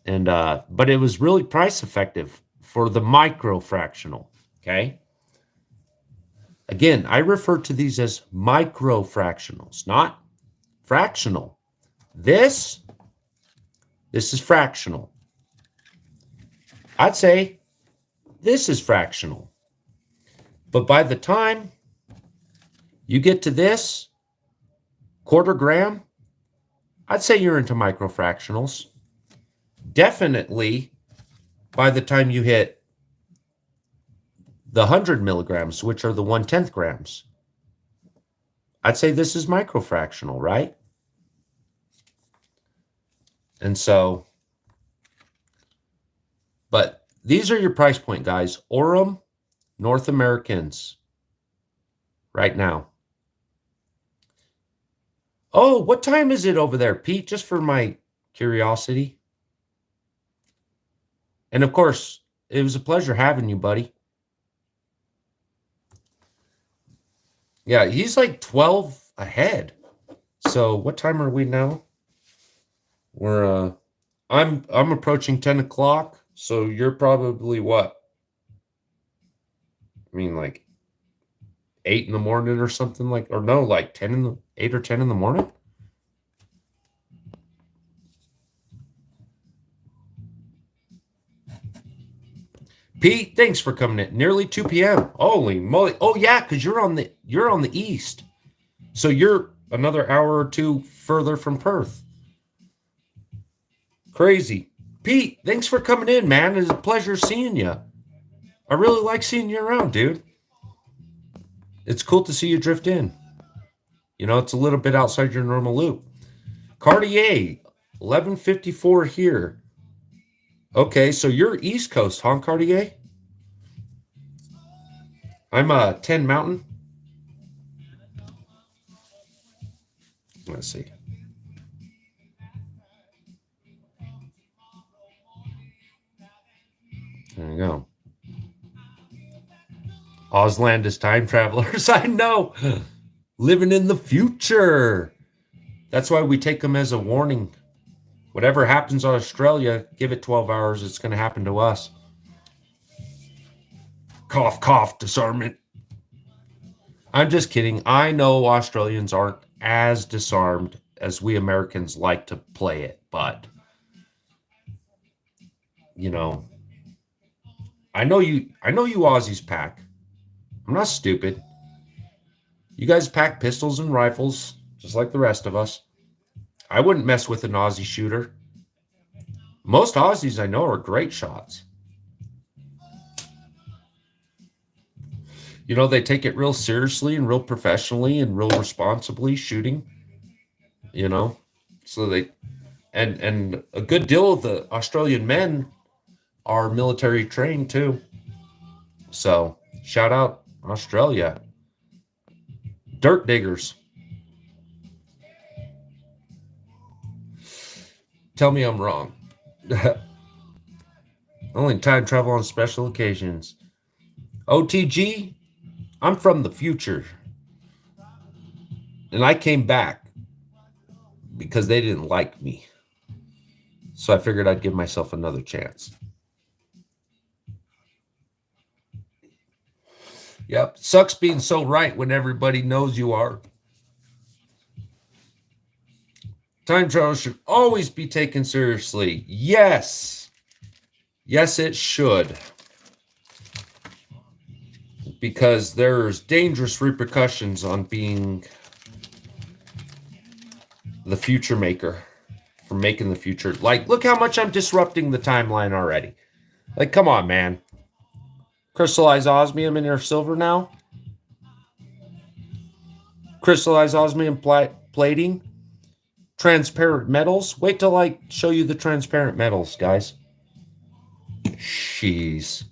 And but it was really price effective for the micro fractional, okay? Again, I refer to these as micro fractionals, not fractional. This is fractional. I'd say this is fractional. But by the time you get to this quarter gram, I'd say you're into microfractionals. Definitely by the time you hit the 100 milligrams, which are the 1/10 grams, I'd say this is microfractional, right? And so, but these are your price point, guys. Aurum North Americans right now. Oh, what time is it over there, Pete? Just for my curiosity. And of course, it was a pleasure having you, buddy. Yeah, he's like 12 ahead. So what time are we now? We're I'm approaching 10 o'clock. So you're probably what? I mean, like 8 in the morning or something like, or no, like 8 or 10 in the morning. Pete, thanks for coming in. Nearly 2 p.m. Holy moly! Oh yeah, because you're on the east, so you're another hour or two further from Perth. Crazy, Pete. Thanks for coming in, man. It's a pleasure seeing you. I really like seeing you around, dude. It's cool to see you drift in. You know, it's a little bit outside your normal loop. Cartier, 11:54 here. Okay, so you're East Coast, huh, Cartier? I'm 10 Mountain. Let's see. There you go. Ausland is time travelers. I know. Living in the future. That's why we take them as a warning. Whatever happens on Australia, give it 12 hours. It's going to happen to us. Cough, cough, disarmament. I'm just kidding. I know Australians aren't as disarmed as we Americans like to play it, but you know, I know you Aussies pack. I'm not stupid. You guys pack pistols and rifles just like the rest of us. I wouldn't mess with an Aussie shooter. Most Aussies I know are great shots. You know, they take it real seriously and real professionally and real responsibly shooting. You know, so they and a good deal of the Australian men are military trained too. So shout out Australia. Dirt diggers. Tell me I'm wrong. Only time travel on special occasions. OTG, I'm from the future. And I came back because they didn't like me. So I figured I'd give myself another chance. Yep. Sucks being so right when everybody knows you are. Time travel should always be taken seriously. Yes. Yes, it should. Because there's dangerous repercussions on being the future maker, for making the future. Like, look how much I'm disrupting the timeline already. Like, come on, man. Crystallized osmium in your silver now? Crystallized osmium plating? Transparent metals? Wait till I show you the transparent metals, guys. Jeez.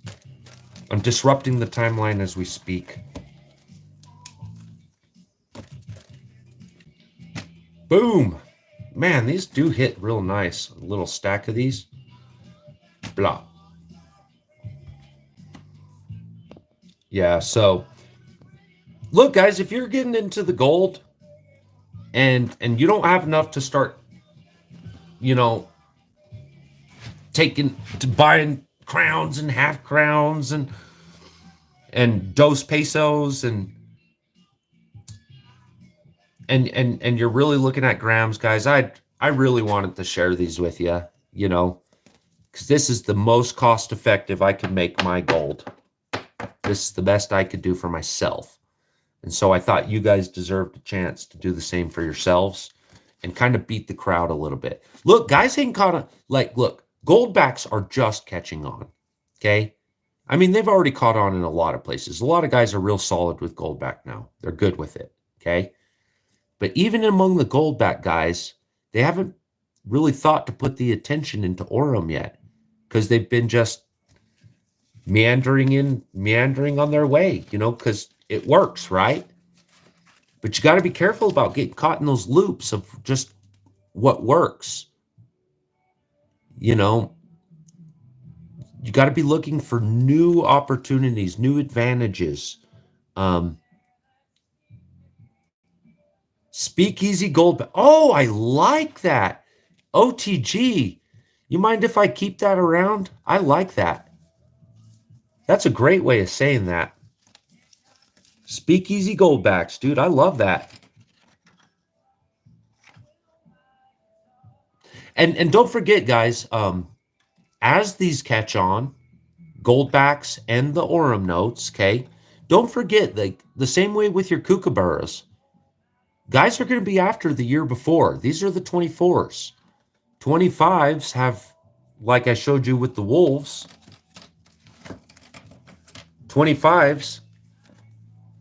I'm disrupting the timeline as we speak. Boom. Man, these do hit real nice. A little stack of these. Blah. Yeah, so look, guys, if you're getting into the gold and you don't have enough to start, you know, buying crowns and half crowns and dos pesos and you're really looking at grams, guys, I really wanted to share these with you, you know, because this is the most cost effective I could make my gold. This is the best I could do for myself. And so I thought you guys deserved a chance to do the same for yourselves and kind of beat the crowd a little bit. Look, guys ain't caught on. Like, look, goldbacks are just catching on. Okay. I mean, they've already caught on in a lot of places. A lot of guys are real solid with goldback now. They're good with it. Okay. But even among the goldback guys, they haven't really thought to put the attention into Aurum yet because they've been just meandering on their way, you know, because it works, right? But you got to be careful about getting caught in those loops of just what works. You know, you got to be looking for new opportunities, new advantages. Speakeasy gold. Oh, I like that. OTG. You mind if I keep that around? I like that. That's a great way of saying that. Speakeasy goldbacks, dude. I love that. And don't forget, guys, as these catch on, goldbacks and the Aurum notes, okay, don't forget, like the same way with your kookaburras, guys are going to be after the year before. These are the 24s. 25s have, like I showed you with the wolves, 25s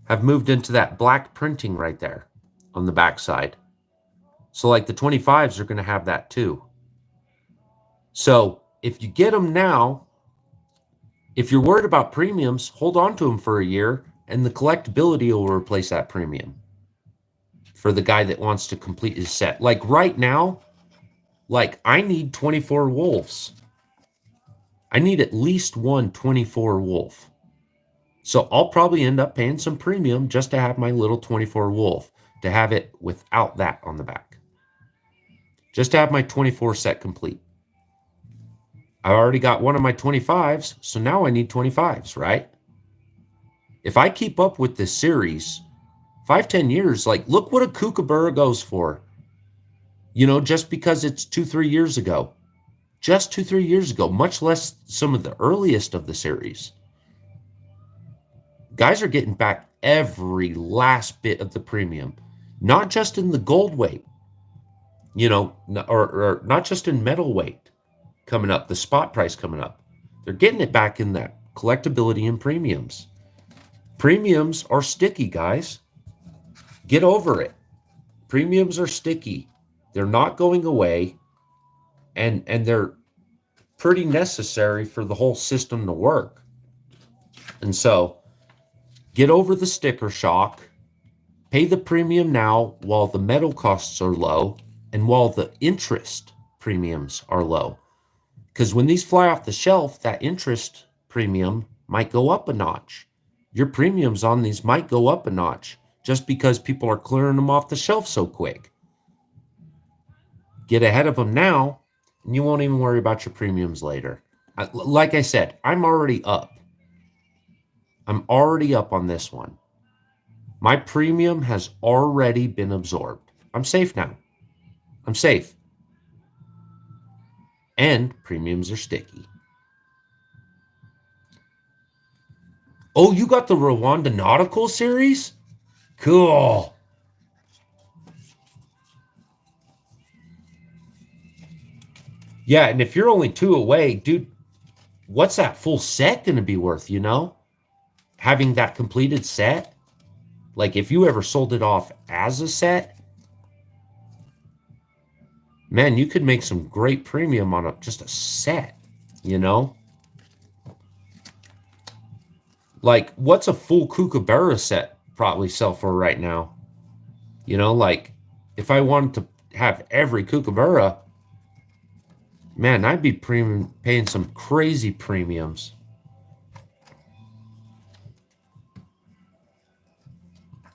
have moved into that black printing right there on the backside. So like the 25s are going to have that too. So if you get them now, if you're worried about premiums, hold on to them for a year and the collectability will replace that premium for the guy that wants to complete his set. Like right now, like I need 24 wolves. I need at least one 24 wolf. So I'll probably end up paying some premium just to have my little 24 wolf, to have it without that on the back. Just to have my 24 set complete. I already got one of my 25s, so now I need 25s, right? If I keep up with this series, 5-10 years, like look what a kookaburra goes for. You know, just because it's 2-3 years ago. Just 2-3 years ago, much less some of the earliest of the series. Guys are getting back every last bit of the premium, not just in the gold weight, you know, or not just in metal weight coming up, the spot price coming up. They're getting it back in that collectability and premiums. Premiums are sticky, guys. Get over it. Premiums are sticky. They're not going away, and they're pretty necessary for the whole system to work. And so get over the sticker shock, pay the premium now while the metal costs are low and while the interest premiums are low. Because when these fly off the shelf, that interest premium might go up a notch. Your premiums on these might go up a notch just because people are clearing them off the shelf so quick. Get ahead of them now, and you won't even worry about your premiums later. Like I said, I'm already up. I'm already up on this one. My premium has already been absorbed. I'm safe now. I'm safe. And premiums are sticky. Oh, you got the Rwanda Nautical series? Cool. Yeah, and if you're only 2 away, dude, what's that full set going to be worth, you know? Having that completed set? Like if you ever sold it off as a set, man, you could make some great premium on just a set, you know? Like what's a full Kookaburra set probably sell for right now? You know, like if I wanted to have every Kookaburra, man, I'd be paying some crazy premiums.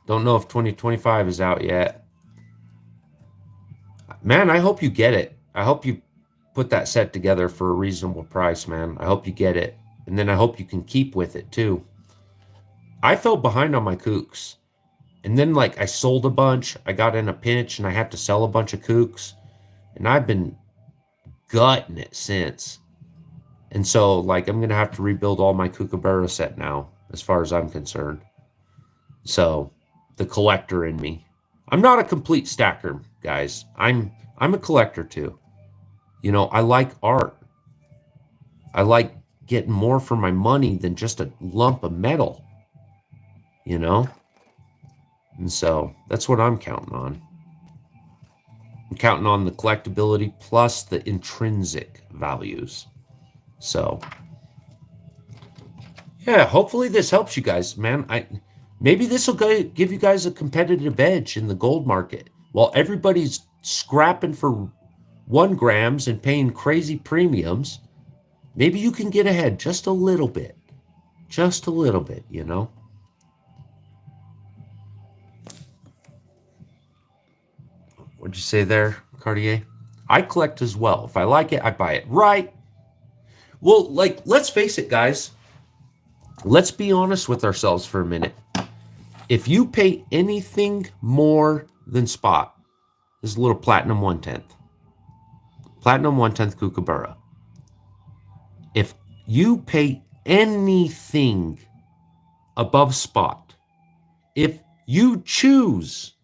Don't know if 2025 is out yet. Man, I hope you get it. I hope you put that set together for a reasonable price, man. I hope you get it. And then I hope you can keep with it too. I fell behind on my kooks. And then like I sold a bunch. I got in a pinch and I had to sell a bunch of kooks. And I've been gutting it since. And so like I'm going to have to rebuild all my Kookaburra set now, as far as I'm concerned. So the collector in me. I'm not a complete stacker, guys. I'm a collector too. You know, I like art. I like getting more for my money than just a lump of metal. You know? And so that's what I'm counting on. I'm counting on the collectability plus the intrinsic values. So yeah, hopefully this helps you guys, man. Maybe this will give you guys a competitive edge in the gold market. While everybody's scrapping for 1 grams and paying crazy premiums, maybe you can get ahead just a little bit. Just a little bit, you know? What'd you say there, Cartier? I collect as well. If I like it, I buy it. Right. Well, like, let's face it, guys. Let's be honest with ourselves for a minute. If you pay anything more than spot, this is a little platinum 1/10. Platinum 1/10 Kookaburra. If you pay anything above spot, if you choose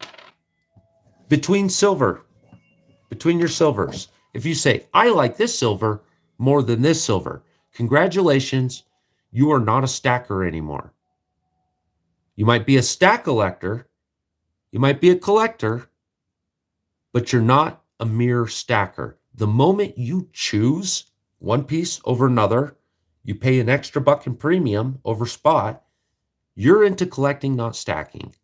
between your silvers, if you say, I like this silver more than this silver, congratulations, you are not a stacker anymore. You might be a stack collector, you might be a collector, but you're not a mere stacker. The moment you choose one piece over another, you pay an extra buck in premium over spot, you're into collecting, not stacking.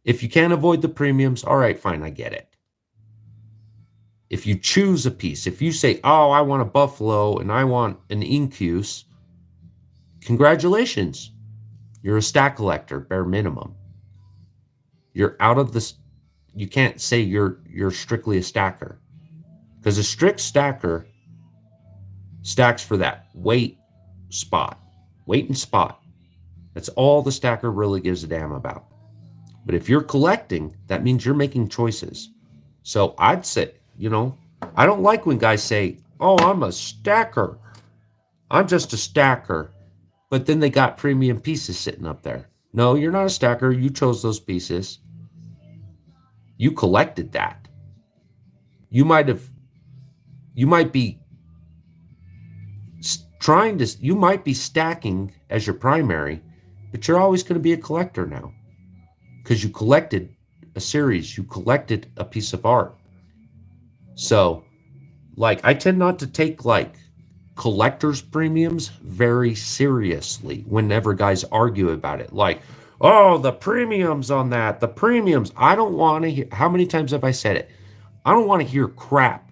If you can't avoid the premiums, all right, fine, I get it. If you choose a piece, if you say, oh, I want a buffalo and I want an incuse, congratulations. You're a stack collector, bare minimum. You're out of this. You can't say you're strictly a stacker, because a strict stacker stacks for that weight and spot. That's all the stacker really gives a damn about. But if you're collecting, that means you're making choices. So I'd say, you know, I don't like when guys say, oh, I'm a stacker. I'm just a stacker. But then they got premium pieces sitting up there. No, you're not a stacker. You chose those pieces. You collected that. You might be stacking as your primary, but you're always going to be a collector now, because you collected a series, you collected a piece of art. So, like, I tend not to take like collectors premiums very seriously whenever guys argue about it. Like, oh, the premiums on that, the premiums. I don't want to hear, how many times have I said it? I don't want to hear crap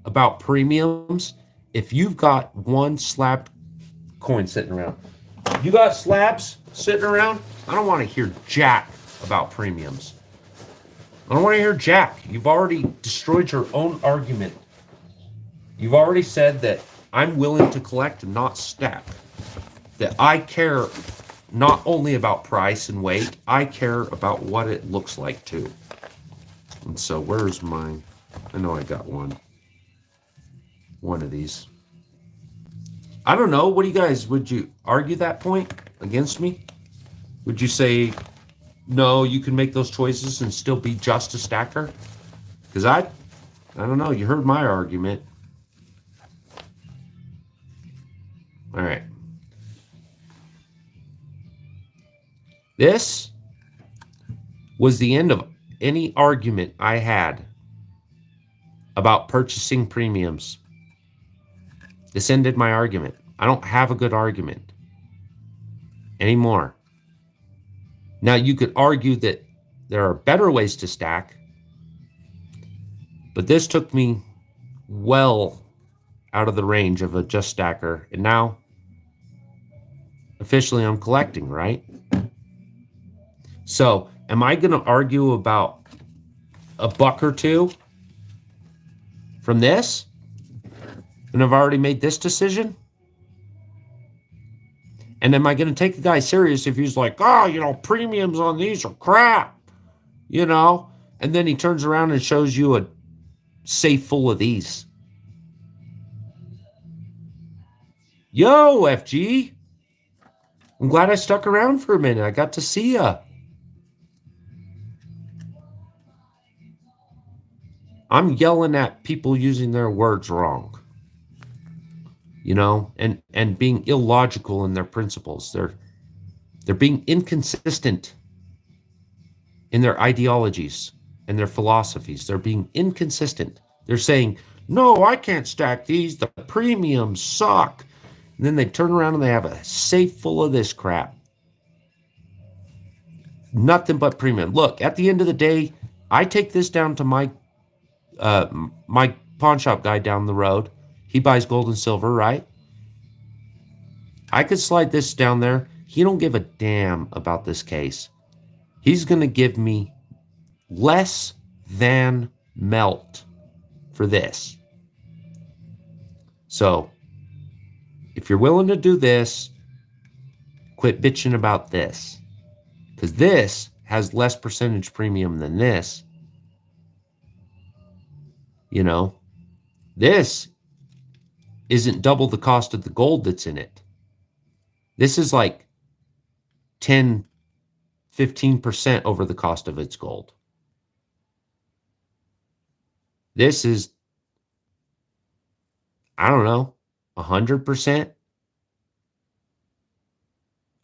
about premiums if you've got one slabbed coin sitting around. You got slabs sitting around? I don't want to hear jack about premiums. I don't want to hear jack. You've already destroyed your own argument. You've already said that I'm willing to collect and not stack. that I care not only about price and weight, I care about what it looks like too. And so where's mine? I know I got one. One of these. I don't know. What do you guys, would you argue that point against me? Would you say, no, you can make those choices and still be just a stacker? Because I don't know. You heard my argument. All right. This was the end of any argument I had about purchasing premiums. This ended my argument. I don't have a good argument anymore. Now, you could argue that there are better ways to stack, but this took me well out of the range of a just stacker. And now, officially, I'm collecting, right? So, am I going to argue about a buck or two from this? And I've already made this decision? And am I going to take the guy serious if he's like, oh, premiums on these are crap, And then he turns around and shows you a safe full of these. Yo, FG. I'm glad I stuck around for a minute. I got to see ya. I'm yelling at people using their words wrong, and being illogical in their principles. They're being inconsistent in their ideologies and their philosophies. They're being inconsistent. They're saying, no, I can't stack these. The premiums suck. And then they turn around and they have a safe full of this crap. Nothing but premium. Look, at the end of the day, I take this down to my pawn shop guy down the road. He buys gold and silver, right? I could slide this down there. He don't give a damn about this case. He's going to give me less than melt for this. So, if you're willing to do this, quit bitching about this. Because this has less percentage premium than this. This isn't double the cost of the gold that's in it. This is like 10, 15% over the cost of its gold. This is, I don't know, 100%.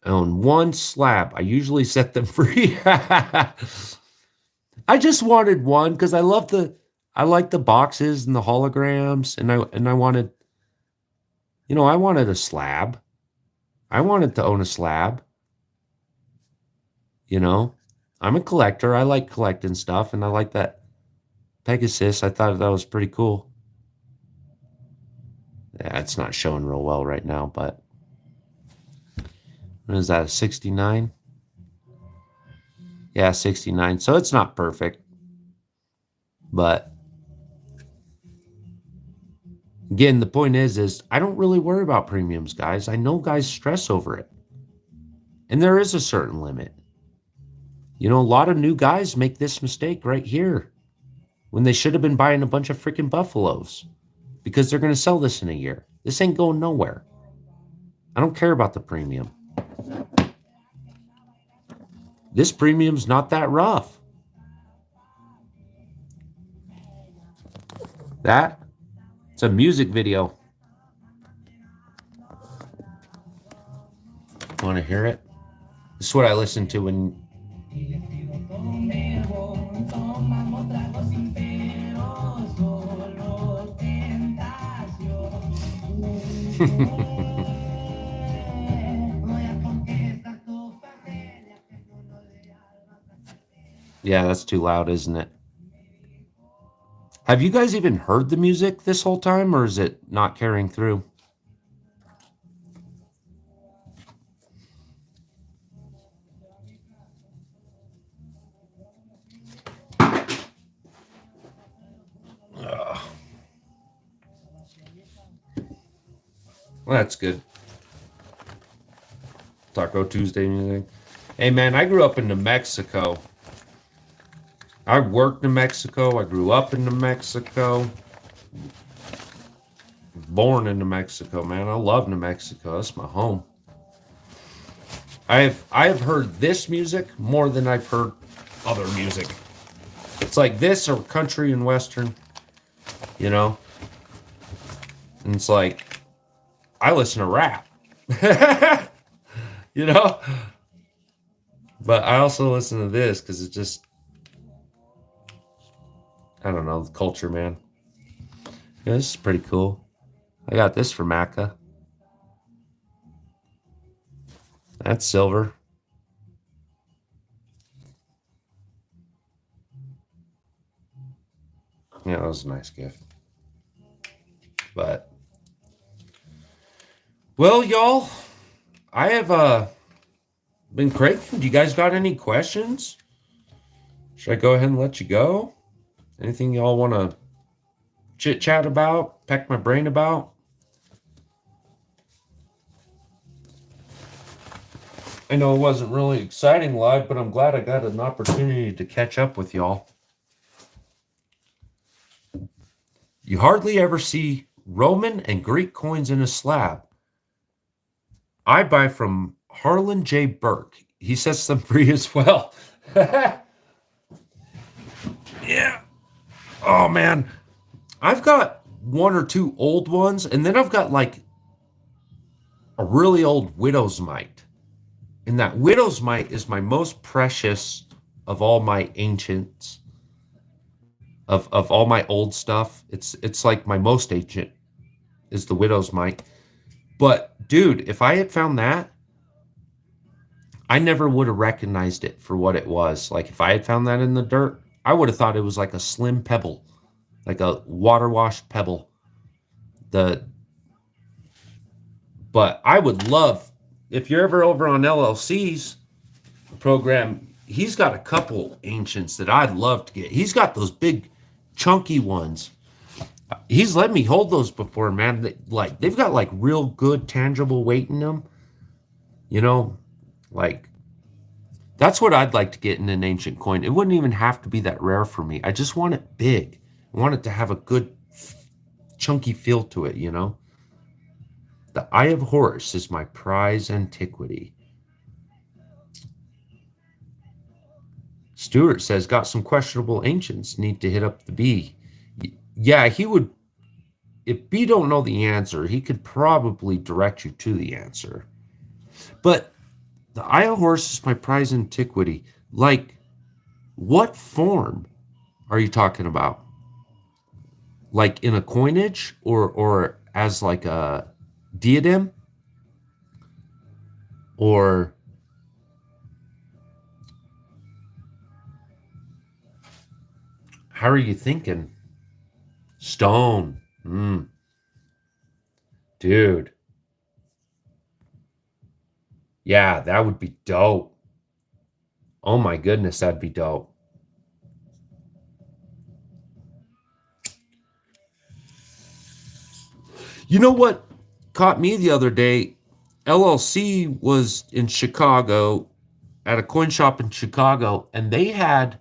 On one slab. I usually set them free. I just wanted one because I like the boxes and the holograms, and I wanted, I wanted a slab. I wanted to own a slab. I'm a collector. I like collecting stuff, and I like that Pegasus. I thought that was pretty cool. Yeah, it's not showing real well right now, but what is that, a 69? Yeah, 69. So it's not perfect. But again, the point is I don't really worry about premiums, guys. I know guys stress over it. And there is a certain limit. A lot of new guys make this mistake right here when they should have been buying a bunch of freaking buffaloes because they're going to sell this in a year. This ain't going nowhere. I don't care about the premium. This premium's not that rough. It's a music video. Want to hear it? This is what I listen to when... Yeah, that's too loud, isn't it? Have you guys even heard the music this whole time, or is it not carrying through? Well, that's good. Taco Tuesday music. Hey, man, I grew up in New Mexico. I worked in Mexico. I grew up in New Mexico. Born in New Mexico, man. I love New Mexico. That's my home. I have heard this music more than I've heard other music. It's like this or country and western, you know? And it's like, I listen to rap, you know? But I also listen to this because it's just, I don't know, the culture, man. Yeah, this is pretty cool. I got this for Maca. That's silver. Yeah, that was a nice gift. But, well, y'all, I have been cranking. Do you guys got any questions? Should I go ahead and let you go? Anything y'all want to chit chat about, peck my brain about? I know it wasn't really exciting live, but I'm glad I got an opportunity to catch up with y'all. You hardly ever see Roman and Greek coins in a slab. I buy from Harlan J. Burke. He sets them free as well. Yeah. Oh, man. I've got one or two old ones, and then I've got like a really old widow's mite. And that widow's mite is my most precious of all my ancients, of all my old stuff. It's like my most ancient is the widow's mite. But dude, if I had found that, I never would have recognized it for what it was. Like if I had found that in the dirt, I would have thought it was like a slim pebble, like a water washed pebble. The But I would love, if you're ever over on LLC's program, he's got a couple ancients that I'd love to get. He's got those big chunky ones. He's let me hold those before, man. They've got like real good tangible weight in them. You know, like that's what I'd like to get in an ancient coin. It wouldn't even have to be that rare for me. I just want it big. I want it to have a good chunky feel to it, you know? The Eye of Horus is my prize antiquity. Stewart says, got some questionable ancients. Need to hit up the B. Yeah, he would. If B don't know the answer, he could probably direct you to the answer. But the Eye of Horus is my prize antiquity. Like, what form are you talking about? Like in a coinage or as like a diadem? Or how are you thinking? Stone. Dude. Yeah, that would be dope. Oh my goodness, that'd be dope. You know what caught me the other day? LLC was in Chicago at a coin shop in Chicago, and they had,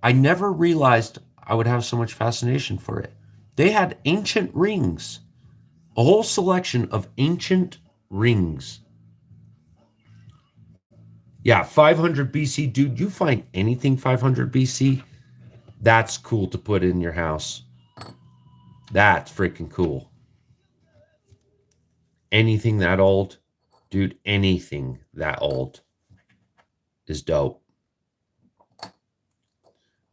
I never realized I would have so much fascination for it. They had ancient rings, a whole selection of ancient rings. Yeah, 500 BC, dude, you find anything 500 BC, that's cool to put in your house. That's freaking cool. Anything that old, dude, anything that old is dope.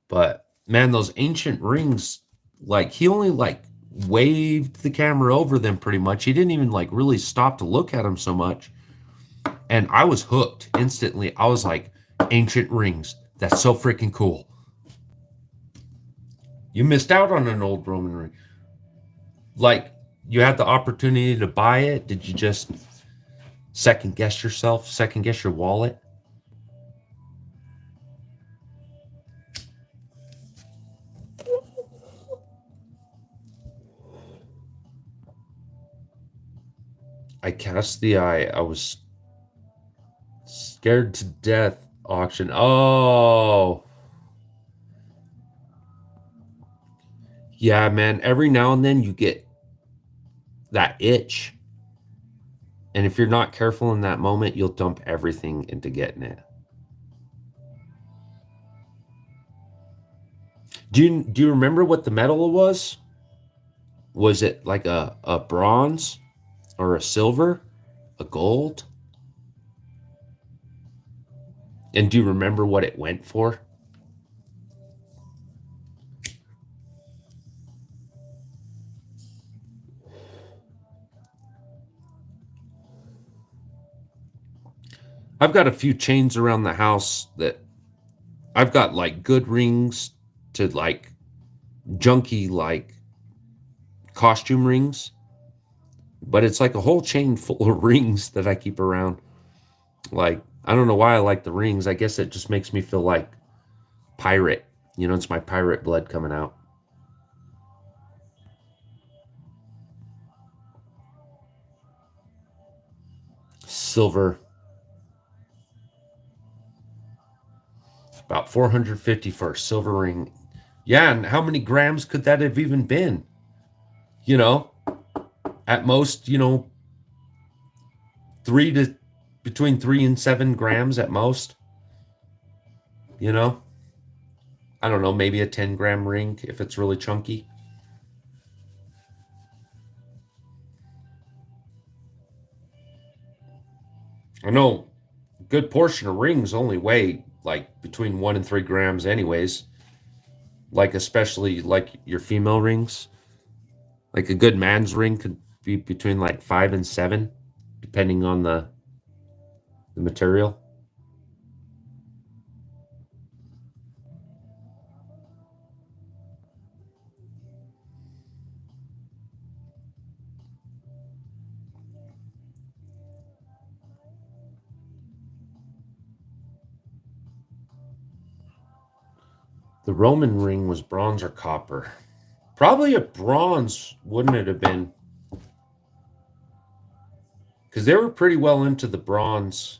But man, those ancient rings, like he only like waved the camera over them pretty much. He didn't even like really stop to look at them so much. And I was hooked instantly. I was like, ancient rings. That's so freaking cool. You missed out on an old Roman ring. Like, you had the opportunity to buy it. Did you just second guess yourself, second guess your wallet? I cast the eye. I was Scared to death auction. Oh, yeah, man. Every now and then you get that itch. And if you're not careful in that moment, you'll dump everything into getting it. Do you remember what the metal was? Was it like a bronze or a silver, a gold? And do you remember what it went for? I've got a few chains around the house that I've got like good rings to like junky like costume rings, but it's like a whole chain full of rings that I keep around. Like, I don't know why I like the rings. I guess it just makes me feel like pirate. You know, it's my pirate blood coming out. Silver, about 450 for a silver ring. Yeah, and how many grams could that have even been? You know, at most, three to between 3 and 7 grams at most. You know, I don't know, maybe a 10-gram ring if it's really chunky. I know a good portion of rings only weigh like between 1 and 3 grams, anyways. Like, especially like your female rings. Like a good man's ring could be between like 5 and 7, depending on the material. The Roman ring was bronze or copper. Probably a bronze, wouldn't it have been? Because they were pretty well into the bronze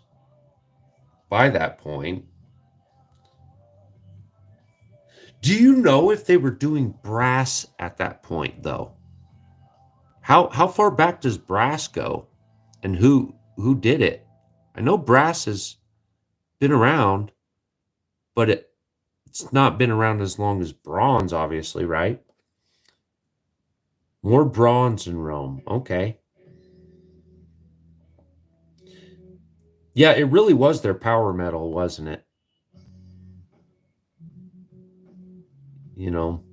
by that point. Do you know if they were doing brass at that point, though? How far back does brass go, and who did it? I know brass has been around, but it's not been around as long as bronze, obviously, right? More bronze in Rome. Okay. Yeah, it really was their power metal, wasn't it? You know,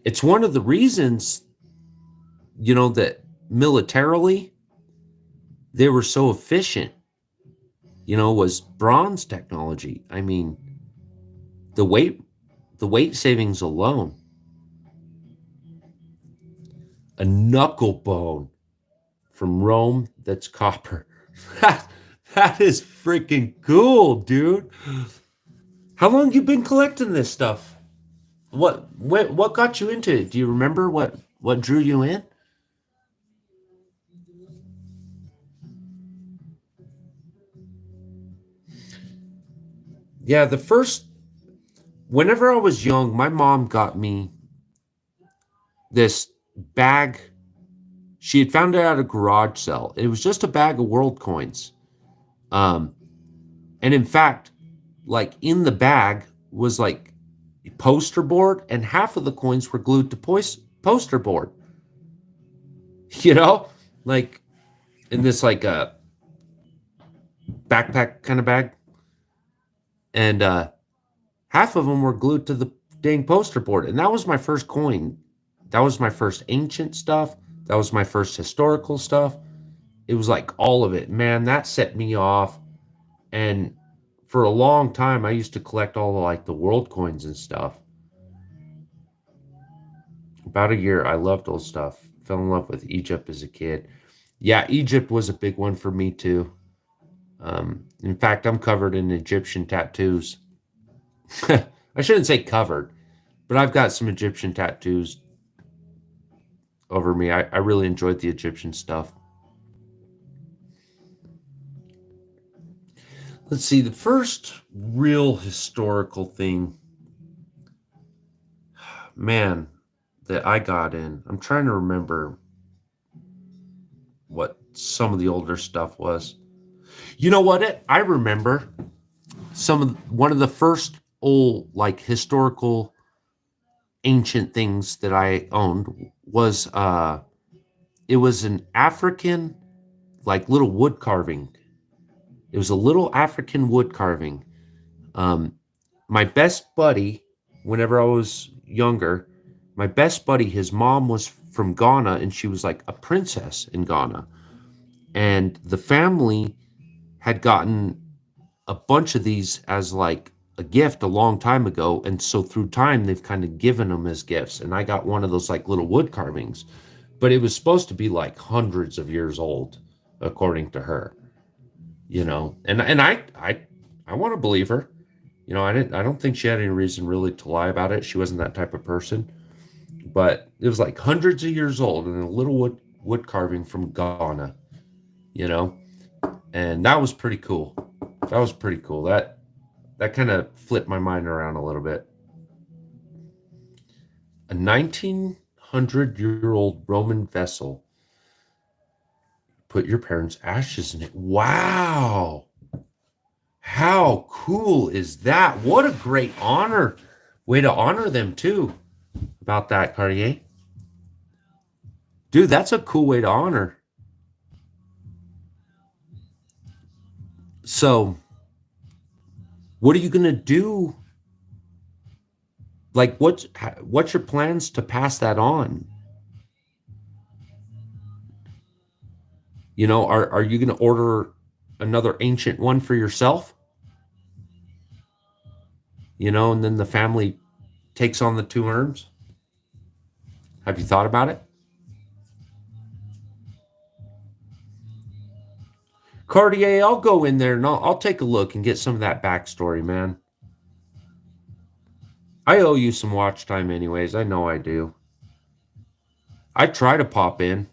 it's one of the reasons, that militarily they were so efficient, was bronze technology. I mean, the weight the weight savings alone. A knuckle bone from Rome that's copper. That is freaking cool, dude. How long you been collecting this stuff? What got you into it? Do you remember what drew you in? Yeah, the first whenever I was young, my mom got me this bag. She had found it at a garage sale. It was just a bag of world coins. Um, and in fact, like in the bag was like a poster board, and half of the coins were glued to poster board. You know, like in this like a backpack kind of bag, and half of them were glued to the dang poster board. And that was my first coin. That was my first ancient stuff. That was my first historical stuff. It was like all of it. Man, that set me off. And for a long time, I used to collect all the like the world coins and stuff. About a year, I loved old stuff. Fell in love with Egypt as a kid. Yeah, Egypt was a big one for me too. In fact, I'm covered in Egyptian tattoos. I shouldn't say covered, but I've got some Egyptian tattoos over me. I really enjoyed the Egyptian stuff. Let's see, the first real historical thing, man, that I got in. I'm trying to remember what some of the older stuff was. You know what? I remember one of the first old like historical ancient things that I owned was it was an African like little wood carving. It was a little African wood carving. Um, my best buddy, whenever I was younger, my best buddy, his mom was from Ghana and she was like a princess in Ghana. And the family had gotten a bunch of these as like a gift a long time ago. And so through time, they've kind of given them as gifts. And I got one of those like little wood carvings, but it was supposed to be like hundreds of years old, according to her, and I want to believe her. I don't think she had any reason really to lie about it. She wasn't that type of person, but it was like hundreds of years old and a little wood carving from Ghana, you know, and that was pretty cool. That kind of flipped my mind around a little bit. A 1900-year-old Roman vessel. Put your parents' ashes in it. Wow. How cool is that? What a great honor. Way to honor them too. About that, Cartier. Dude, that's a cool way to honor. So, what are you going to do? Like, what's your plans to pass that on? Are you going to order another ancient one for yourself? And then the family takes on the two urns? Have you thought about it? Cartier, I'll go in there and I'll take a look and get some of that backstory, man. I owe you some watch time anyways. I know I do. I try to pop in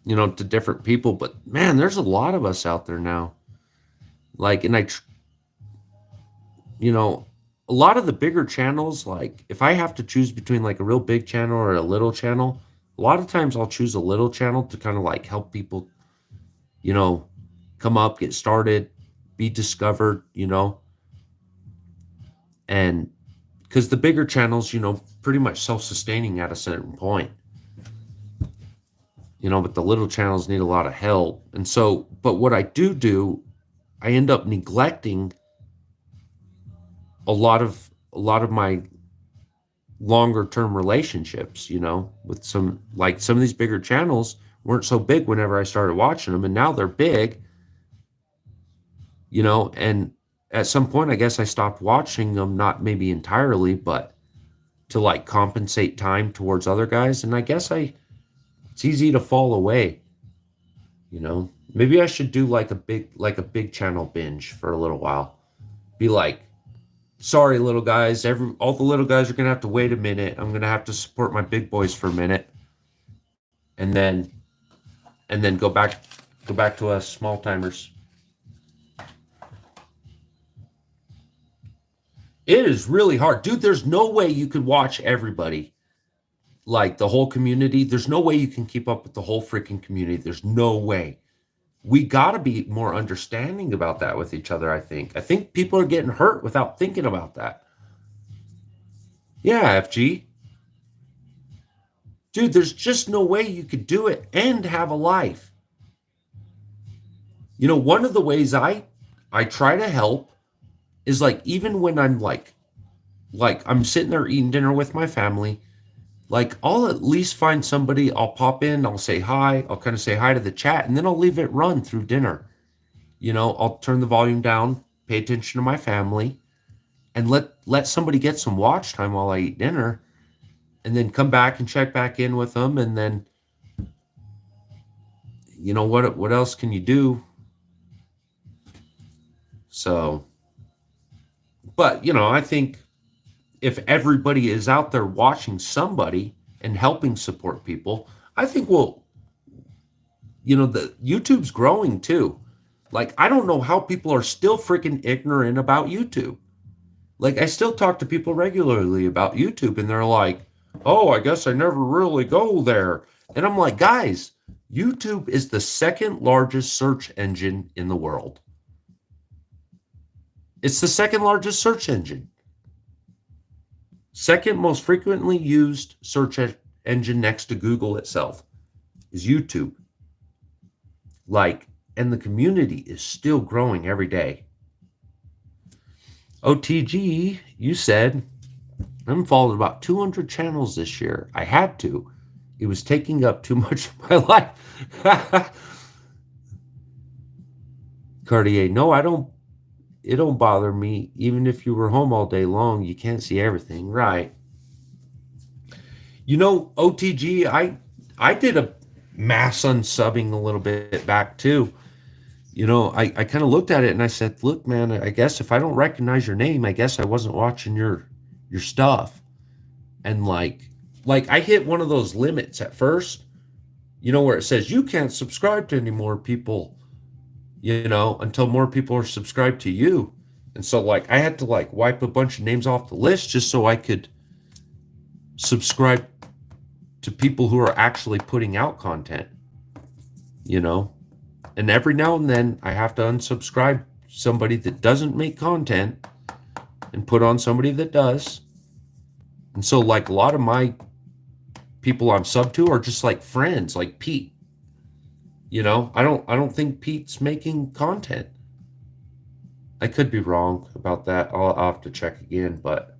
to different people, but man, there's a lot of us out there now. Like, and a lot of the bigger channels, like if I have to choose between like a real big channel or a little channel, a lot of times I'll choose a little channel to kind of like help people, come up, get started, be discovered, and because the bigger channels, pretty much self-sustaining at a certain point, but the little channels need a lot of help. And so, but what I do, I end up neglecting a lot of my longer term relationships, with some of these bigger channels weren't so big whenever I started watching them, and now they're big, and at some point I guess I stopped watching them, not maybe entirely, but to like compensate time towards other guys. And I guess it's easy to fall away, maybe I should do like a big channel binge for a little while. Be like, sorry, little guys, all the little guys are going to have to wait a minute. I'm going to have to support my big boys for a minute. And then go back to us small timers. It is really hard. Dude, there's no way you could watch everybody. Like the whole community. There's no way you can keep up with the whole freaking community. There's no way. We got to be more understanding about that with each other, I think. I think people are getting hurt without thinking about that. Yeah, FG. Dude, there's just no way you could do it and have a life. One of the ways I try to help is like, even when I'm like I'm sitting there eating dinner with my family, like I'll at least find somebody, I'll pop in, I'll say hi, I'll kind of say hi to the chat, and then I'll leave it run through dinner. I'll turn the volume down, pay attention to my family, and let somebody get some watch time while I eat dinner, and then come back and check back in with them. And then, what else can you do? So, but, I think if everybody is out there watching somebody and helping support people, I think the YouTube's growing too. Like, I don't know how people are still freaking ignorant about YouTube. Like, I still talk to people regularly about YouTube, and they're like, oh, I guess I never really go there. And I'm like, guys, YouTube is the second largest search engine in the world. It's the second largest search engine. Second most frequently used search engine next to Google itself is YouTube. Like, and the community is still growing every day. OTG, you said, I'm followed about 200 channels this year. I had to. It was taking up too much of my life. Cartier, no, I don't. It don't bother me. Even if you were home all day long, you can't see everything. Right. You know, OTG, I did a mass unsubbing a little bit back too. You know, I kind of looked at it and I said, look, man, I guess if I don't recognize your name, I guess I wasn't watching your stuff. And like I hit one of those limits at first, you know, where it says you can't subscribe to any more people, you know, until more people are subscribed to you. And so like I had to like wipe a bunch of names off the list just so I could subscribe to people who are actually putting out content, you know. And every now and then I have to unsubscribe somebody that doesn't make content and put on somebody that does. And so like a lot of my people I'm sub to are just like friends, like Pete. You know, I don't think Pete's making content. I could be wrong about that. I'll have to check again, but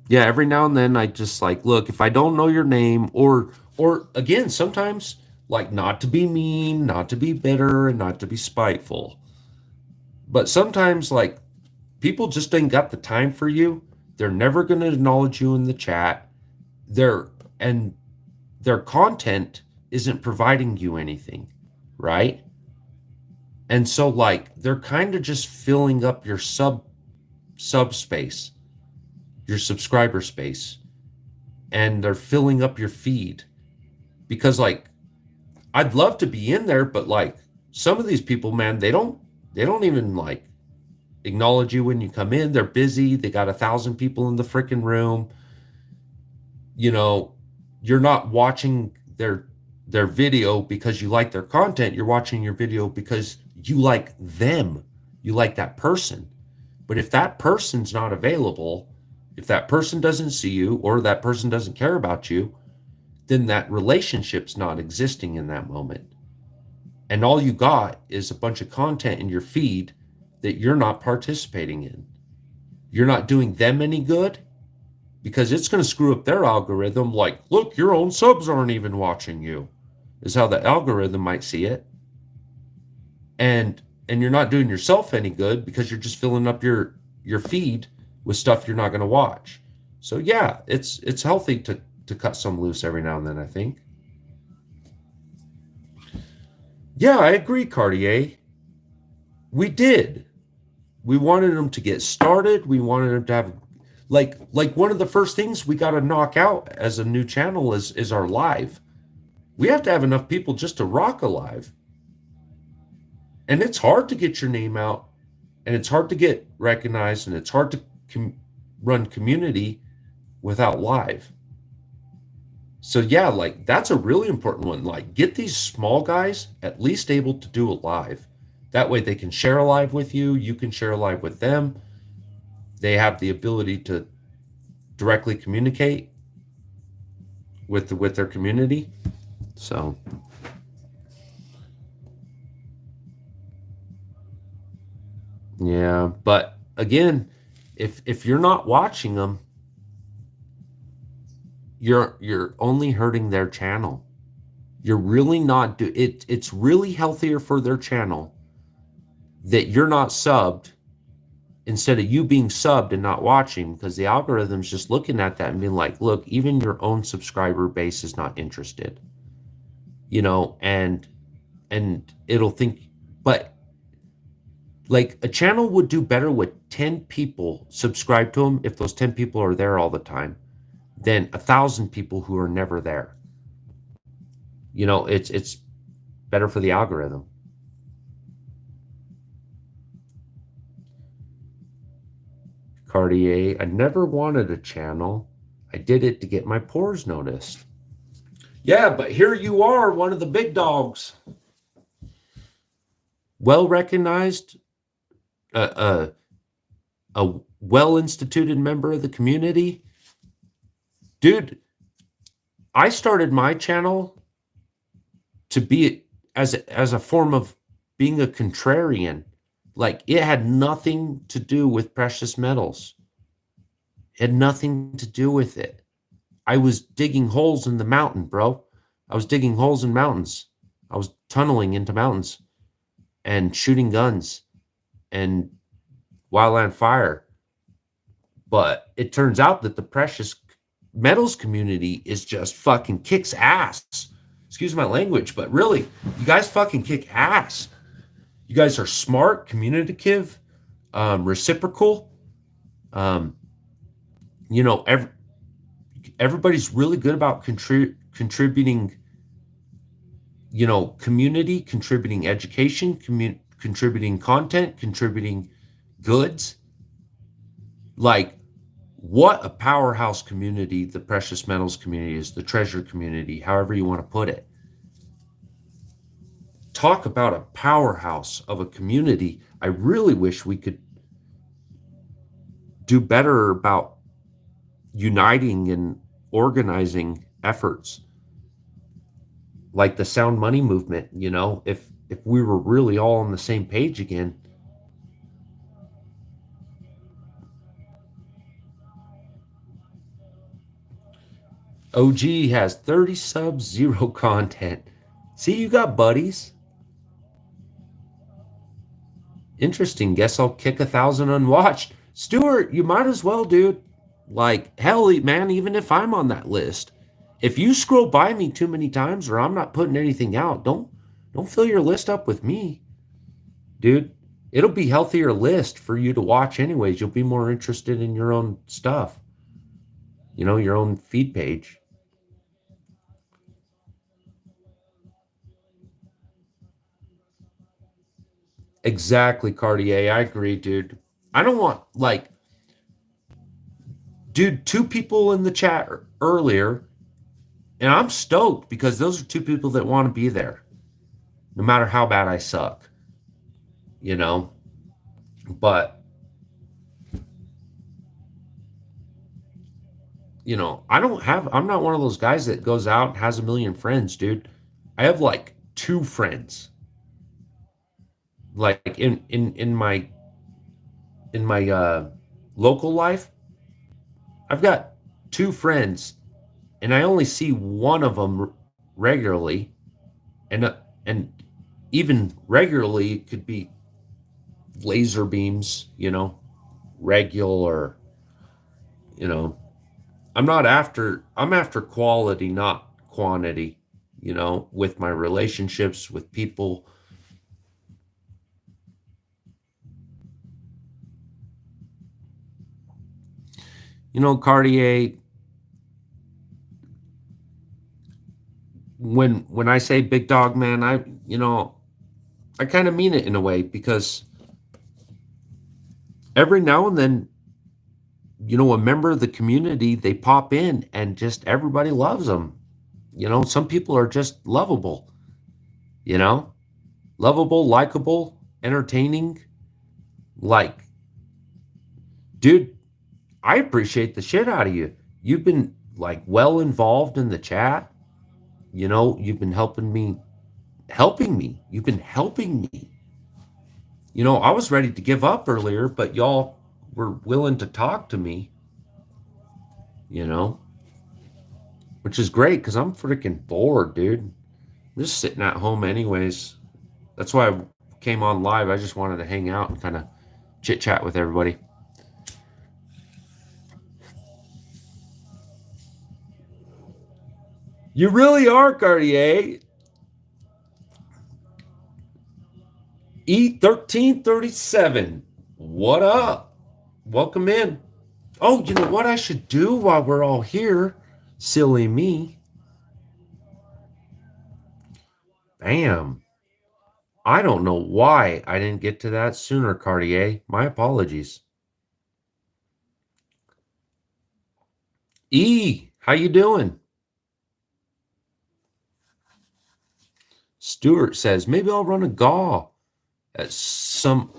yeah, every now and then I just like, look, if I don't know your name or again, sometimes like not to be mean, not to be bitter, and not to be spiteful. But sometimes like people just ain't got the time for you. They're never going to acknowledge you in the chat. And their content isn't providing you anything, right? And so like they're kind of just filling up your subspace, your subscriber space, and they're filling up your feed. Because like I'd love to be in there, but like some of these people, man, they don't even like acknowledge you when you come in. They're busy. They got 1,000 people in the freaking room. You know, you're not watching their video because you like their content. You're watching your video because you like them. You like that person. But if that person's not available, if that person doesn't see you or that person doesn't care about you, then that relationship's not existing in that moment. And all you got is a bunch of content in your feed that you're not participating in. You're not doing them any good because it's going to screw up their algorithm. Like, look, your own subs aren't even watching you, is how the algorithm might see it. And you're not doing yourself any good because you're just filling up your feed with stuff you're not going to watch. So yeah, it's healthy to cut some loose every now and then, I think. Yeah, I agree, Cartier. We did. We wanted them to get started. We wanted them to have like one of the first things we got to knock out as a new channel is our live. We have to have enough people just to rock a live. And it's hard to get your name out, and it's hard to get recognized, and it's hard to run community without live. So yeah, like that's a really important one. Like get these small guys at least able to do a live. That way they can share a live with you. You can share a live with them. They have the ability to directly communicate with their community. So yeah, but again, if you're not watching them, you're only hurting their channel. You're really not it's really healthier for their channel that you're not subbed instead of you being subbed and not watching, because the algorithm's just looking at that and being like, look, even your own subscriber base is not interested. You know, and it'll think, but like a channel would do better with 10 people subscribe to them if those 10 people are there all the time than 1,000 people who are never there. You know, it's better for the algorithm. Cartier, I never wanted a channel. I did it to get my pores noticed. Yeah, but here you are, one of the big dogs. Well recognized, a well instituted member of the community. Dude, I started my channel to be as a form of being a contrarian. Like, it had nothing to do with precious metals. It had nothing to do with it. I was digging holes in the mountain, bro. I was digging holes in mountains. I was tunneling into mountains and shooting guns and wildland fire. But it turns out that the precious metals community is just fucking kicks ass. Excuse my language, but really, you guys fucking kick ass. You guys are smart, communicative, reciprocal. You know, everybody's really good about contributing, you know, community, contributing education, contributing content, contributing goods. Like, what a powerhouse community the precious metals community is, the treasure community, however you want to put it. Talk about a powerhouse of a community. I really wish we could do better about uniting and organizing efforts like the sound money movement. You know, if we were really all on the same page again. OG has 30 subs, 0 content. See, you got buddies. Interesting. Guess I'll kick 1,000 unwatched. Stuart, you might as well, dude. Like, hell, man, even if I'm on that list, if you scroll by me too many times or I'm not putting anything out, don't fill your list up with me, dude. It'll be healthier list for you to watch anyways. You'll be more interested in your own stuff, you know, your own feed page. Exactly, Cartier. I agree, dude. I don't want, like, dude, 2 people in the chat earlier, and I'm stoked because those are 2 people that want to be there, no matter how bad I suck, you know. But, you know, I'm not one of those guys that goes out and has a million friends, dude. I have like 2 friends. Like, in my local life, I've got 2 friends, and I only see one of them regularly, and even regularly it could be laser beams, you know, regular, you know. I'm after quality, not quantity, you know, with my relationships with people. You know, Cartier, when I say big dog, man, I kind of mean it in a way, because every now and then, you know, a member of the community, they pop in and just everybody loves them. You know, some people are just lovable, you know, lovable, likable, entertaining. Like, dude, I appreciate the shit out of you. You've been like well involved in the chat. You know, you've been helping me. You've been helping me. You know, I was ready to give up earlier, but y'all were willing to talk to me, you know, which is great because I'm freaking bored, dude. I'm just sitting at home anyways. That's why I came on live. I just wanted to hang out and kind of chit chat with everybody. You really are, Cartier. E1337. What up? Welcome in. Oh, you know what I should do while we're all here? Silly me. Bam. I don't know why I didn't get to that sooner, Cartier. My apologies. E, how you doing? Stuart says, maybe I'll run a GAW at some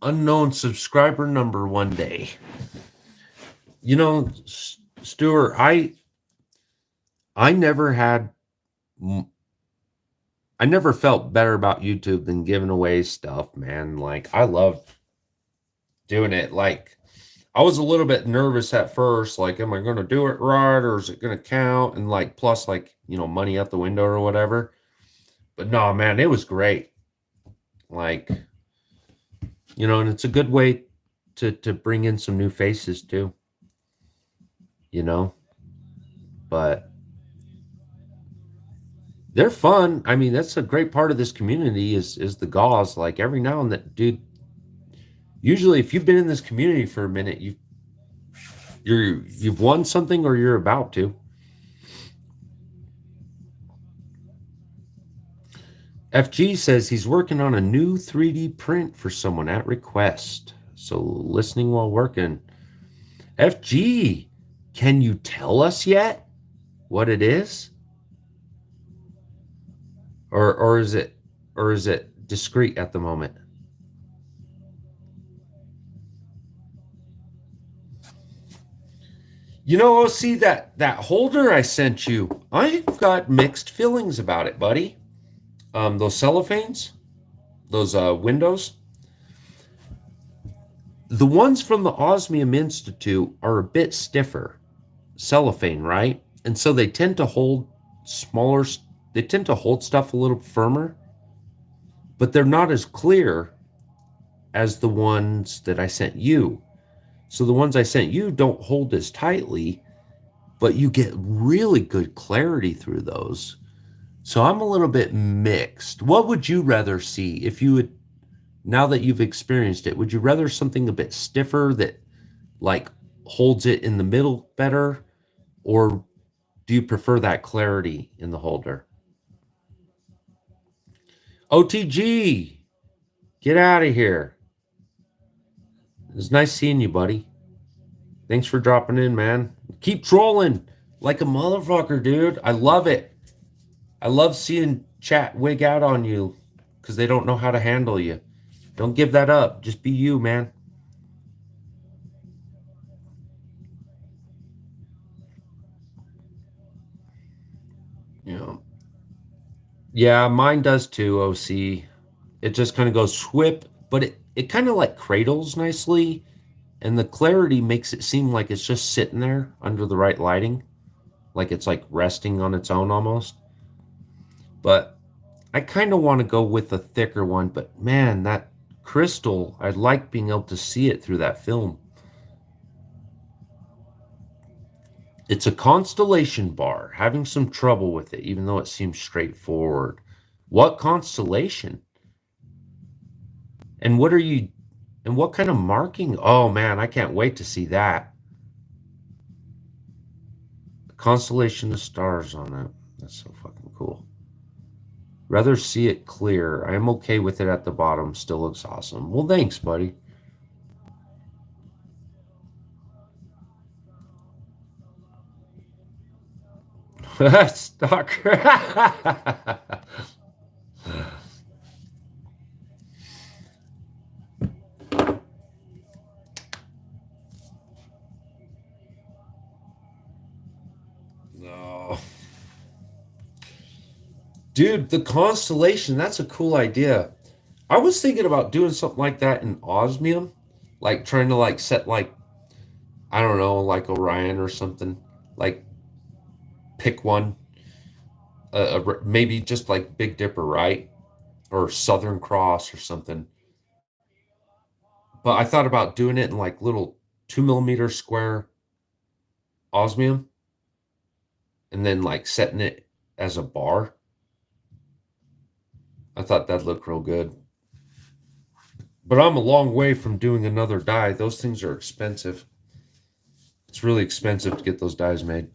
unknown subscriber number one day. You know, Stuart, I never had I never felt better about YouTube than giving away stuff, man. Like I love doing it. Like I was a little bit nervous at first, like, am I going to do it right or is it going to count? And like, plus, like, you know, money out the window or whatever. But no, man, it was great. Like, you know, and it's a good way to bring in some new faces too, you know, but they're fun. I mean, that's a great part of this community is the gauze. Like every now and then, dude, usually if you've been in this community for a minute, you've won something or you're about to. FG says he's working on a new 3D print for someone at request. So listening while working. FG, can you tell us yet what it is? Or is it discreet at the moment? You know, see that holder I sent you. I've got mixed feelings about it, buddy. Those cellophanes, those windows. The ones from the Osmium Institute are a bit stiffer, cellophane, right? And so they tend to hold smaller. They tend to hold stuff a little firmer, but they're not as clear as the ones that I sent you. So the ones I sent you don't hold as tightly, but you get really good clarity through those. So I'm a little bit mixed. What would you rather see if you would, now that you've experienced it, would you rather something a bit stiffer that like holds it in the middle better, or do you prefer that clarity in the holder? OTG, get out of here. It's nice seeing you, buddy. Thanks for dropping in, man. Keep trolling like a motherfucker, dude. I love it. I love seeing chat wig out on you because they don't know how to handle you. Don't give that up. Just be you, man. You know. Yeah, mine does too, OC. It just kind of goes swip, but it kind of like cradles nicely, and the clarity makes it seem like it's just sitting there under the right lighting, like it's like resting on its own almost. But I kind of want to go with a thicker one, but man, that crystal, I like being able to see it through that film. It's a constellation bar, having some trouble with it, even though it seems straightforward. What constellation? And what are you, and what kind of marking? Oh man, I can't wait to see that. A constellation of stars on it. That's so fucking cool. Rather see it clear. I am okay with it at the bottom. Still looks awesome. Well, thanks, buddy. Stalker. No. Dude, the constellation, that's a cool idea. I was thinking about doing something like that in osmium, like trying to like set like, I don't know, like Orion or something. Like pick one, maybe just like Big Dipper, right? Or Southern Cross or something. But I thought about doing it in like little 2 millimeter square osmium and then like setting it as a bar. I thought that'd look real good. But I'm a long way from doing another die. Those things are expensive. It's really expensive to get those dies made.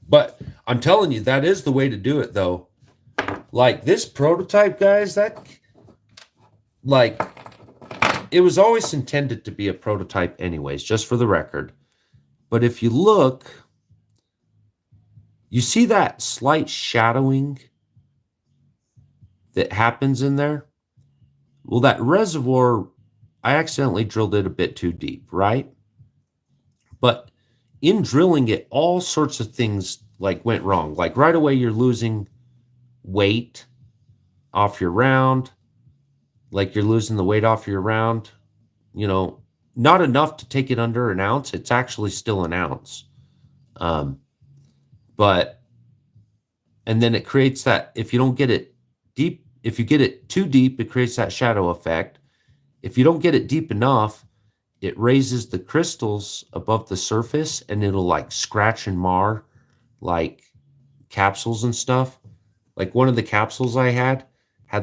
But I'm telling you, that is the way to do it, though. Like this prototype, guys, that like it was always intended to be a prototype anyways, just for the record. But if you look, you see that slight shadowing that happens in there? Well, that reservoir, I accidentally drilled it a bit too deep, right? But in drilling it, all sorts of things like went wrong. Like right away, you're losing weight off your round. Like you're losing the weight off your round. You know, not enough to take it under an ounce. It's actually still an ounce. But, and then it creates that, if you don't get it deep, if you get it too deep, it creates that shadow effect. If you don't get it deep enough, it raises the crystals above the surface and it'll like scratch and mar like capsules and stuff. Like one of the capsules I had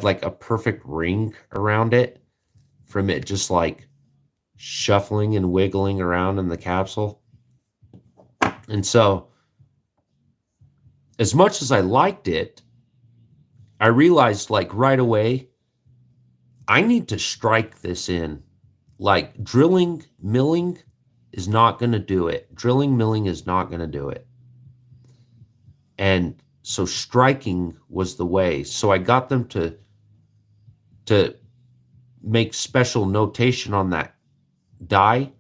like a perfect ring around it from it just like shuffling and wiggling around in the capsule. And so as much as I liked it, I realized like right away, I need to strike this in. Like drilling, milling is not going to do it. Drilling, milling is not going to do it. And so striking was the way. So I got them to make special notation on that die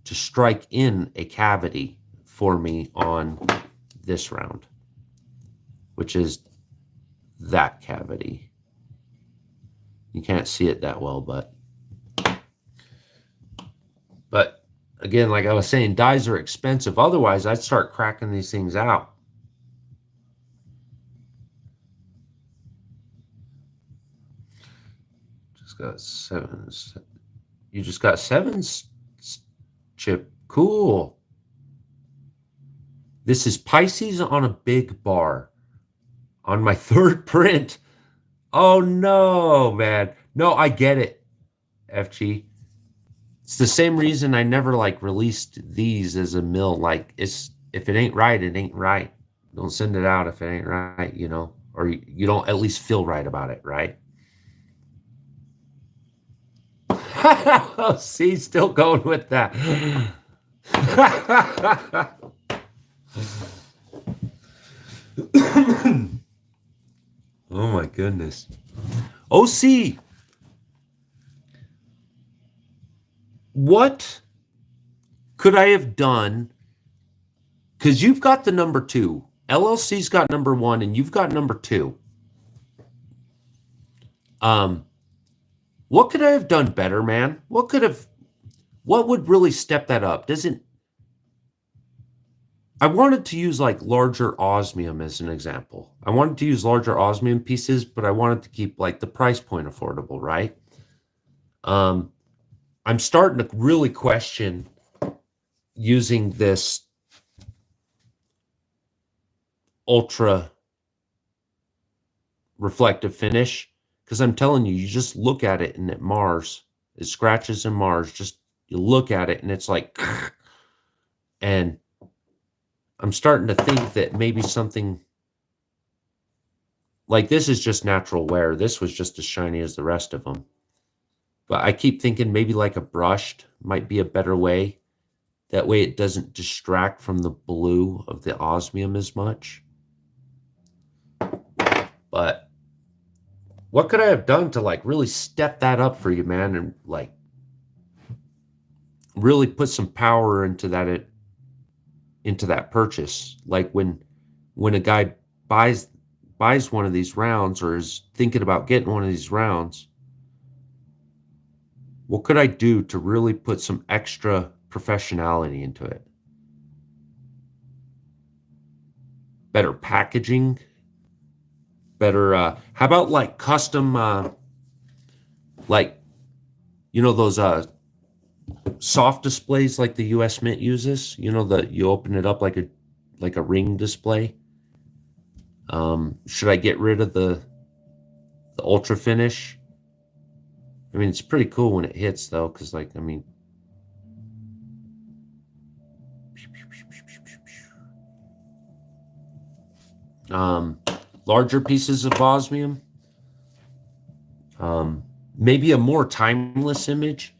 to strike in a cavity for me on this round, which is that cavity. You can't see it that well, but again, like I was saying, dies are expensive. Otherwise, I'd start cracking these things out. Just got seven. You just got seven chip. Cool. This is Pisces on a big bar on my third print. Oh no, man. No, I get it, FG. It's the same reason I never like released these as a mill. Like it's, if it ain't right, it ain't right. Don't send it out if it ain't right, you know, or you don't at least feel right about it, right? See, still going with that. Oh my goodness. OC. What could I have done? Because you've got the number 2. LLC's got number 1 and you've got number 2. What could I have done better, man? What would really step that up? I wanted to use like larger osmium as an example. I wanted to use larger osmium pieces, but I wanted to keep like the price point affordable, right? I'm starting to really question using this ultra reflective finish, because I'm telling you, you just look at it and it mars. It scratches and mars. Just you look at it and it's like, and I'm starting to think that maybe something like this is just natural wear. This was just as shiny as the rest of them. But I keep thinking maybe like a brushed might be a better way. That way it doesn't distract from the blue of the osmium as much. But what could I have done to like really step that up for you, man, and like really put some power into that purchase? Like when a guy buys one of these rounds or is thinking about getting one of these rounds, what could I do to really put some extra professionality into it? Better packaging, better how about like custom like, you know, those soft displays like the US Mint uses, you know, that you open it up like a ring display. Should I get rid of the ultra finish? I mean, it's pretty cool when it hits though, because like, I mean, larger pieces of osmium, maybe a more timeless image,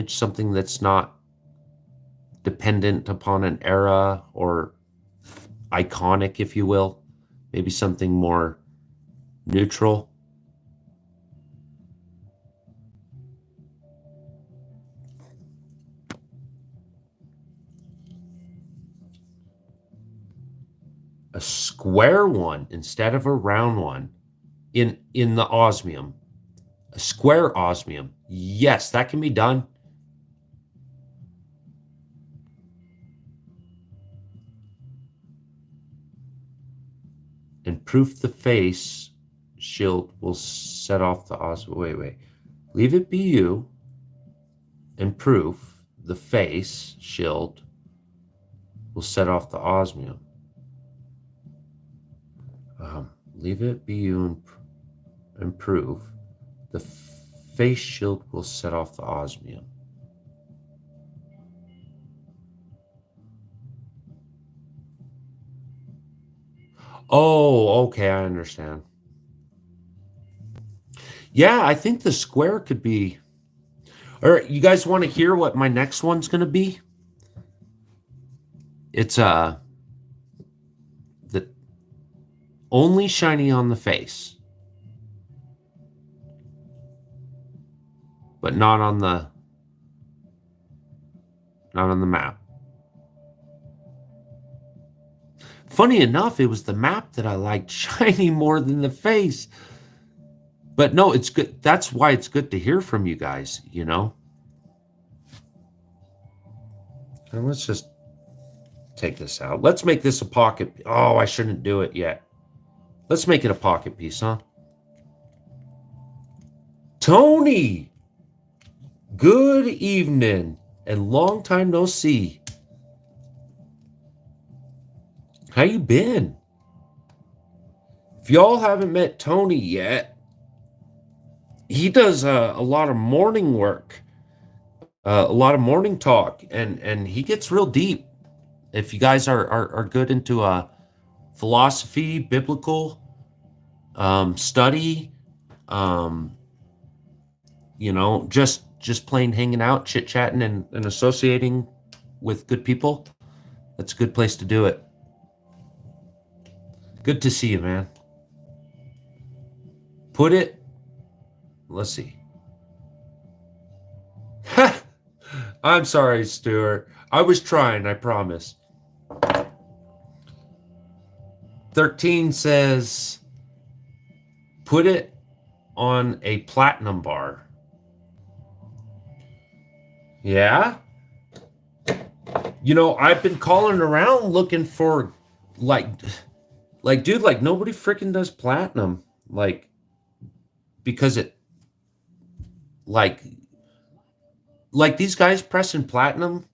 something that's not dependent upon an era or iconic, if you will, maybe something more neutral. A square one instead of a round one in the osmium. A square osmium. Yes, that can be done. And proof the face shield will set off the osmium. Wait. Leave it be you. And proof the face shield will set off the osmium. Leave it be you and proof the face shield will set off the osmium. Oh, okay, I understand. Yeah, I think the square could be. All right, you guys want to hear what my next one's going to be? It's the only shiny on the face, but not on the map. Funny enough, it was the map that I liked shiny more than the face. But no, it's good. That's why it's good to hear from you guys, you know? And let's just take this out. Let's make this a pocket. Oh, I shouldn't do it yet. Let's make it a pocket piece, huh? Tony! Good evening and long time no see. How you been? If y'all haven't met Tony yet, he does a lot of morning work, a lot of morning talk, and he gets real deep. If you guys are good into philosophy, biblical study, you know, just plain hanging out, chit chatting, and associating with good people, that's a good place to do it. Good to see you, man. Put it. Let's see. I'm sorry, Stuart. I was trying, I promise. 13 says, put it on a platinum bar. Yeah? You know, I've been calling around looking for, like, dude, like, nobody freaking does platinum. Like, because it, like these guys pressing platinum,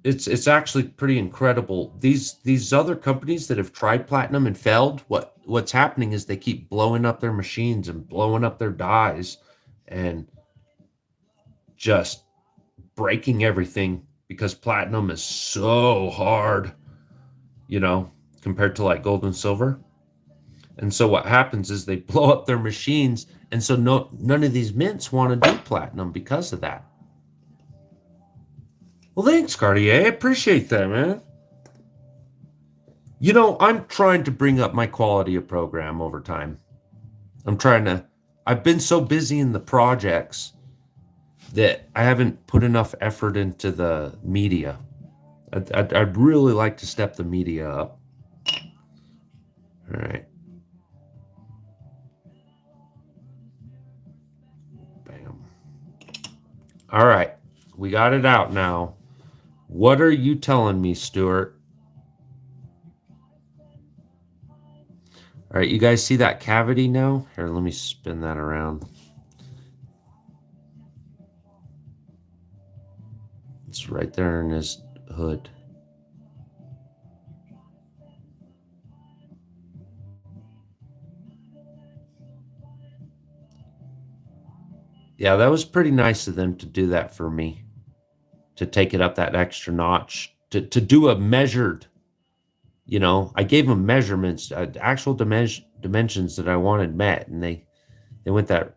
it's actually pretty incredible. These other companies that have tried platinum and failed, what's happening is they keep blowing up their machines and blowing up their dies and just breaking everything because platinum is so hard, you know, compared to like gold and silver. And so what happens is they blow up their machines, and so none of these mints want to do platinum because of that. Well, thanks, Cartier. I appreciate that, man. You know, I'm trying to bring up my quality of program over time. I've been so busy in the projects that I haven't put enough effort into the media. I'd really like to step the media up. All right. Bam. All right. We got it out now. What are you telling me, Stuart? All right, you guys see that cavity now? Here, let me spin that around. It's right there in his hood. Yeah, that was pretty nice of them to do that for me, to take it up that extra notch to do a measured, I gave them measurements, actual dimensions that I wanted met, and they went that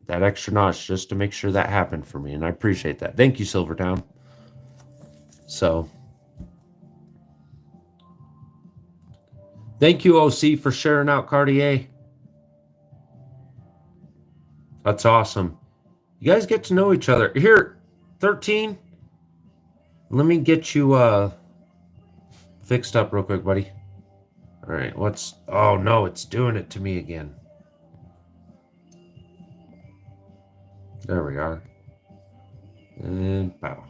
extra notch just to make sure that happened for me, and I appreciate that. Thank you, Silvertown. So thank you, OC, for sharing out Cartier. That's awesome. You guys get to know each other. Here, 13, let me get you fixed up real quick, buddy. All right, oh no, it's doing it to me again. There we are. And pow.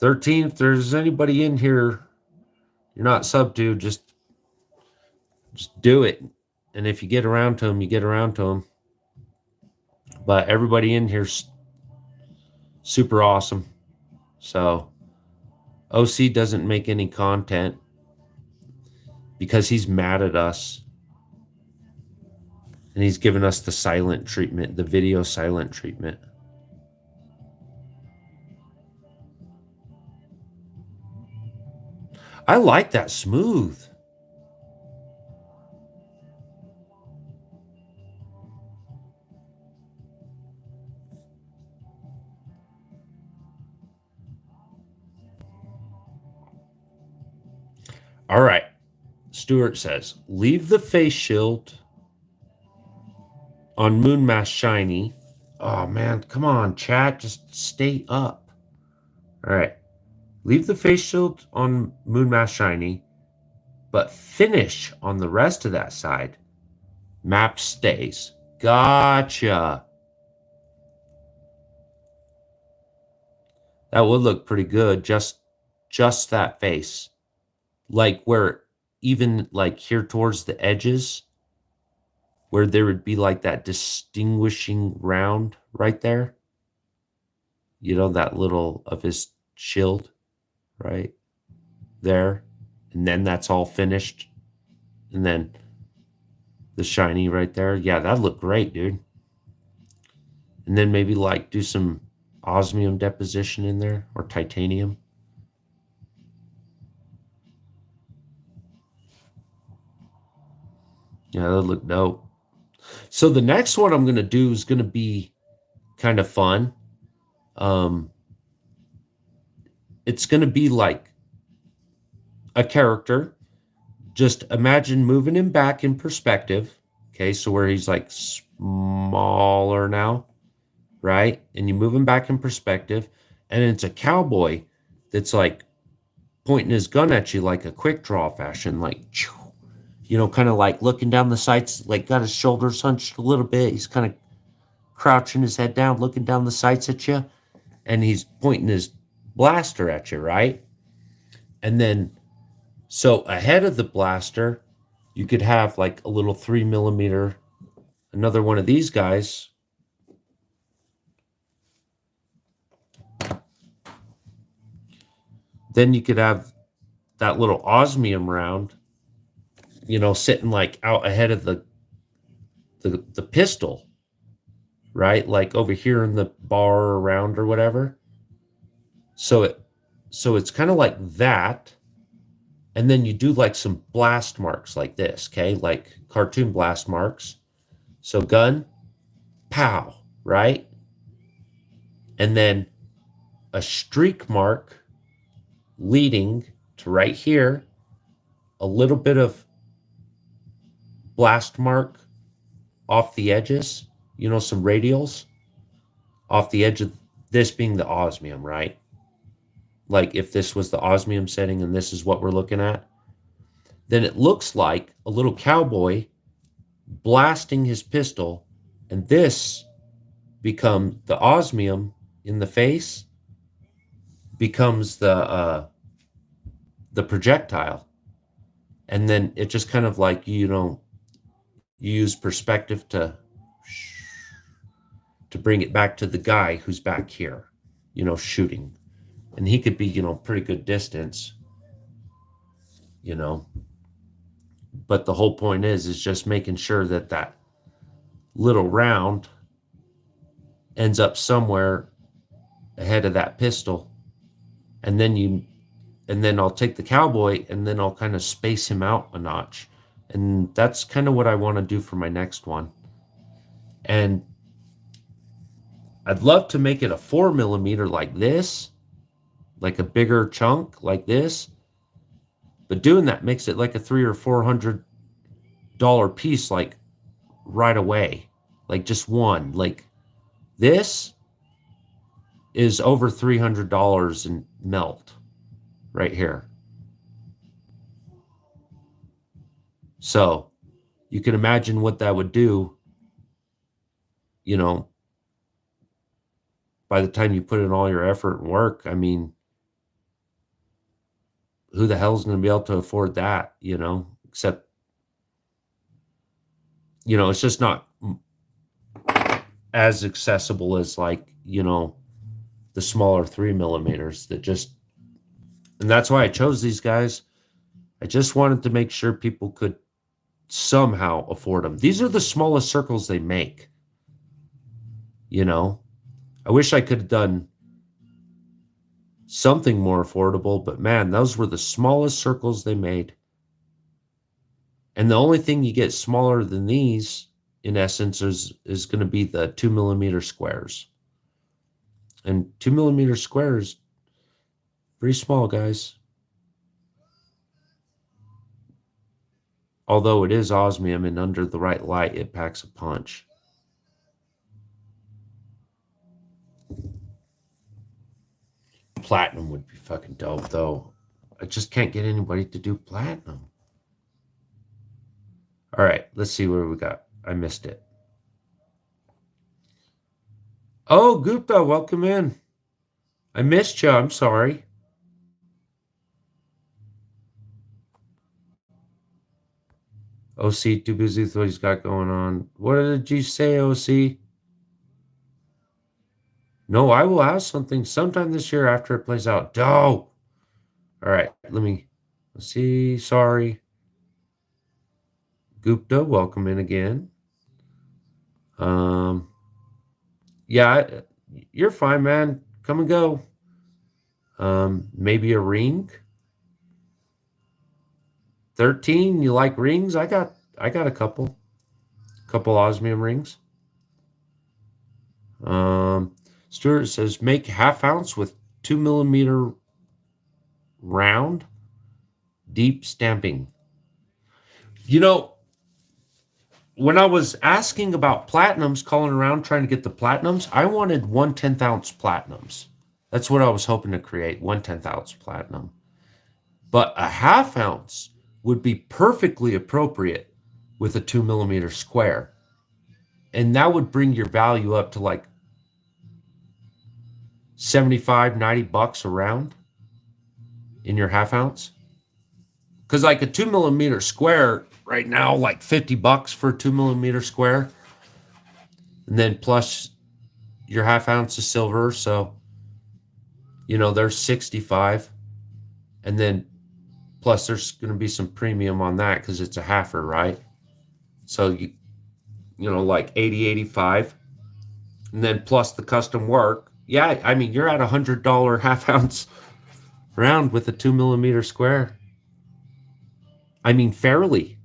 13, if there's anybody in here you're not sub to, just do it. And if you get around to them, you get around to them. But everybody in here's super awesome. So OC doesn't make any content because he's mad at us. And he's given us the silent treatment, the video silent treatment. I like that smooth. All right. Stuart says, leave the face shield on Moon Mass Shiny. Oh, man. Come on, chat. Just stay up. All right. Leave the face shield on Moon Mass Shiny, but finish on the rest of that side. Map stays. Gotcha. That would look pretty good. Just that face. Like where even like here towards the edges, where there would be like that distinguishing round right there. That little of his shield right there. And then that's all finished. And then the shiny right there. Yeah, that'd look great, dude. And then maybe like do some osmium deposition in there or titanium. Yeah, that'd look dope. So the next one I'm going to do is going to be kind of fun. It's going to be like a character. Just imagine moving him back in perspective. Okay, so where he's like smaller now, right? And you move him back in perspective. And it's a cowboy that's like pointing his gun at you like a quick draw fashion, like, kind of like looking down the sights, like got his shoulders hunched a little bit. He's kind of crouching his head down, looking down the sights at you. And he's pointing his blaster at you, right? And then, so ahead of the blaster, you could have like a little 3mm, another one of these guys. Then you could have that little osmium round, sitting like out ahead of the pistol, right? Like over here in the bar or round or whatever. So it's kind of like that. And then you do like some blast marks like this, okay? Like cartoon blast marks. So gun, pow, right? And then a streak mark leading to right here, a little bit of blast mark off the edges, some radials off the edge of this being the osmium, right? Like if this was the osmium setting and this is what we're looking at, then it looks like a little cowboy blasting his pistol, and this becomes the osmium in the face becomes the projectile. And then it just kind of like, you use perspective to bring it back to the guy who's back here, shooting. And he could be, pretty good distance, But the whole point is just making sure that little round ends up somewhere ahead of that pistol, and then I'll take the cowboy and then I'll kind of space him out a notch. And that's kind of what I want to do for my next one. And I'd love to make it a 4mm like this, like a bigger chunk like this. But doing that makes it like a $300 or $400 piece, like right away, like just one. Like this is over $300 in melt right here. So you can imagine what that would do, you know, by the time you put in all your effort and work. I mean, who the hell's going to be able to afford that, except, it's just not as accessible as like, the smaller 3mm that just, and that's why I chose these guys. I just wanted to make sure people could somehow afford them. These are the smallest circles they make. I wish I could have done something more affordable, but man, those were the smallest circles they made. And the only thing you get smaller than these, in essence, is going to be the 2mm squares. And 2mm squares, pretty small, guys. Although it is osmium and under the right light, it packs a punch. Platinum would be fucking dope, though. I just can't get anybody to do platinum. All right, let's see where we got. I missed it. Oh, Gupta, welcome in. I missed you. I'm sorry. OC, too busy with what he's got going on. What did you say, OC? No, I will have something sometime this year after it plays out. Dope. All right, let's see. Sorry. Gupta, welcome in again. Yeah, you're fine, man. Come and go. Maybe a ring. 13, you like rings? I got a couple osmium rings. Stuart says make half ounce with 2mm round deep stamping. When I was asking about platinums, calling around trying to get the platinums, I wanted 1/10 ounce platinums. That's what I was hoping to create, 1/10 ounce platinum. But a half ounce would be perfectly appropriate with a 2mm square. And that would bring your value up to like 75, $90 a round in your half ounce. Because like a 2mm square right now, like $50 for a 2mm square. And then plus your half ounce of silver. So, there's 65. And then plus there's going to be some premium on that because it's a halfer, right? So, like 80, 85. And then plus the custom work. Yeah, I mean, you're at $100 half ounce round with a 2mm square. I mean, fairly.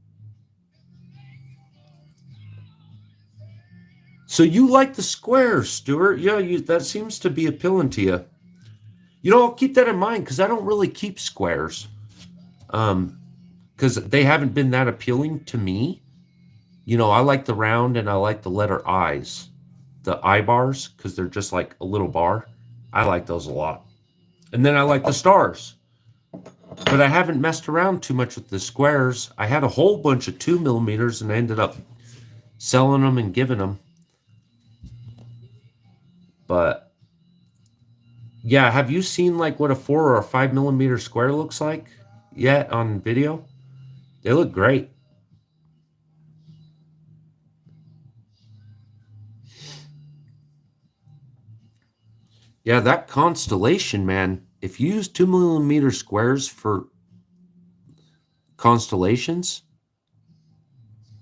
So you like the squares, Stuart? Yeah, that seems to be appealing to you. I'll keep that in mind because I don't really keep squares. Because they haven't been that appealing to me. I like the round and I like the letter I's. The I bars, because they're just like a little bar. I like those a lot. And then I like the stars. But I haven't messed around too much with the squares. I had a whole bunch of 2mm and I ended up selling them and giving them. But yeah, have you seen like what a 4 or a 5mm square looks like yet on video? They look great. Yeah, that constellation, man. If you use 2mm squares for constellations,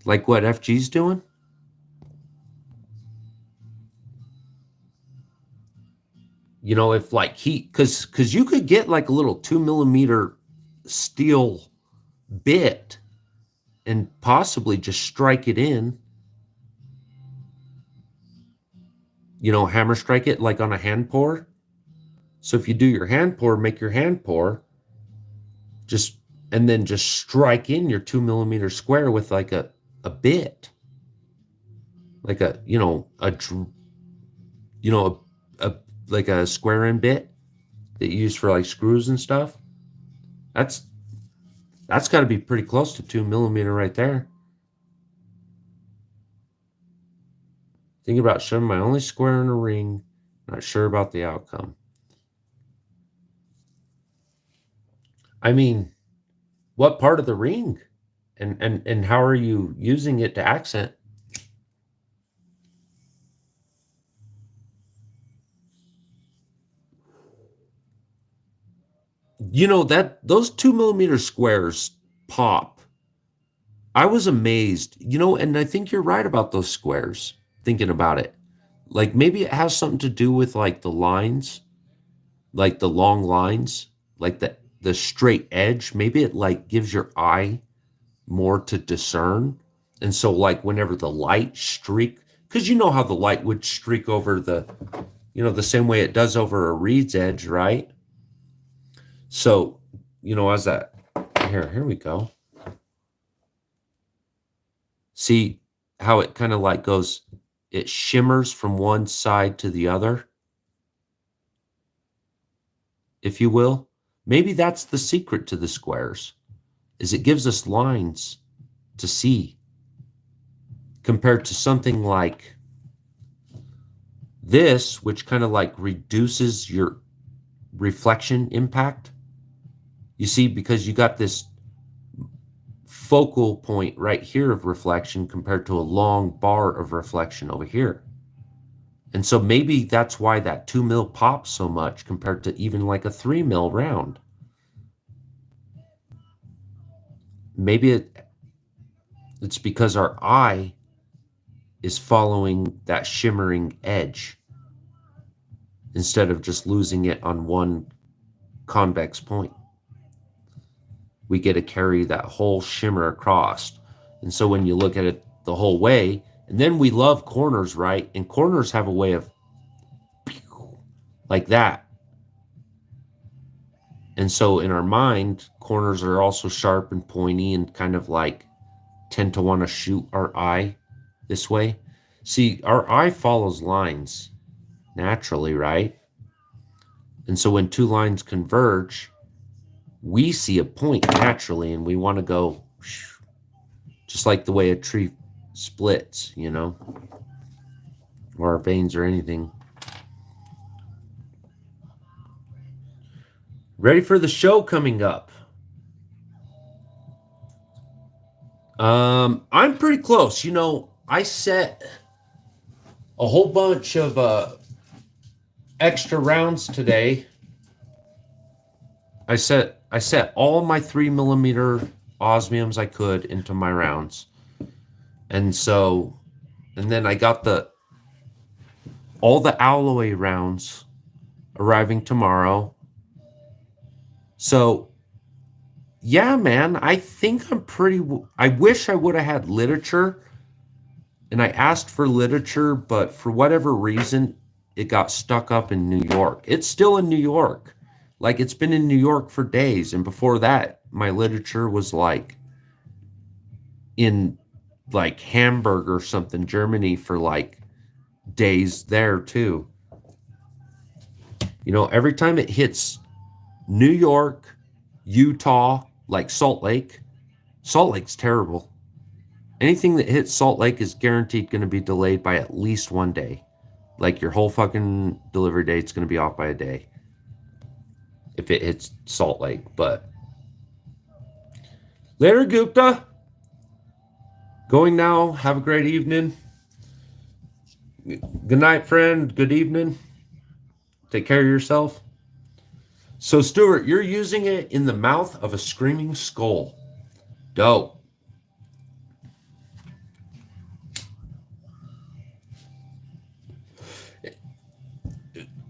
like what FG's doing, You know, if like because you could get like a little 2 millimeter steel bit and possibly just strike it in, you know, hammer strike it like on a hand pour. So if you do your hand pour, make your hand pour, just and then just strike in your 2 millimeter square with like a bit, like a you know a like a square end bit that you use for like screws and stuff. That's that's got to be pretty close to 2 millimeter right there. Thinking about shoving my only square in a ring. Not sure about the outcome. I mean, what part of the ring? And how are you using it to accent? You know, that those 2 millimeter squares pop. I was amazed, you know, and I think you're right about those squares, thinking about it. Like maybe it has something to do with like the lines, like the long lines, like the straight edge. Maybe it like gives your eye more to discern. And so like whenever the light streak, because you know how the light would streak over the, you know, the same way it does over a reed's edge, right? So, you know, as that here we go. See how it kind of like goes, it shimmers from one side to the other, if you will. Maybe that's the secret to the squares, is it gives us lines to see compared to something like this, which kind of like reduces your reflection impact. You see, because you got this focal point right here of reflection compared to a long bar of reflection over here. And so maybe that's why that 2 mil pops so much compared to even like a 3 mil round. Maybe it's because our eye is following that shimmering edge instead of just losing it on one convex point. We get to carry that whole shimmer across. And so when you look at it the whole way, and then we love corners, right? And corners have a way of like that. And so in our mind, corners are also sharp and pointy and kind of like tend to want to shoot our eye this way. See, our eye follows lines naturally, right? And so when two lines converge, we see a point naturally and we want to go just like the way a tree splits, you know, or our veins or anything. Ready for the show coming up? I'm pretty close. You know, I set a whole bunch of extra rounds today. I set all my 3 millimeter osmiums I could into my rounds. And so, and then I got all the alloy rounds arriving tomorrow. So, yeah, man, I think I wish I would have had literature. And I asked for literature, but for whatever reason, it got stuck up in New York. It's still in New York. Like it's been in New York for days. And before that, my literature was like in like Hamburg or something, Germany for like days there too. You know, every time it hits New York, Utah, like Salt Lake's terrible. Anything that hits Salt Lake is guaranteed going to be delayed by at least one day. Like your whole fucking delivery date's going to be off by a day if it hits Salt Lake. But later, Gupta. Going now. Have a great evening. Good night, friend. Good evening. Take care of yourself. So, Stuart, you're using it in the mouth of a screaming skull. Dope.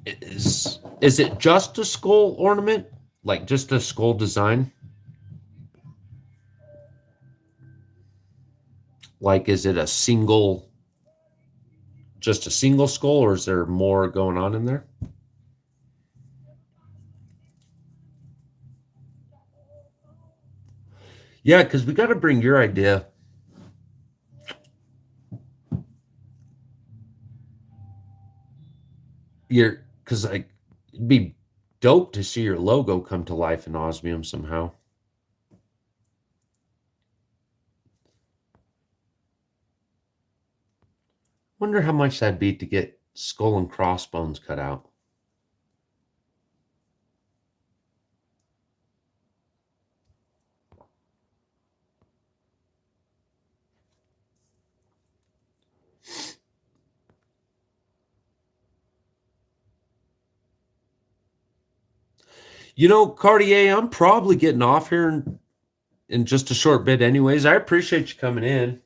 It is Is it just a skull ornament? Like just a skull design? Like, is it just a single skull, or is there more going on in there? Yeah, because we got to bring your idea. Because like it'd be dope to see your logo come to life in osmium somehow. Wonder how much that'd be to get skull and crossbones cut out. You know, Cartier, I'm probably getting off here in just a short bit anyways. I appreciate you coming in,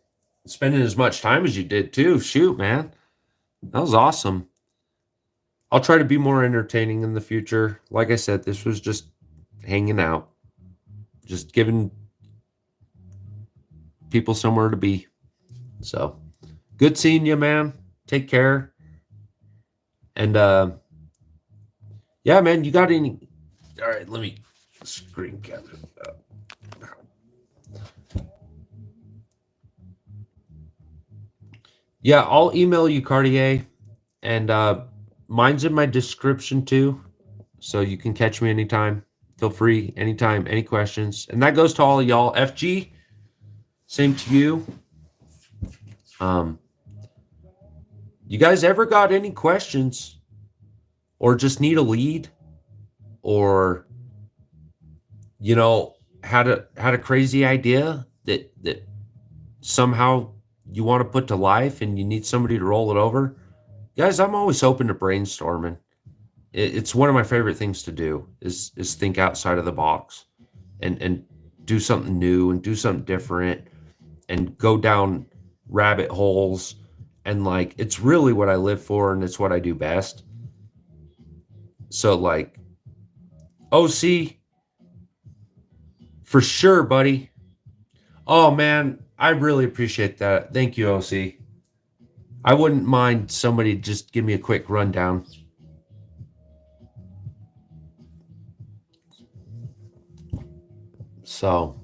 spending as much time as you did too. Shoot, man. That was awesome. I'll try to be more entertaining in the future. Like I said, this was just hanging out, just giving people somewhere to be. So good seeing you, man. Take care. And yeah, man, you got any? All right, let me screen capture. Yeah, I'll email you, Cartier, and mine's in my description too, so you can catch me anytime. Feel free, anytime, any questions. And that goes to all of y'all. FG, same to you. You guys ever got any questions, or just need a lead, or had a crazy idea that somehow you want to put to life and you need somebody to roll it over? Guys, I'm always open to brainstorming. It's one of my favorite things to do is think outside of the box and do something new and do something different and go down rabbit holes. And like, it's really what I live for, and it's what I do best. So like, OC, for sure, buddy. Oh man, I really appreciate that. Thank you, OC. I wouldn't mind somebody just give me a quick rundown. So,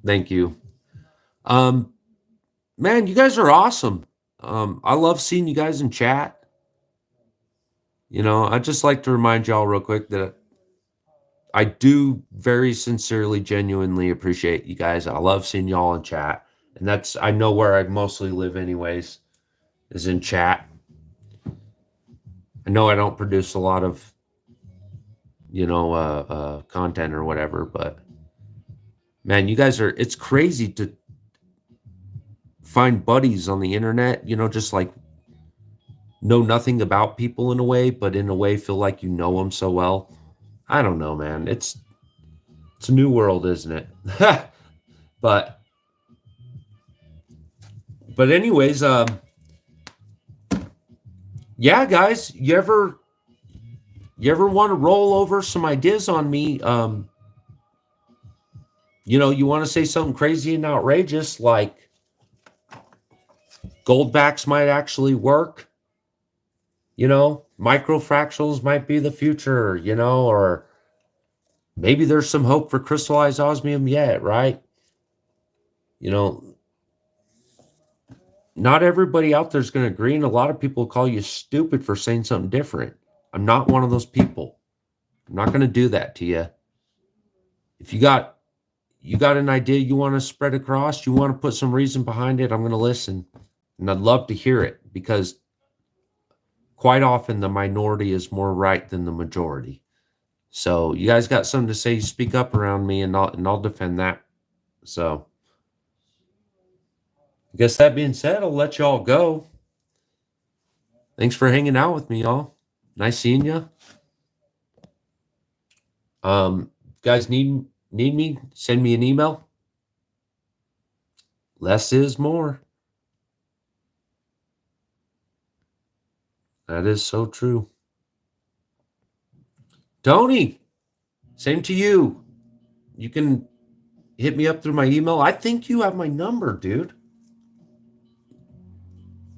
thank you. Man, you guys are awesome. I love seeing you guys in chat. I'd just like to remind y'all real quick that I do very sincerely, genuinely appreciate you guys. I love seeing y'all in chat. And I know where I mostly live anyways, is in chat. I know I don't produce a lot of, content or whatever, but man, you guys it's crazy to find buddies on the internet, just like know nothing about people in a way, but in a way feel like you know them so well. I don't know, man. It's a new world, isn't it? But anyways, yeah, guys, you ever want to roll over some ideas on me? You want to say something crazy and outrageous, like goldbacks might actually work. Microfractals might be the future, or maybe there's some hope for crystallized osmium yet, right? Not everybody out there is going to agree, and a lot of people call you stupid for saying something different. I'm not one of those people. I'm not going to do that to you. If you got an idea you want to spread across, you want to put some reason behind it, I'm going to listen. And I'd love to hear it, because quite often the minority is more right than the majority. So you guys got something to say, speak up around me, and I'll defend that. So I guess that being said, I'll let y'all go. Thanks for hanging out with me, y'all. Nice seeing you. Guys need me, send me an email. Less is more. That is so true. Tony, same to you. You can hit me up through my email. I think you have my number, dude.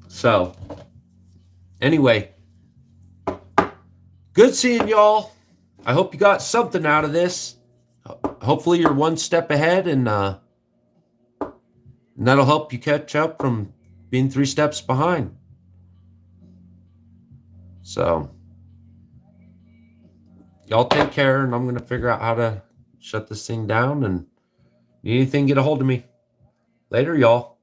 So, anyway, good seeing y'all. I hope you got something out of this. Hopefully you're one step ahead, and that'll help you catch up from being 3 steps behind. So, y'all take care, and I'm going to figure out how to shut this thing down, and need anything, get a hold of me. Later, y'all.